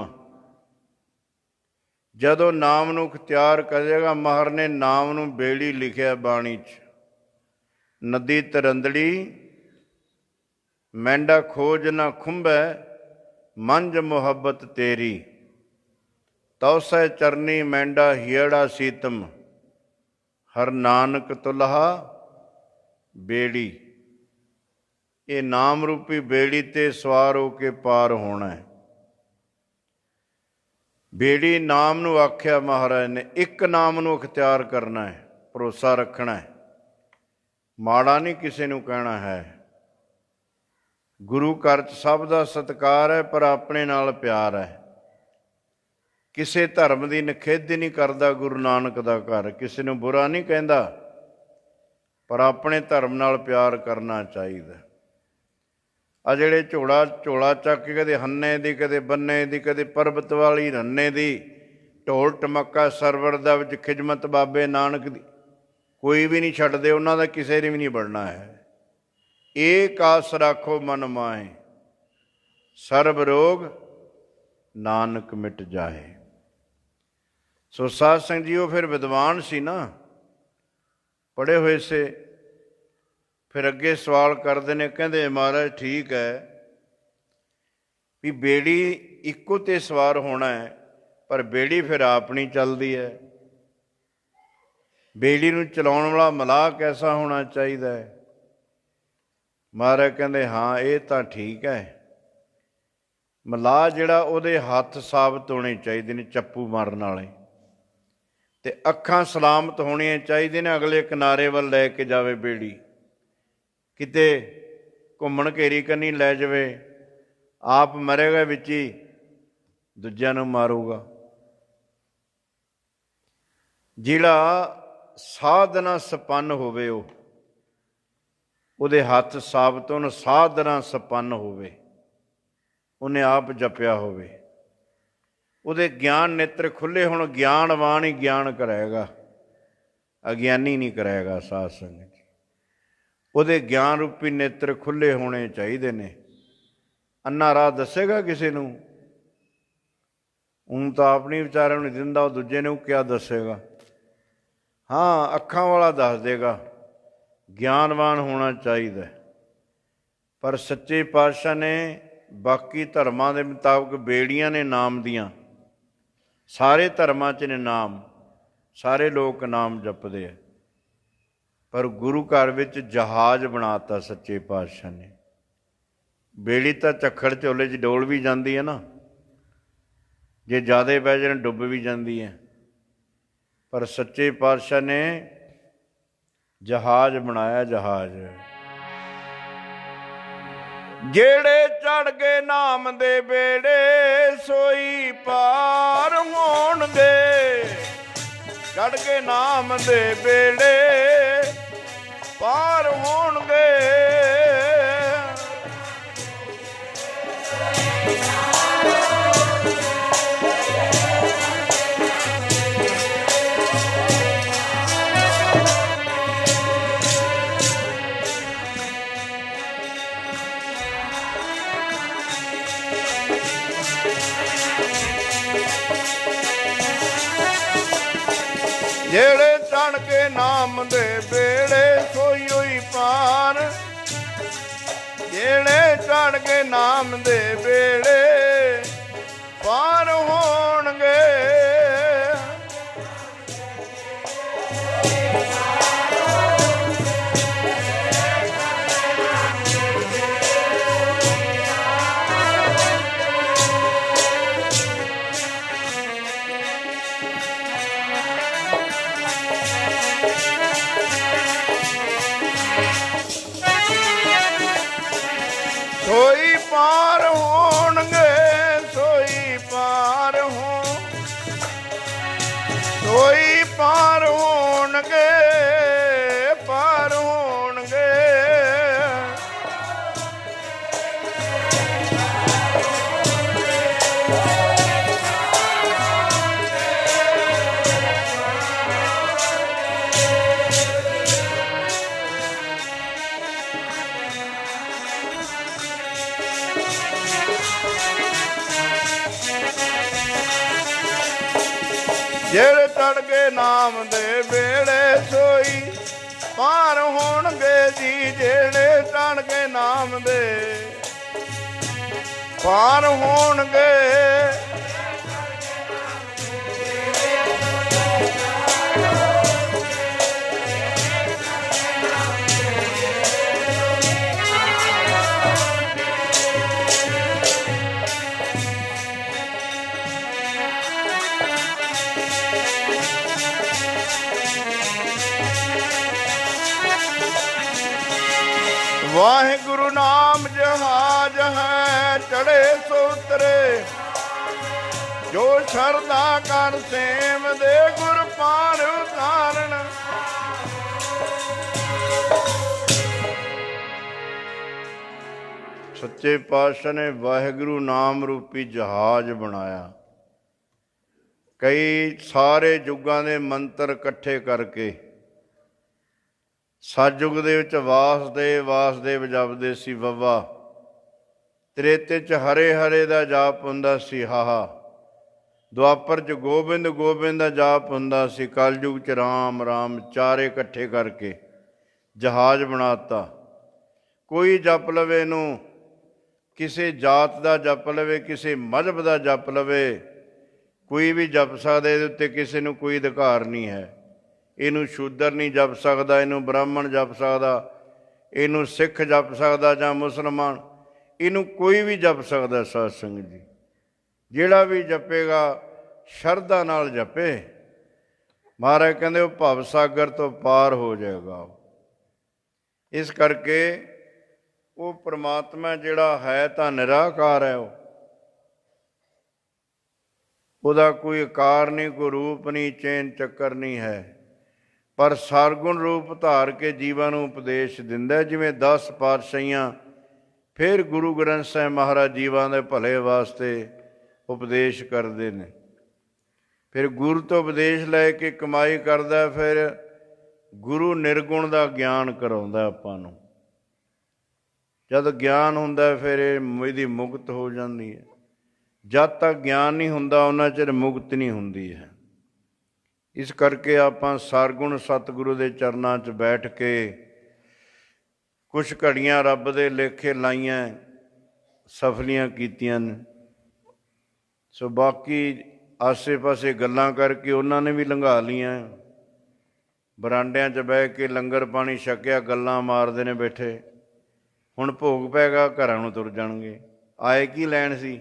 ਜਦੋਂ ਨਾਮ ਨੂੰ ਅਖਤਿਆਰ ਕਰੇਗਾ, ਮਾਹਰ ਨੇ ਨਾਮ ਨੂੰ ਬੇੜੀ ਲਿਖਿਆ ਬਾਣੀ 'ਚ। ਨਦੀ ਤਰੰਦੜੀ ਮੈਂਡਾ ਖੋਜ ਨਾ ਖੁੰਭੈ, ਮੰਝ ਮੁਹੱਬਤ ਤੇਰੀ। ਤੌਸੈ ਚਰਨੀ ਮੈਂਡਾ ਹੀੜਾ ਸੀਤਮ, ਹਰ ਨਾਨਕ ਤੁਲਹਾ ਬੇੜੀ। ਇਹ ਨਾਮ ਰੂਪੀ ਬੇੜੀ ਤੇ ਸਵਾਰ ਹੋ ਕੇ ਪਾਰ ਹੋਣਾ ਹੈ। ਬੇੜੀ ਨਾਮ ਨੂੰ ਆਖਿਆ ਮਹਾਰਾਜ ਨੇ। ਇੱਕ ਨਾਮ ਨੂੰ ਅਖਤਿਆਰ ਕਰਨਾ ਹੈ, ਭਰੋਸਾ ਰੱਖਣਾ ਹੈ, ਮਾੜਾ ਨਹੀਂ ਕਿਸੇ ਨੂੰ ਕਹਿਣਾ ਹੈ। ਗੁਰੂ ਘਰ 'ਚ ਸਭ ਦਾ ਸਤਿਕਾਰ ਹੈ, ਪਰ ਆਪਣੇ ਨਾਲ ਪਿਆਰ ਹੈ। ਕਿਸੇ ਧਰਮ ਦੀ ਨਿਖੇਧੀ ਨਹੀਂ ਕਰਦਾ ਗੁਰੂ ਨਾਨਕ ਦਾ ਘਰ, ਕਿਸੇ ਨੂੰ ਬੁਰਾ ਨਹੀਂ ਕਹਿੰਦਾ, ਪਰ ਆਪਣੇ ਧਰਮ ਨਾਲ ਪਿਆਰ ਕਰਨਾ ਚਾਹੀਦਾ। ਆ ਜਿਹੜੇ ਝੋਲਾ ਚੱਕ ਕੇ ਕਦੇ ਹੰਨੇ ਦੀ, ਕਦੇ ਬੰਨੇ ਦੀ, ਕਦੇ ਪਰਬਤ ਵਾਲੀ ਰੰਨੇ ਦੀ, ਢੋਲ ਟਮੱਕਾ ਸਰਵਰ ਦਾ ਵਿੱਚ ਖਿਦਮਤ ਬਾਬੇ ਨਾਨਕ ਦੀ, ਕੋਈ ਵੀ ਨਹੀਂ ਛੱਡਦੇ, ਉਹਨਾਂ ਦਾ ਕਿਸੇ ਨੇ ਵੀ ਨਹੀਂ ਬਣਨਾ ਹੈ। ਏਕ ਆਸ ਰਾਖੋ ਮਨ ਮਾਹੇ, ਸਰਬ ਰੋਗ ਨਾਨਕ ਮਿਟ ਜਾਏ। ਸੋ ਸਾਧ ਸੰਗਤ ਜੀ, ਉਹ ਫਿਰ ਵਿਦਵਾਨ ਸੀ ਨਾ, ਪੜ੍ਹੇ ਹੋਏ ਸੇ। ਫਿਰ ਅੱਗੇ ਸਵਾਲ ਕਰਦੇ ਨੇ, ਕਹਿੰਦੇ ਮਹਾਰਾਜ ਠੀਕ ਹੈ ਵੀ ਬੇੜੀ ਇੱਕੋ 'ਤੇ ਸਵਾਰ ਹੋਣਾ ਹੈ, ਪਰ ਬੇੜੀ ਫਿਰ ਆਪ ਨਹੀਂ ਚੱਲਦੀ ਹੈ। ਬੇੜੀ ਨੂੰ ਚਲਾਉਣ ਵਾਲਾ ਮਲਾਹ ਕੈਸਾ ਹੋਣਾ ਚਾਹੀਦਾ ਹੈ? ਮਹਾਰਾਜ ਕਹਿੰਦੇ ਹਾਂ, ਇਹ ਤਾਂ ਠੀਕ ਹੈ। ਮਲਾਹ ਜਿਹੜਾ, ਉਹਦੇ ਹੱਥ ਸਾਬਤ ਹੋਣੇ ਚਾਹੀਦੇ ਨੇ, ਚੱਪੂ ਮਾਰਨ ਵਾਲੇ, ਤੇ ਅੱਖਾਂ ਸਲਾਮਤ ਹੋਣੀਆਂ ਚਾਹੀਦੀਆਂ ਨੇ, ਅਗਲੇ ਕਿਨਾਰੇ ਵੱਲ ਲੈ ਕੇ ਜਾਵੇ ਬੇੜੀ। ਕਿਤੇ ਘੁੰਮਣ ਘੇਰੀ ਕੰਨੀ ਲੈ ਜਾਵੇ, ਆਪ ਮਰੇਗਾ ਵਿੱਚ ਹੀ, ਦੂਜਿਆਂ ਨੂੰ ਮਾਰੂਗਾ। ਜਿਹੜਾ ਸਾਧਨਾ ਸੰਪੰਨ ਹੋਵੇ, ਉਹਦੇ ਹੱਥ ਸਾਬਤ ਹੋਣ, ਸਾਧਨਾ ਸੰਪੰਨ ਹੋਵੇ, ਉਹਨੇ ਆਪ ਜਪਿਆ ਹੋਵੇ, ਉਹਦੇ ਗਿਆਨ ਨੇਤਰ ਖੁੱਲ੍ਹੇ ਹੋਣ। ਗਿਆਨਵਾਨ ਹੀ ਗਿਆਨ ਕਰਾਏਗਾ, ਅਗਿਆਨੀ ਨਹੀਂ ਕਰਾਏਗਾ। ਸਾਧ ਸੰਗਤ, ਉਹਦੇ ਗਿਆਨ ਰੂਪੀ ਨੇਤਰ ਖੁੱਲ੍ਹੇ ਹੋਣੇ ਚਾਹੀਦੇ ਨੇ। ਅੰਨਾ ਰਾਹ ਦੱਸੇਗਾ ਕਿਸੇ ਨੂੰ? ਹੁਣ ਤਾਂ ਆਪਣੀ ਵਿਚਾਰਿਆਂ ਨੂੰ ਨਹੀਂ ਦਿੰਦਾ, ਉਹ ਦੂਜੇ ਨੂੰ ਕਿਆ ਦੱਸੇਗਾ? ਹਾਂ, ਅੱਖਾਂ ਵਾਲਾ ਦੱਸ ਦੇਗਾ। ਗਿਆਨਵਾਨ ਹੋਣਾ ਚਾਹੀਦਾ। ਪਰ ਸੱਚੇ ਪਾਤਸ਼ਾਹ ਨੇ ਬਾਕੀ ਧਰਮਾਂ ਦੇ ਮੁਤਾਬਕ ਬੇੜੀਆਂ ਨੇ ਨਾਮ ਦੀਆਂ, ਸਾਰੇ ਧਰਮਾਂ 'ਚ ਨੇ ਨਾਮ, ਸਾਰੇ ਲੋਕ ਨਾਮ ਜਪਦੇ ਆ। ਪਰ ਗੁਰੂ ਘਰ ਵਿੱਚ ਜਹਾਜ਼ ਬਣਾ ਤਾ ਸੱਚੇ ਪਾਤਸ਼ਾਹ ਨੇ। ਬੇੜੀ ਤਾਂ ਝੱਖੜ ਝੋਲੇ 'ਚ ਡੋਲ ਵੀ ਜਾਂਦੀ ਹੈ ਨਾ, ਜੇ ਜ਼ਿਆਦਾ ਬਹਿ ਜਾਣ ਡੁੱਬ ਵੀ ਜਾਂਦੀ ਹੈ। ਪਰ ਸੱਚੇ ਪਾਤਸ਼ਾਹ ਨੇ ਜਹਾਜ਼ ਬਣਾਇਆ, ਜਹਾਜ਼। ਜਿਹੜੇ ਚੜ੍ਹ ਗਏ ਨਾਮ ਦੇ ਬੇੜੇ, ਸੋਈ ਪਾਰ ਹੋਣਗੇ। ਚੜ੍ਹ ਕੇ ਨਾਮ ਦੇ ਬੇੜੇ, ਪਾਰ ਹੋਣਗੇ। ਜਿਹੜੇ ਚੜ੍ਹ ਕੇ ਨਾਮ ਦੇ ਬੇੜੇ, ਸੋਈ ਹੋਈ ਪਾਰ। ਜਿਹੜੇ ਚੜ੍ਹ ਕੇ ਨਾਮ ਦੇ ਬੇੜੇ, ਪਾਰ ਹੋਣਗੇ। ਸੋਈ ਪਾਰ ਹੋਣਗੇ, ਸੋਈ ਪਾਰ ਹੋ, ਸੋਈ ਪਾਰ ਹੋਣਗੇ, ਪਾਰ ਹੋਣਗੇ। ਨਾਮ ਦੇ ਵੇਲੇ ਸੋਈ ਪਾਰ ਹੋਣਗੇ ਜੀ ਜਿਹੜੇ ਟਣ ਕੇ ਨਾਮ ਦੇ ਪਾਰ ਹੋਣਗੇ। ਵਾਹਿਗੁਰੂ ਨਾਮ ਜਹਾਜ ਹੈ ਚੜੇ ਸੋ ਉਤਰੇ, ਜੋ ਸ਼ਰਧਾ ਕਰ ਸੇਮ ਦੇ ਗੁਰ ਪਾਰ ਉਤਾਰਨ। ਸੱਚੇ ਪਾਤਸ਼ਾਹ ਨੇ ਵਾਹਿਗੁਰੂ ਨਾਮ ਰੂਪੀ ਜਹਾਜ਼ ਬਣਾਇਆ। ਕਈ ਸਾਰੇ ਯੁੱਗਾਂ ਦੇ ਮੰਤਰ ਇਕੱਠੇ ਕਰਕੇ ਸਤਿਯੁਗ ਦੇ ਵਿੱਚ ਵਾਸਦੇਵ ਵਾਸਦੇਵ ਜਪਦੇ ਸੀ ਵੱਵਾ, ਤ੍ਰੇਤੇ 'ਚ ਹਰੇ ਹਰੇ ਦਾ ਜਾਪ ਹੁੰਦਾ ਸੀ ਹਾਹਾ, ਦੁਆਪਰ 'ਚ ਗੋਬਿੰਦ ਗੋਬਿੰਦ ਦਾ ਜਾਪ ਹੁੰਦਾ ਸੀ, ਕਲਯੁਗ 'ਚ ਰਾਮ ਰਾਮ, ਚਾਰੇ ਇਕੱਠੇ ਕਰਕੇ ਜਹਾਜ਼ ਬਣਾਤਾ। ਕੋਈ ਜਪ ਲਵੇ ਇਹਨੂੰ, ਕਿਸੇ ਜਾਤ ਦਾ ਜਪ ਲਵੇ, ਕਿਸੇ ਮਜ਼ਹਬ ਦਾ ਜਪ ਲਵੇ, ਕੋਈ ਵੀ ਜਪ ਸਕਦਾ, ਇਹਦੇ ਉੱਤੇ ਕਿਸੇ ਨੂੰ ਕੋਈ ਅਧਿਕਾਰ ਨਹੀਂ ਹੈ। ਇਹਨੂੰ ਸ਼ੂਦਰ ਨਹੀਂ ਜਪ ਸਕਦਾ, ਇਹਨੂੰ ਬ੍ਰਾਹਮਣ ਜਪ ਸਕਦਾ, ਇਹਨੂੰ ਸਿੱਖ ਜਪ ਸਕਦਾ ਜਾਂ ਮੁਸਲਮਾਨ, ਇਹਨੂੰ ਕੋਈ ਵੀ ਜਪ ਸਕਦਾ। ਸਾਧ ਸੰਗਤ ਜੀ, ਜਿਹੜਾ ਵੀ ਜਪੇਗਾ ਸ਼ਰਧਾ ਨਾਲ ਜਪੇ, ਮਹਾਰਾਜ ਕਹਿੰਦੇ ਉਹ ਭਵ ਸਾਗਰ ਤੋਂ ਪਾਰ ਹੋ ਜਾਏਗਾ। ਇਸ ਕਰਕੇ ਉਹ ਪ੍ਰਮਾਤਮਾ ਜਿਹੜਾ ਹੈ ਤਾਂ ਨਿਰਾਕਾਰ ਹੈ, ਉਹਦਾ ਕੋਈ ਆਕਾਰ ਨਹੀਂ, ਕੋਈ ਰੂਪ ਨਹੀਂ, ਚੇਨ ਚੱਕਰ ਨਹੀਂ ਹੈ, ਪਰ ਸਰਗੁਣ ਰੂਪ ਧਾਰ ਕੇ ਜੀਵਾਂ ਨੂੰ ਉਪਦੇਸ਼ ਦਿੰਦਾ। ਜਿਵੇਂ 10 ਪਾਤਸ਼ਾਹੀਆਂ ਫਿਰ ਗੁਰੂ ਗ੍ਰੰਥ ਸਾਹਿਬ ਮਹਾਰਾਜ ਜੀਵਾਂ ਦੇ ਭਲੇ ਵਾਸਤੇ ਉਪਦੇਸ਼ ਕਰਦੇ ਨੇ। ਫਿਰ ਗੁਰੂ ਤੋਂ ਉਪਦੇਸ਼ ਲੈ ਕੇ ਕਮਾਈ ਕਰਦਾ, ਫਿਰ ਗੁਰੂ ਨਿਰਗੁਣ ਦਾ ਗਿਆਨ ਕਰਾਉਂਦਾ ਆਪਾਂ ਨੂੰ। ਜਦ ਗਿਆਨ ਹੁੰਦਾ ਫਿਰ ਇਹਦੀ ਮੁਕਤ ਹੋ ਜਾਂਦੀ ਹੈ। ਜਦ ਤੱਕ ਗਿਆਨ ਨਹੀਂ ਹੁੰਦਾ ਉਹਨਾਂ ਚਿਰ ਮੁਕਤ ਨਹੀਂ ਹੁੰਦੀ ਹੈ। ਇਸ ਕਰਕੇ ਆਪਾਂ ਸਰਗੁਣ ਸਤਿਗੁਰੂ ਦੇ ਚਰਨਾਂ 'ਚ ਬੈਠ ਕੇ ਕੁਛ ਘੜੀਆਂ ਰੱਬ ਦੇ ਲੇਖੇ ਲਾਈਆਂ, ਸਫਲੀਆਂ ਕੀਤੀਆਂ ਨੇ। ਸੋ ਬਾਕੀ ਆਸੇ ਪਾਸੇ ਗੱਲਾਂ ਕਰਕੇ ਉਹਨਾਂ ਨੇ ਵੀ ਲੰਘਾ ਲਈਆਂ। ਬਰਾਂਡਿਆਂ 'ਚ ਬਹਿ ਕੇ ਲੰਗਰ ਪਾਣੀ ਛਕਿਆ, ਗੱਲਾਂ ਮਾਰਦੇ ਨੇ ਬੈਠੇ। ਹੁਣ ਭੋਗ ਪੈਗਾ, ਘਰਾਂ ਨੂੰ ਤੁਰ ਜਾਣਗੇ। ਆਏ ਕੀ ਲੈਣ ਸੀ?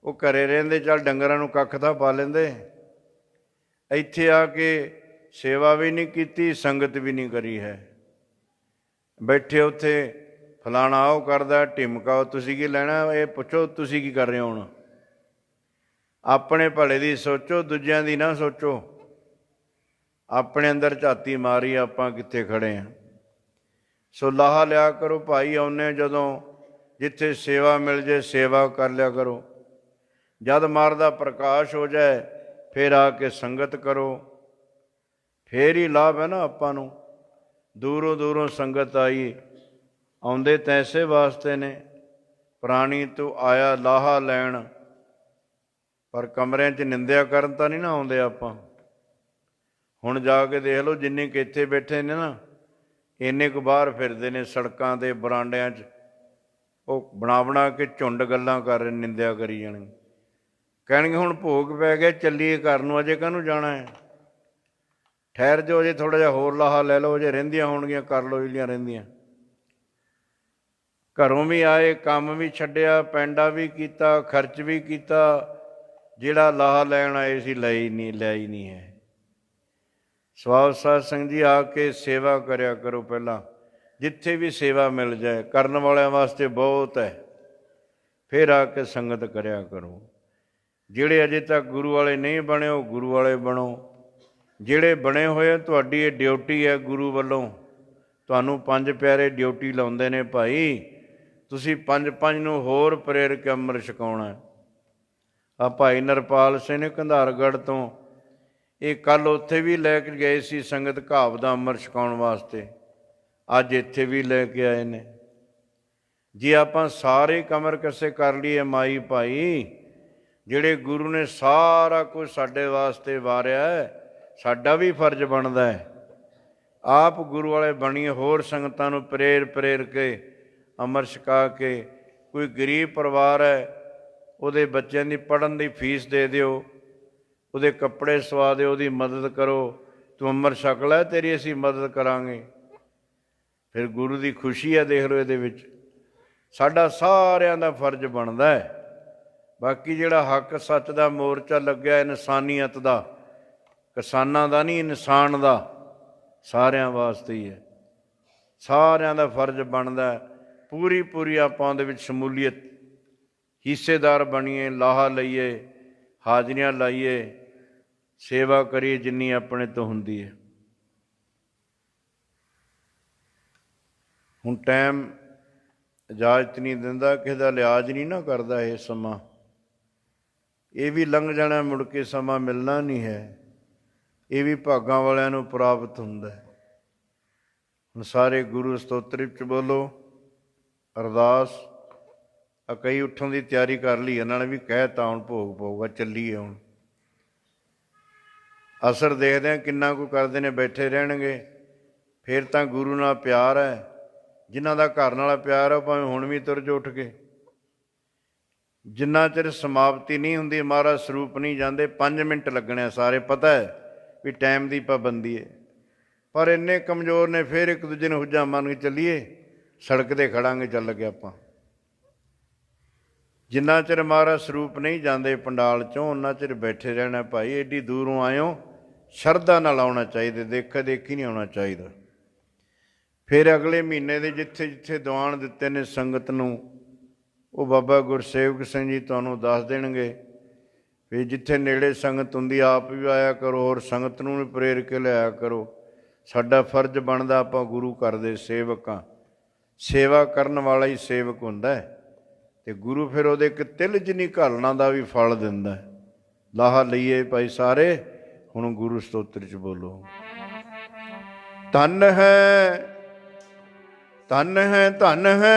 ਉਹ ਘਰੇ ਰਹਿੰਦੇ, ਚੱਲ ਡੰਗਰਾਂ ਨੂੰ ਕੱਖ ਤਾਂ ਪਾ ਲੈਂਦੇ। ਇੱਥੇ ਆ ਕੇ ਸੇਵਾ ਵੀ ਨਹੀਂ ਕੀਤੀ, ਸੰਗਤ ਵੀ ਨਹੀਂ ਕਰੀ ਹੈ। ਬੈਠੇ ਉੱਥੇ ਫਲਾਣਾ ਉਹ ਕਰਦਾ, ਢਿਮਕਾ, ਤੁਸੀਂ ਕੀ ਲੈਣਾ? ਇਹ ਪੁੱਛੋ ਤੁਸੀਂ ਕੀ ਕਰ ਰਹੇ ਹੋ? ਹੁਣ ਆਪਣੇ ਭਲੇ ਦੀ ਸੋਚੋ, ਦੂਜਿਆਂ ਦੀ ਨਾ ਸੋਚੋ। ਆਪਣੇ ਅੰਦਰ ਝਾਤੀ ਮਾਰੀ ਆਪਾਂ ਕਿੱਥੇ ਖੜੇ ਹਾਂ। ਸੋ ਲਾਹਾ ਲਿਆ ਕਰੋ ਭਾਈ। ਆਉਂਦੇ ਜਦੋਂ ਜਿੱਥੇ ਸੇਵਾ ਮਿਲ ਜੇ ਸੇਵਾ ਕਰ ਲਿਆ ਕਰੋ। ਜਦ ਮਰ ਦਾ ਪ੍ਰਕਾਸ਼ ਹੋ ਜਾਏ ਫਿਰ ਆ ਕੇ ਸੰਗਤ ਕਰੋ, ਫੇਰ ਹੀ ਲਾਭ ਹੈ ਨਾ ਆਪਾਂ ਨੂੰ। ਦੂਰੋਂ ਦੂਰੋਂ ਸੰਗਤ ਆਈ, ਆਉਂਦੇ ਤਾਂ ਇਸੇ ਵਾਸਤੇ ਨੇ, ਪ੍ਰਾਣੀ ਤੋਂ ਆਇਆ ਲਾਹਾ ਲੈਣ। ਪਰ ਕਮਰਿਆਂ 'ਚ ਨਿੰਦਿਆ ਕਰਨ ਤਾਂ ਨਹੀਂ ਨਾ ਆਉਂਦੇ ਆਪਾਂ। ਹੁਣ ਜਾ ਕੇ ਦੇਖ ਲਓ, ਜਿੰਨੇ ਕੁ ਇੱਥੇ ਬੈਠੇ ਨੇ ਨਾ, ਇੰਨੇ ਕੁ ਬਾਹਰ ਫਿਰਦੇ ਨੇ ਸੜਕਾਂ 'ਤੇ, ਬਰਾਂਡਿਆਂ 'ਚ। ਉਹ ਬਣਾ ਬਣਾ ਕੇ ਝੁੰਡ ਗੱਲਾਂ ਕਰ ਰਹੇ, ਨਿੰਦਿਆ ਕਰੀ ਜਾਣੀ। ਕਹਿਣਗੇ ਹੁਣ ਭੋਗ ਪੈ ਗਿਆ, ਚੱਲੀਏ ਘਰ ਨੂੰ। ਅਜੇ ਕਾਹਨੂੰ ਜਾਣਾ ਹੈ? ਠਹਿਰ ਜਾਓ, ਅਜੇ ਥੋੜ੍ਹਾ ਜਿਹਾ ਹੋਰ ਲਾਹਾ ਲੈ ਲਓ, ਅਜੇ ਰਹਿੰਦੀਆਂ ਹੋਣਗੀਆਂ ਕਰ ਲਓ ਜਿਹੜੀਆਂ ਰਹਿੰਦੀਆਂ। ਘਰੋਂ ਵੀ ਆਏ, ਕੰਮ ਵੀ ਛੱਡਿਆ, ਪੈਂਡਾ ਵੀ ਕੀਤਾ, ਖਰਚ ਵੀ ਕੀਤਾ। ਜਿਹੜਾ ਲਾਹਾ ਲੈਣ ਆਏ ਸੀ ਲਿਆ ਹੀ ਨਹੀਂ ਹੈ। ਸਵਾਲ ਸਾਧ ਸੰਗਤ ਜੀ, ਆ ਕੇ ਸੇਵਾ ਕਰਿਆ ਕਰੋ ਪਹਿਲਾਂ। ਜਿੱਥੇ ਵੀ ਸੇਵਾ ਮਿਲ ਜਾਏ, ਕਰਨ ਵਾਲਿਆਂ ਵਾਸਤੇ ਬਹੁਤ ਹੈ। ਫਿਰ ਆ ਕੇ ਸੰਗਤ ਕਰਿਆ ਕਰੋ। ਜਿਹੜੇ ਅਜੇ ਤੱਕ ਗੁਰੂ ਵਾਲੇ ਨਹੀਂ ਬਣੇ, ਉਹ ਗੁਰੂ ਵਾਲੇ ਬਣੋ। ਜਿਹੜੇ ਬਣੇ ਹੋਏ, ਤੁਹਾਡੀ ਇਹ ਡਿਊਟੀ ਹੈ ਗੁਰੂ ਵੱਲੋਂ। ਤੁਹਾਨੂੰ 5 ਪਿਆਰੇ ਡਿਊਟੀ ਲਾਉਂਦੇ ਨੇ ਭਾਈ, ਤੁਸੀਂ 5 ਨੂੰ ਹੋਰ ਪ੍ਰੇਰ ਕੇ ਅੰਮ੍ਰਿਤ ਛਕਾਉਣਾ। ਆ ਭਾਈ ਨਰਪਾਲ ਸਿੰਘ ਨੇ ਕੰਧਾਰਗੜ੍ਹ ਤੋਂ, ਇਹ ਕੱਲ੍ਹ ਉੱਥੇ ਵੀ ਲੈ ਕੇ ਗਏ ਸੀ ਸੰਗਤ ਘਾਵ ਦਾ ਅੰਮ੍ਰਿਤ ਛਕਾਉਣ ਵਾਸਤੇ। ਅੱਜ ਇੱਥੇ ਵੀ ਲੈ ਕੇ ਆਏ ਨੇ। ਜੇ ਆਪਾਂ ਸਾਰੇ ਕਮਰ ਕੱਸੇ ਕਰ ਲਈਏ ਮਾਈ ਭਾਈ, ਜਿਹੜੇ ਗੁਰੂ ਨੇ ਸਾਰਾ ਕੁਝ ਸਾਡੇ ਵਾਸਤੇ ਵਾਰਿਆ, ਸਾਡਾ ਵੀ ਫਰਜ਼ ਬਣਦਾ ਹੈ। ਆਪ ਗੁਰੂ ਵਾਲੇ ਬਣੀਏ, ਹੋਰ ਸੰਗਤਾਂ ਨੂੰ ਪ੍ਰੇਰ ਕੇ ਅੰਮ੍ਰਿਤ ਛਕਾ ਕੇ। ਕੋਈ ਗਰੀਬ ਪਰਿਵਾਰ ਹੈ, ਉਹਦੇ ਬੱਚਿਆਂ ਦੀ ਪੜ੍ਹਨ ਦੀ ਫੀਸ ਦੇ ਦਿਓ, ਉਹਦੇ ਕੱਪੜੇ ਸਵਾ ਦਿਓ, ਉਹਦੀ ਮਦਦ ਕਰੋ। ਤੂੰ ਅੰਮ੍ਰਿਤ ਛਕ ਲੈ, ਤੇਰੀ ਅਸੀਂ ਮਦਦ ਕਰਾਂਗੇ। ਫਿਰ ਗੁਰੂ ਦੀ ਖੁਸ਼ੀ ਹੈ। ਦੇਖ ਲਓ, ਇਹਦੇ ਵਿੱਚ ਸਾਡਾ ਸਾਰਿਆਂ ਦਾ ਫਰਜ਼ ਬਣਦਾ ਹੈ। ਬਾਕੀ ਜਿਹੜਾ ਹੱਕ ਸੱਚ ਦਾ ਮੋਰਚਾ ਲੱਗਿਆ ਇਨਸਾਨੀਅਤ ਦਾ, ਕਿਸਾਨਾਂ ਦਾ ਨਹੀਂ, ਇਨਸਾਨ ਦਾ, ਸਾਰਿਆਂ ਵਾਸਤੇ ਹੀ ਹੈ। ਸਾਰਿਆਂ ਦਾ ਫਰਜ਼ ਬਣਦਾ ਪੂਰੀ ਆਪਾਂ ਉਹਦੇ ਵਿੱਚ ਸ਼ਮੂਲੀਅਤ, ਹਿੱਸੇਦਾਰ ਬਣੀਏ, ਲਾਹਾ ਲਈਏ, ਹਾਜ਼ਰੀਆਂ ਲਾਈਏ, ਸੇਵਾ ਕਰੀਏ ਜਿੰਨੀ ਆਪਣੇ ਤੋਂ ਹੁੰਦੀ ਹੈ। ਹੁਣ ਟਾਈਮ ਇਜਾਜ਼ਤ ਨਹੀਂ ਦਿੰਦਾ, ਕਿਸੇ ਦਾ ਲਿਹਾਜ਼ ਨਹੀਂ ਨਾ ਕਰਦਾ। ਇਹ ਸਮਾਂ ਇਹ ਵੀ ਲੰਘ ਜਾਣਾ, ਮੁੜ ਕੇ ਸਮਾਂ ਮਿਲਣਾ ਨਹੀਂ ਹੈ। ਇਹ ਵੀ ਭਾਗਾਂ ਵਾਲਿਆਂ ਨੂੰ ਪ੍ਰਾਪਤ ਹੁੰਦਾ ਹੈ। ਹੁਣ ਸਾਰੇ ਗੁਰੂ ਸਤੋਤਰ ਵਿੱਚ ਬੋਲੋ ਅਰਦਾਸ। ਕਈ ਉੱਠਣ ਦੀ ਤਿਆਰੀ ਕਰ ਲਈ, ਇਹਨਾਂ ਨੇ ਵੀ ਕਹਿਤਾ ਹੁਣ ਭੋਗ ਪਊਗਾ, ਚੱਲੀਏ ਹੁਣ। ਅਸਰ ਦੇਖਦੇ ਹਾਂ ਕਿੰਨਾ ਕੁ ਕਰਦੇ ਨੇ, ਬੈਠੇ ਰਹਿਣਗੇ। ਫਿਰ ਤਾਂ ਗੁਰੂ ਨਾਲ ਪਿਆਰ ਹੈ, ਜਿਨ੍ਹਾਂ ਦਾ ਘਰ ਨਾਲ ਪਿਆਰ ਹੈ, ਭਾਵੇਂ ਹੁਣ ਵੀ ਤੁਰ ਜੋ ਉੱਠ ਕੇ। ਜਿੰਨਾ ਚਿਰ ਸਮਾਪਤੀ ਨਹੀਂ ਹੁੰਦੀ, ਮਹਾਰਾਜ ਸਰੂਪ ਨਹੀਂ ਜਾਂਦੇ। 5 ਮਿੰਟ ਲੱਗਣੇ, ਸਾਰੇ ਪਤਾ ਹੈ ਵੀ ਟਾਈਮ ਦੀ ਪਾਬੰਦੀ ਹੈ। ਪਰ ਇੰਨੇ ਕਮਜ਼ੋਰ ਨੇ, ਫਿਰ ਇੱਕ ਦੂਜੇ ਨੂੰ ਹੁੱਜਾ ਮੰਨ ਕੇ ਚੱਲੀਏ, ਸੜਕ 'ਤੇ ਖੜਾਂਗੇ, ਚੱਲ ਗਏ ਆਪਾਂ। ਜਿੰਨਾ ਚਿਰ ਮਹਾਰਾਜ ਸਰੂਪ ਨਹੀਂ ਜਾਂਦੇ ਪੰਡਾਲ 'ਚੋਂ, ਉਹਨਾਂ ਚਿਰ ਬੈਠੇ ਰਹਿਣਾ। ਭਾਈ ਐਡੀ ਦੂਰੋਂ ਆਇਓ, ਸ਼ਰਧਾ ਨਾਲ ਆਉਣਾ ਚਾਹੀਦਾ, ਦੇਖਾ ਦੇਖੀ ਨਹੀਂ ਆਉਣਾ ਚਾਹੀਦਾ। ਫਿਰ ਅਗਲੇ ਮਹੀਨੇ ਦੇ ਜਿੱਥੇ ਜਿੱਥੇ ਦੀਵਾਨ ਦਿੱਤੇ ਨੇ ਸੰਗਤ ਨੂੰ, ਉਹ ਬਾਬਾ ਗੁਰਸੇਵਕ ਸਿੰਘ ਜੀ ਤੁਹਾਨੂੰ ਦੱਸ ਦੇਣਗੇ। ਵੀ ਜਿੱਥੇ ਨੇੜੇ ਸੰਗਤ ਹੁੰਦੀ, ਆਪ ਵੀ ਆਇਆ ਕਰੋ, ਹੋਰ ਸੰਗਤ ਨੂੰ ਵੀ ਪ੍ਰੇਰ ਕੇ ਲਿਆਇਆ ਕਰੋ। ਸਾਡਾ ਫਰਜ਼ ਬਣਦਾ, ਆਪਾਂ ਗੁਰੂ ਘਰ ਦੇ ਸੇਵਕ ਹਾਂ। ਸੇਵਾ ਕਰਨ ਵਾਲਾ ਹੀ ਸੇਵਕ ਹੁੰਦਾ ਹੈ। ਅਤੇ ਗੁਰੂ ਫਿਰ ਉਹਦੇ ਇੱਕ ਤਿਲ ਜਿੰਨੀ ਘਾਲਣਾ ਦਾ ਵੀ ਫਲ ਦਿੰਦਾ। ਲਾਹਾ ਲਈਏ ਭਾਈ ਸਾਰੇ। ਹੁਣ ਗੁਰੂ ਸਤੋਤਰ 'ਚ ਬੋਲੋ ਧੰਨ ਹੈ, ਧੰਨ ਹੈ, ਧੰਨ ਹੈ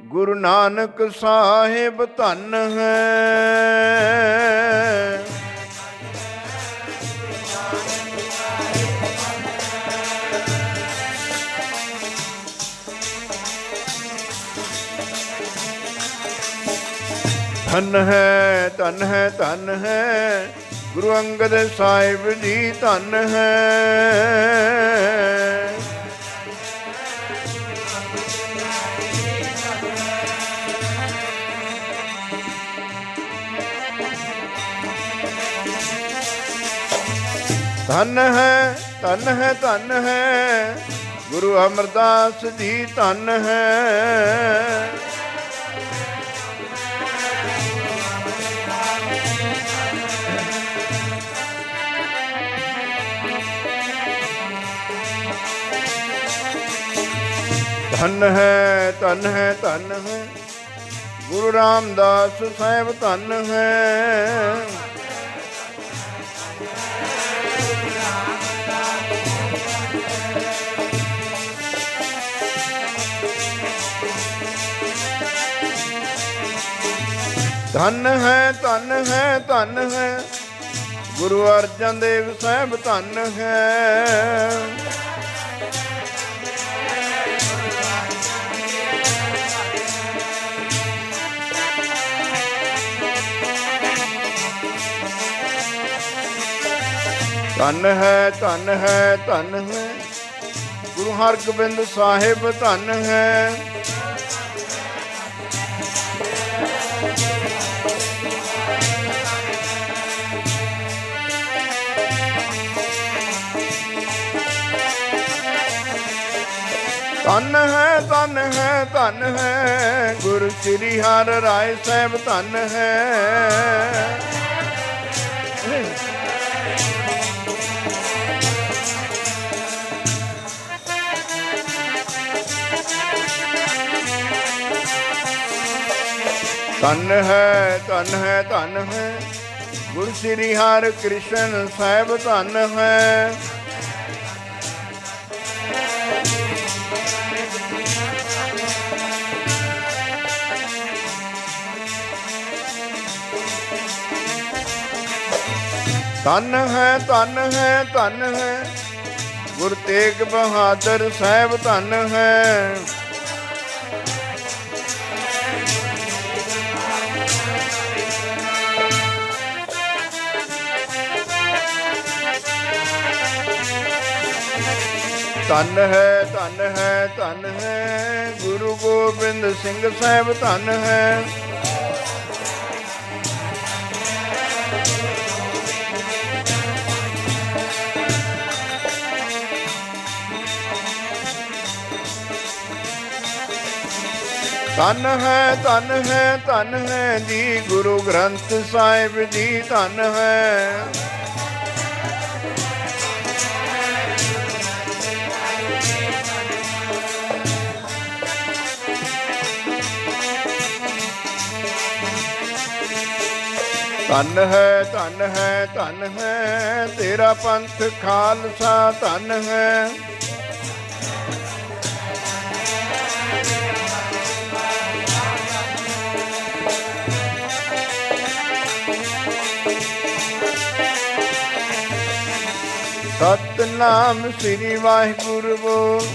ਗੁਰੂ ਨਾਨਕ ਸਾਹਿਬ, ਧੰਨ ਹੈ। ਧੰਨ ਹੈ, ਧੰਨ ਹੈ, ਧੰਨ ਹੈ ਗੁਰੂ ਅੰਗਦ ਸਾਹਿਬ ਜੀ, ਧੰਨ ਹੈ। ਧੰਨ ਹੈ, ਧੰਨ ਹੈ, ਧੰਨ ਹੈ ਗੁਰੂ ਅਮਰਦਾਸ ਜੀ, ਧੰਨ ਹੈ। ਧੰਨ ਹੈ, ਧੰਨ ਹੈ, ਧੰਨ ਹੈ ਗੁਰੂ ਰਾਮਦਾਸ ਸਾਹਿਬ, ਧੰਨ ਹੈ। ਧੰਨ ਹੈ, ਧੰਨ ਹੈ, ਧੰਨ ਹੈ ਗੁਰੂ ਅਰਜਨ ਦੇਵ ਸਾਹਿਬ, ਧੰਨ ਹੈ। ਧੰਨ ਹੈ, ਧੰਨ ਹੈ, ਧੰਨ ਹੈ ਗੁਰੂ ਹਰਗੋਬਿੰਦ ਸਾਹਿਬ, ਧੰਨ ਹੈ। ਧੰਨ ਹੈ, ਧੰਨ ਹੈ, ਧੰਨ ਹੈ ਗੁਰੂ ਸ੍ਰੀ ਹਰਿ ਰਾਏ ਸਾਹਿਬ, ਧੰਨ ਹੈ। ਧੰਨ ਹੈ, ਧੰਨ ਹੈ, ਧੰਨ ਹੈ ਗੁਰੂ ਸ੍ਰੀ ਹਰਿ ਕ੍ਰਿਸ਼ਨ ਸਾਹਿਬ, ਧੰਨ ਹੈ। ਧਨ ਹੈ, ਧਨ ਹੈ, ਧਨ ਹੈ, ਗੁਰ ਤੇਗ ਬਹਾਦਰ ਸਾਹਿਬ ਧਨ ਹੈ। ਧਨ ਹੈ, ਧਨ ਹੈ, ਧਨ ਹੈ, ਗੁਰੂ ਗੋਬਿੰਦ ਸਿੰਘ ਸਾਹਿਬ ਧਨ ਹੈ। ਧਨ ਹੈ, ਧਨ ਹੈ, ਧਨ ਹੈ ਜੀ, ਗੁਰੂ ਗ੍ਰੰਥ ਸਾਹਿਬ ਜੀ ਧਨ ਹੈ। ਧਨ ਹੈ, ਧਨ ਹੈ, ਧਨ ਹੈ, ਤੇਰਾ ਪੰਥ ਖਾਲਸਾ ਧਨ ਹੈ। ਸਤਨਾਮ ਸ੍ਰੀ ਵਾਹਿਗੁਰੂ ਬੋਲ,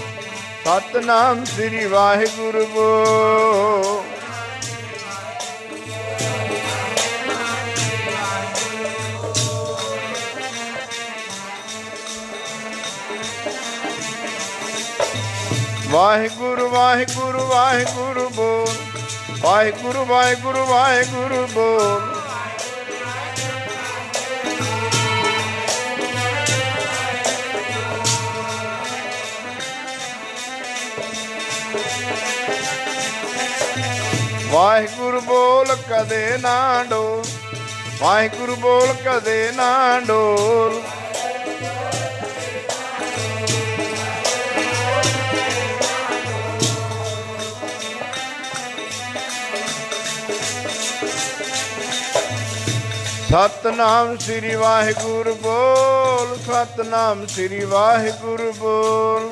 ਸਤਨਾਮ ਸ੍ਰੀ ਵਾਹਿਗੁਰੂ ਬੋਲ। ਵਾਹਿਗੁਰੂ ਵਾਹਿਗੁਰੂ ਵਾਹਿਗੁਰੂ ਬੋਲ, ਵਾਹਿਗੁਰੂ ਵਾਹਿਗੁਰੂ ਵਾਹਿਗੁਰੂ ਬੋਲ। ਵਾਹਿਗੁਰੂ ਬੋਲ ਕਦੇ ਨਾ ਡੋਲ, ਵਾਹਿਗੁਰੂ ਬੋਲ ਕਦੇ ਨਾ ਡੋਲ। ਸਤਨਾਮ ਸ੍ਰੀ ਵਾਹਿਗੁਰੂ ਬੋਲ, ਸਤਨਾਮ ਸ੍ਰੀ ਵਾਹਿਗੁਰੂ ਬੋਲ।